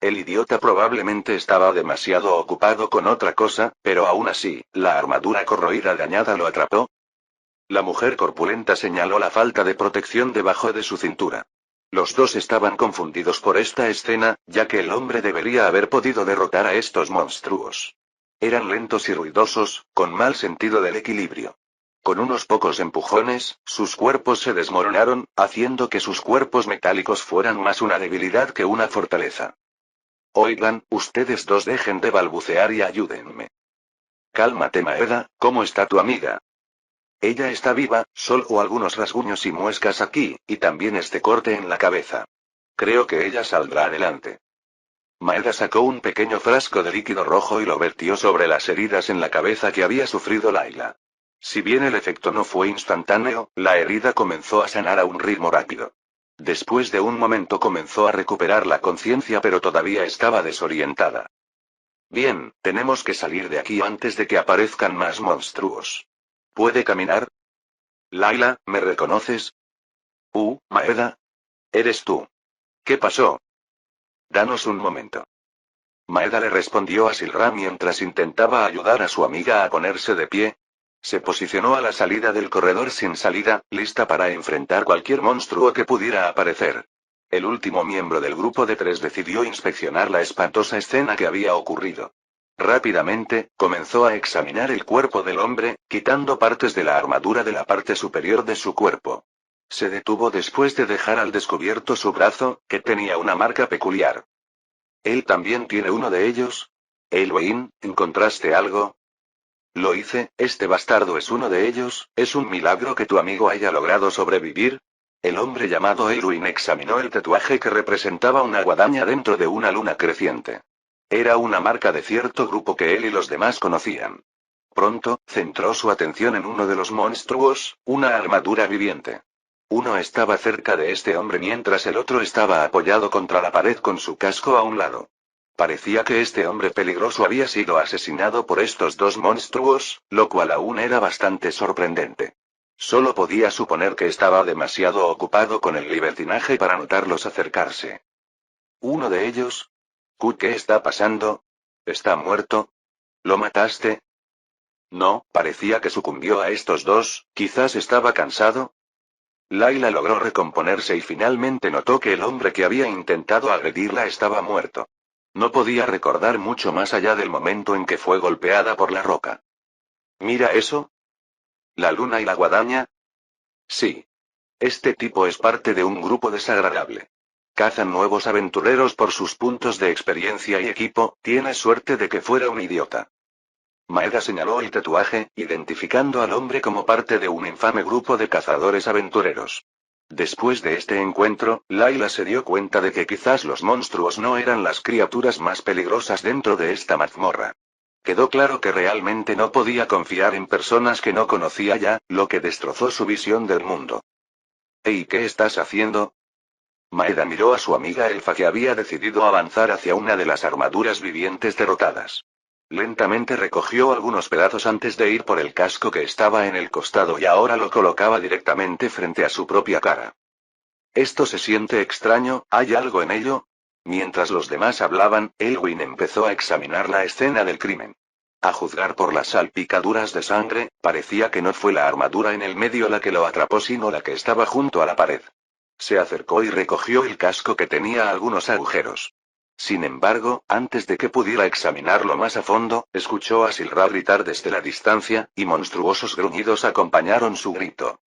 El idiota probablemente estaba demasiado ocupado con otra cosa, pero aún así, ¿la armadura corroída dañada lo atrapó? La mujer corpulenta señaló la falta de protección debajo de su cintura. Los 2 estaban confundidos por esta escena, ya que el hombre debería haber podido derrotar a estos monstruos. Eran lentos y ruidosos, con mal sentido del equilibrio. Con unos pocos empujones, sus cuerpos se desmoronaron, haciendo que sus cuerpos metálicos fueran más una debilidad que una fortaleza. Oigan, ustedes 2 dejen de balbucear y ayúdenme. Cálmate Maeda, ¿cómo está tu amiga? Ella está viva, solo algunos rasguños y muescas aquí, y también este corte en la cabeza. Creo que ella saldrá adelante. Maeda sacó un pequeño frasco de líquido rojo y lo vertió sobre las heridas en la cabeza que había sufrido Layla. Si bien el efecto no fue instantáneo, la herida comenzó a sanar a un ritmo rápido. Después de un momento comenzó a recuperar la conciencia, pero todavía estaba desorientada. Bien, tenemos que salir de aquí antes de que aparezcan más monstruos. ¿Puede caminar? Layla, ¿me reconoces? Maeda. Eres tú. ¿Qué pasó? Danos un momento. Maeda le respondió a Silra mientras intentaba ayudar a su amiga a ponerse de pie. Se posicionó a la salida del corredor sin salida, lista para enfrentar cualquier monstruo que pudiera aparecer. El último miembro del grupo de 3 decidió inspeccionar la espantosa escena que había ocurrido. Rápidamente, comenzó a examinar el cuerpo del hombre, quitando partes de la armadura de la parte superior de su cuerpo. Se detuvo después de dejar al descubierto su brazo, que tenía una marca peculiar. ¿Él también tiene uno de ellos? Eluin, ¿encontraste algo? Lo hice, este bastardo es uno de ellos. ¿Es un milagro que tu amigo haya logrado sobrevivir? El hombre llamado Eluin examinó el tatuaje que representaba una guadaña dentro de una luna creciente. Era una marca de cierto grupo que él y los demás conocían. Pronto, centró su atención en uno de los monstruos, una armadura viviente. Uno estaba cerca de este hombre mientras el otro estaba apoyado contra la pared con su casco a un lado. Parecía que este hombre peligroso había sido asesinado por estos dos monstruos, lo cual aún era bastante sorprendente. Solo podía suponer que estaba demasiado ocupado con el libertinaje para notarlos acercarse. ¿Uno de ellos? ¿Qué está pasando? ¿Está muerto? ¿Lo mataste? No, parecía que sucumbió a estos dos, quizás estaba cansado. Layla logró recomponerse y finalmente notó que el hombre que había intentado agredirla estaba muerto. No podía recordar mucho más allá del momento en que fue golpeada por la roca. ¿Mira eso? ¿La luna y la guadaña? Sí. Este tipo es parte de un grupo desagradable. Cazan nuevos aventureros por sus puntos de experiencia y equipo. Tienes suerte de que fuera un idiota. Maeda señaló el tatuaje, identificando al hombre como parte de un infame grupo de cazadores aventureros. Después de este encuentro, Layla se dio cuenta de que quizás los monstruos no eran las criaturas más peligrosas dentro de esta mazmorra. Quedó claro que realmente no podía confiar en personas que no conocía ya, lo que destrozó su visión del mundo. ¿Y qué estás haciendo? Maeda miró a su amiga elfa que había decidido avanzar hacia una de las armaduras vivientes derrotadas. Lentamente recogió algunos pedazos antes de ir por el casco que estaba en el costado y ahora lo colocaba directamente frente a su propia cara. Esto se siente extraño, ¿hay algo en ello? Mientras los demás hablaban, Elwin empezó a examinar la escena del crimen. A juzgar por las salpicaduras de sangre, parecía que no fue la armadura en el medio la que lo atrapó sino la que estaba junto a la pared. Se acercó y recogió el casco que tenía algunos agujeros. Sin embargo, antes de que pudiera examinarlo más a fondo, escuchó a Silra gritar desde la distancia, y monstruosos gruñidos acompañaron su grito.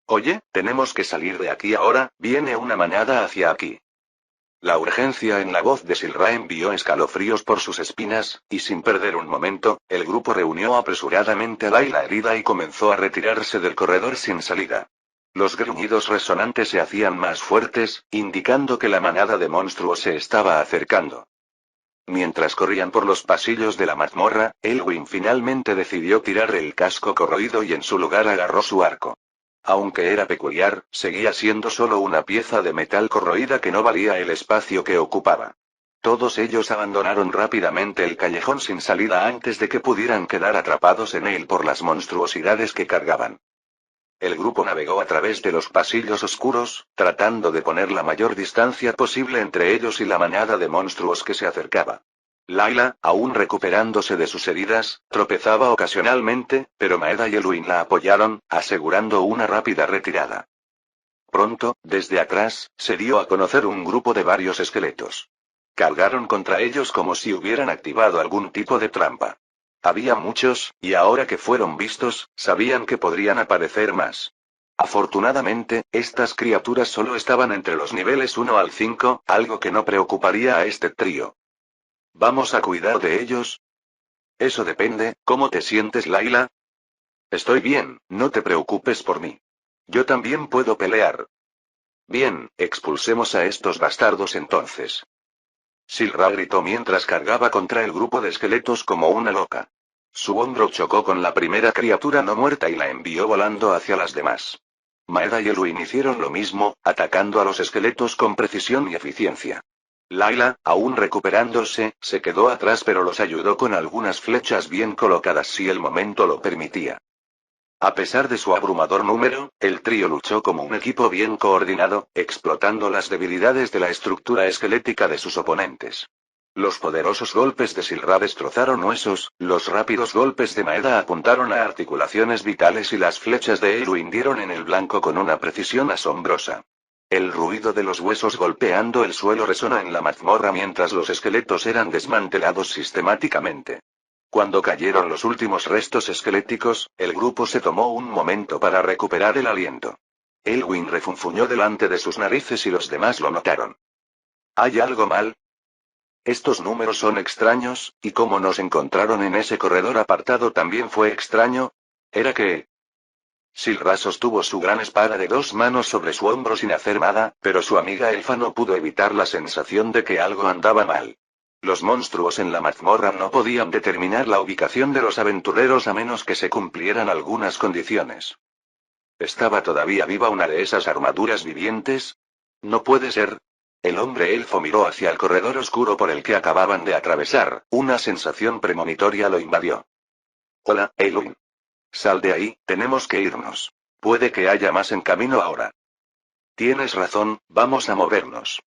Oye, tenemos que salir de aquí ahora, viene una manada hacia aquí. La urgencia en la voz de Silra envió escalofríos por sus espinas, y sin perder un momento, el grupo reunió apresuradamente a Layla herida y comenzó a retirarse del corredor sin salida. Los gruñidos resonantes se hacían más fuertes, indicando que la manada de monstruos se estaba acercando. Mientras corrían por los pasillos de la mazmorra, Elwin finalmente decidió tirar el casco corroído y en su lugar agarró su arco. Aunque era peculiar, seguía siendo solo una pieza de metal corroída que no valía el espacio que ocupaba. Todos ellos abandonaron rápidamente el callejón sin salida antes de que pudieran quedar atrapados en él por las monstruosidades que cargaban. El grupo navegó a través de los pasillos oscuros, tratando de poner la mayor distancia posible entre ellos y la manada de monstruos que se acercaba. Layla, aún recuperándose de sus heridas, tropezaba ocasionalmente, pero Maeda y Elwin la apoyaron, asegurando una rápida retirada. Pronto, desde atrás, se dio a conocer un grupo de varios esqueletos. Cargaron contra ellos como si hubieran activado algún tipo de trampa. Había muchos, y ahora que fueron vistos, sabían que podrían aparecer más. Afortunadamente, estas criaturas solo estaban entre los niveles 1 al 5, algo que no preocuparía a este trío. ¿Vamos a cuidar de ellos? Eso depende, ¿cómo te sientes, Layla? Estoy bien, no te preocupes por mí. Yo también puedo pelear. Bien, expulsemos a estos bastardos entonces. Silra gritó mientras cargaba contra el grupo de esqueletos como una loca. Su hombro chocó con la primera criatura no muerta y la envió volando hacia las demás. Maeda y Elwin hicieron lo mismo, atacando a los esqueletos con precisión y eficiencia. Layla, aún recuperándose, se quedó atrás pero los ayudó con algunas flechas bien colocadas si el momento lo permitía. A pesar de su abrumador número, el trío luchó como un equipo bien coordinado, explotando las debilidades de la estructura esquelética de sus oponentes. Los poderosos golpes de Silra destrozaron huesos, los rápidos golpes de Maeda apuntaron a articulaciones vitales y las flechas de Elwin dieron en el blanco con una precisión asombrosa. El ruido de los huesos golpeando el suelo resonó en la mazmorra mientras los esqueletos eran desmantelados sistemáticamente. Cuando cayeron los últimos restos esqueléticos, el grupo se tomó un momento para recuperar el aliento. Elwin refunfuñó delante de sus narices y los demás lo notaron. ¿Hay algo mal? Estos números son extraños, y cómo nos encontraron en ese corredor apartado también fue extraño. ¿Era que...? Silra sostuvo su gran espada de 2 manos sobre su hombro sin hacer nada, pero su amiga elfa no pudo evitar la sensación de que algo andaba mal. Los monstruos en la mazmorra no podían determinar la ubicación de los aventureros a menos que se cumplieran algunas condiciones. ¿Estaba todavía viva una de esas armaduras vivientes? No puede ser. El hombre elfo miró hacia el corredor oscuro por el que acababan de atravesar, una sensación premonitoria lo invadió. Hola, Elwin. Sal de ahí, tenemos que irnos. Puede que haya más en camino ahora. Tienes razón, vamos a movernos.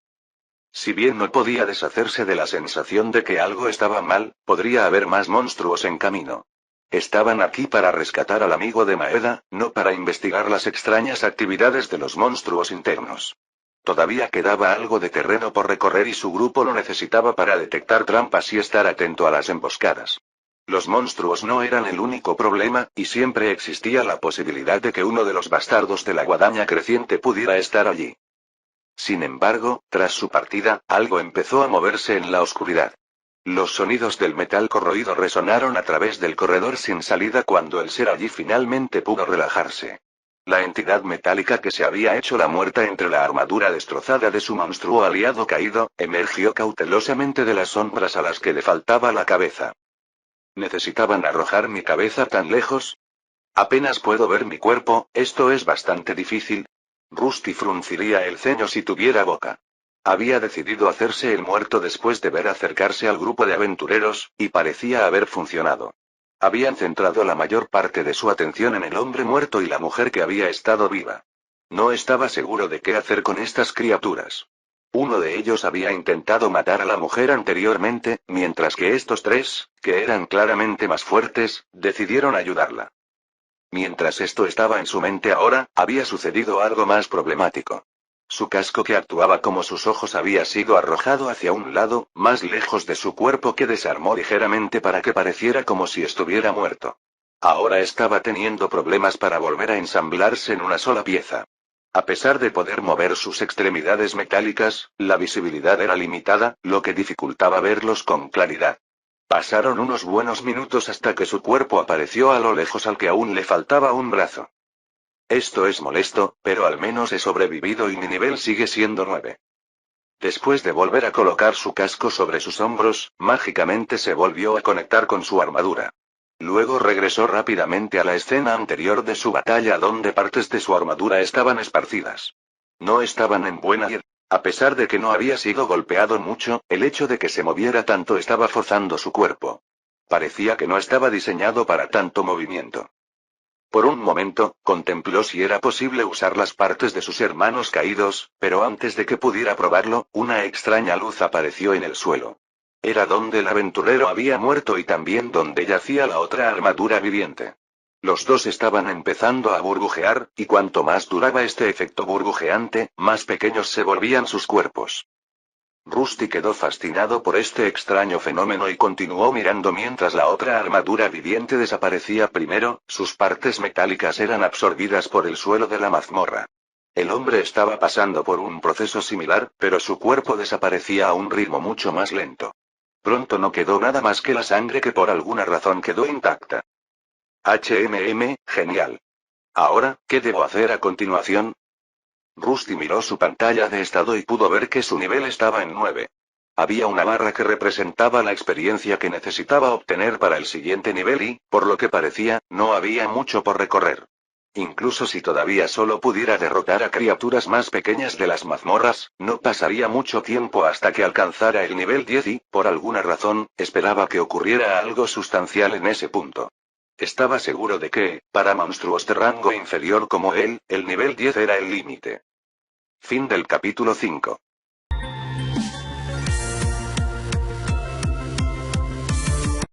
Si bien no podía deshacerse de la sensación de que algo estaba mal, podría haber más monstruos en camino. Estaban aquí para rescatar al amigo de Maeda, no para investigar las extrañas actividades de los monstruos internos. Todavía quedaba algo de terreno por recorrer y su grupo lo necesitaba para detectar trampas y estar atento a las emboscadas. Los monstruos no eran el único problema, y siempre existía la posibilidad de que uno de los bastardos de la guadaña creciente pudiera estar allí. Sin embargo, tras su partida, algo empezó a moverse en la oscuridad. Los sonidos del metal corroído resonaron a través del corredor sin salida cuando el ser allí finalmente pudo relajarse. La entidad metálica que se había hecho la muerta entre la armadura destrozada de su monstruo aliado caído, emergió cautelosamente de las sombras a las que le faltaba la cabeza. ¿Necesitaban arrojar mi cabeza tan lejos? Apenas puedo ver mi cuerpo, esto es bastante difícil. Rusty frunciría el ceño si tuviera boca. Había decidido hacerse el muerto después de ver acercarse al grupo de aventureros, y parecía haber funcionado. Habían centrado la mayor parte de su atención en el hombre muerto y la mujer que había estado viva. No estaba seguro de qué hacer con estas criaturas. Uno de ellos había intentado matar a la mujer anteriormente, mientras que estos 3, que eran claramente más fuertes, decidieron ayudarla. Mientras esto estaba en su mente ahora, había sucedido algo más problemático. Su casco que actuaba como sus ojos había sido arrojado hacia un lado, más lejos de su cuerpo que desarmó ligeramente para que pareciera como si estuviera muerto. Ahora estaba teniendo problemas para volver a ensamblarse en una sola pieza. A pesar de poder mover sus extremidades metálicas, la visibilidad era limitada, lo que dificultaba verlos con claridad. Pasaron unos buenos minutos hasta que su cuerpo apareció a lo lejos al que aún le faltaba un brazo. Esto es molesto, pero al menos he sobrevivido y mi nivel sigue siendo 9. Después de volver a colocar su casco sobre sus hombros, mágicamente se volvió a conectar con su armadura. Luego regresó rápidamente a la escena anterior de su batalla donde partes de su armadura estaban esparcidas. No estaban en buena y, a pesar de que no había sido golpeado mucho, el hecho de que se moviera tanto estaba forzando su cuerpo. Parecía que no estaba diseñado para tanto movimiento. Por un momento, contempló si era posible usar las partes de sus hermanos caídos, pero antes de que pudiera probarlo, una extraña luz apareció en el suelo. Era donde el aventurero había muerto y también donde yacía la otra armadura viviente. Los dos estaban empezando a burbujear, y cuanto más duraba este efecto burbujeante, más pequeños se volvían sus cuerpos. Rusty quedó fascinado por este extraño fenómeno y continuó mirando mientras la otra armadura viviente desaparecía primero, sus partes metálicas eran absorbidas por el suelo de la mazmorra. El hombre estaba pasando por un proceso similar, pero su cuerpo desaparecía a un ritmo mucho más lento. Pronto no quedó nada más que la sangre que por alguna razón quedó intacta. Genial. Ahora, ¿qué debo hacer a continuación? Rusty miró su pantalla de estado y pudo ver que su nivel estaba en 9. Había una barra que representaba la experiencia que necesitaba obtener para el siguiente nivel y, por lo que parecía, no había mucho por recorrer. Incluso si todavía solo pudiera derrotar a criaturas más pequeñas de las mazmorras, no pasaría mucho tiempo hasta que alcanzara el nivel 10 y, por alguna razón, esperaba que ocurriera algo sustancial en ese punto. Estaba seguro de que, para monstruos de rango inferior como él, el nivel 10 era el límite. Fin del capítulo 5.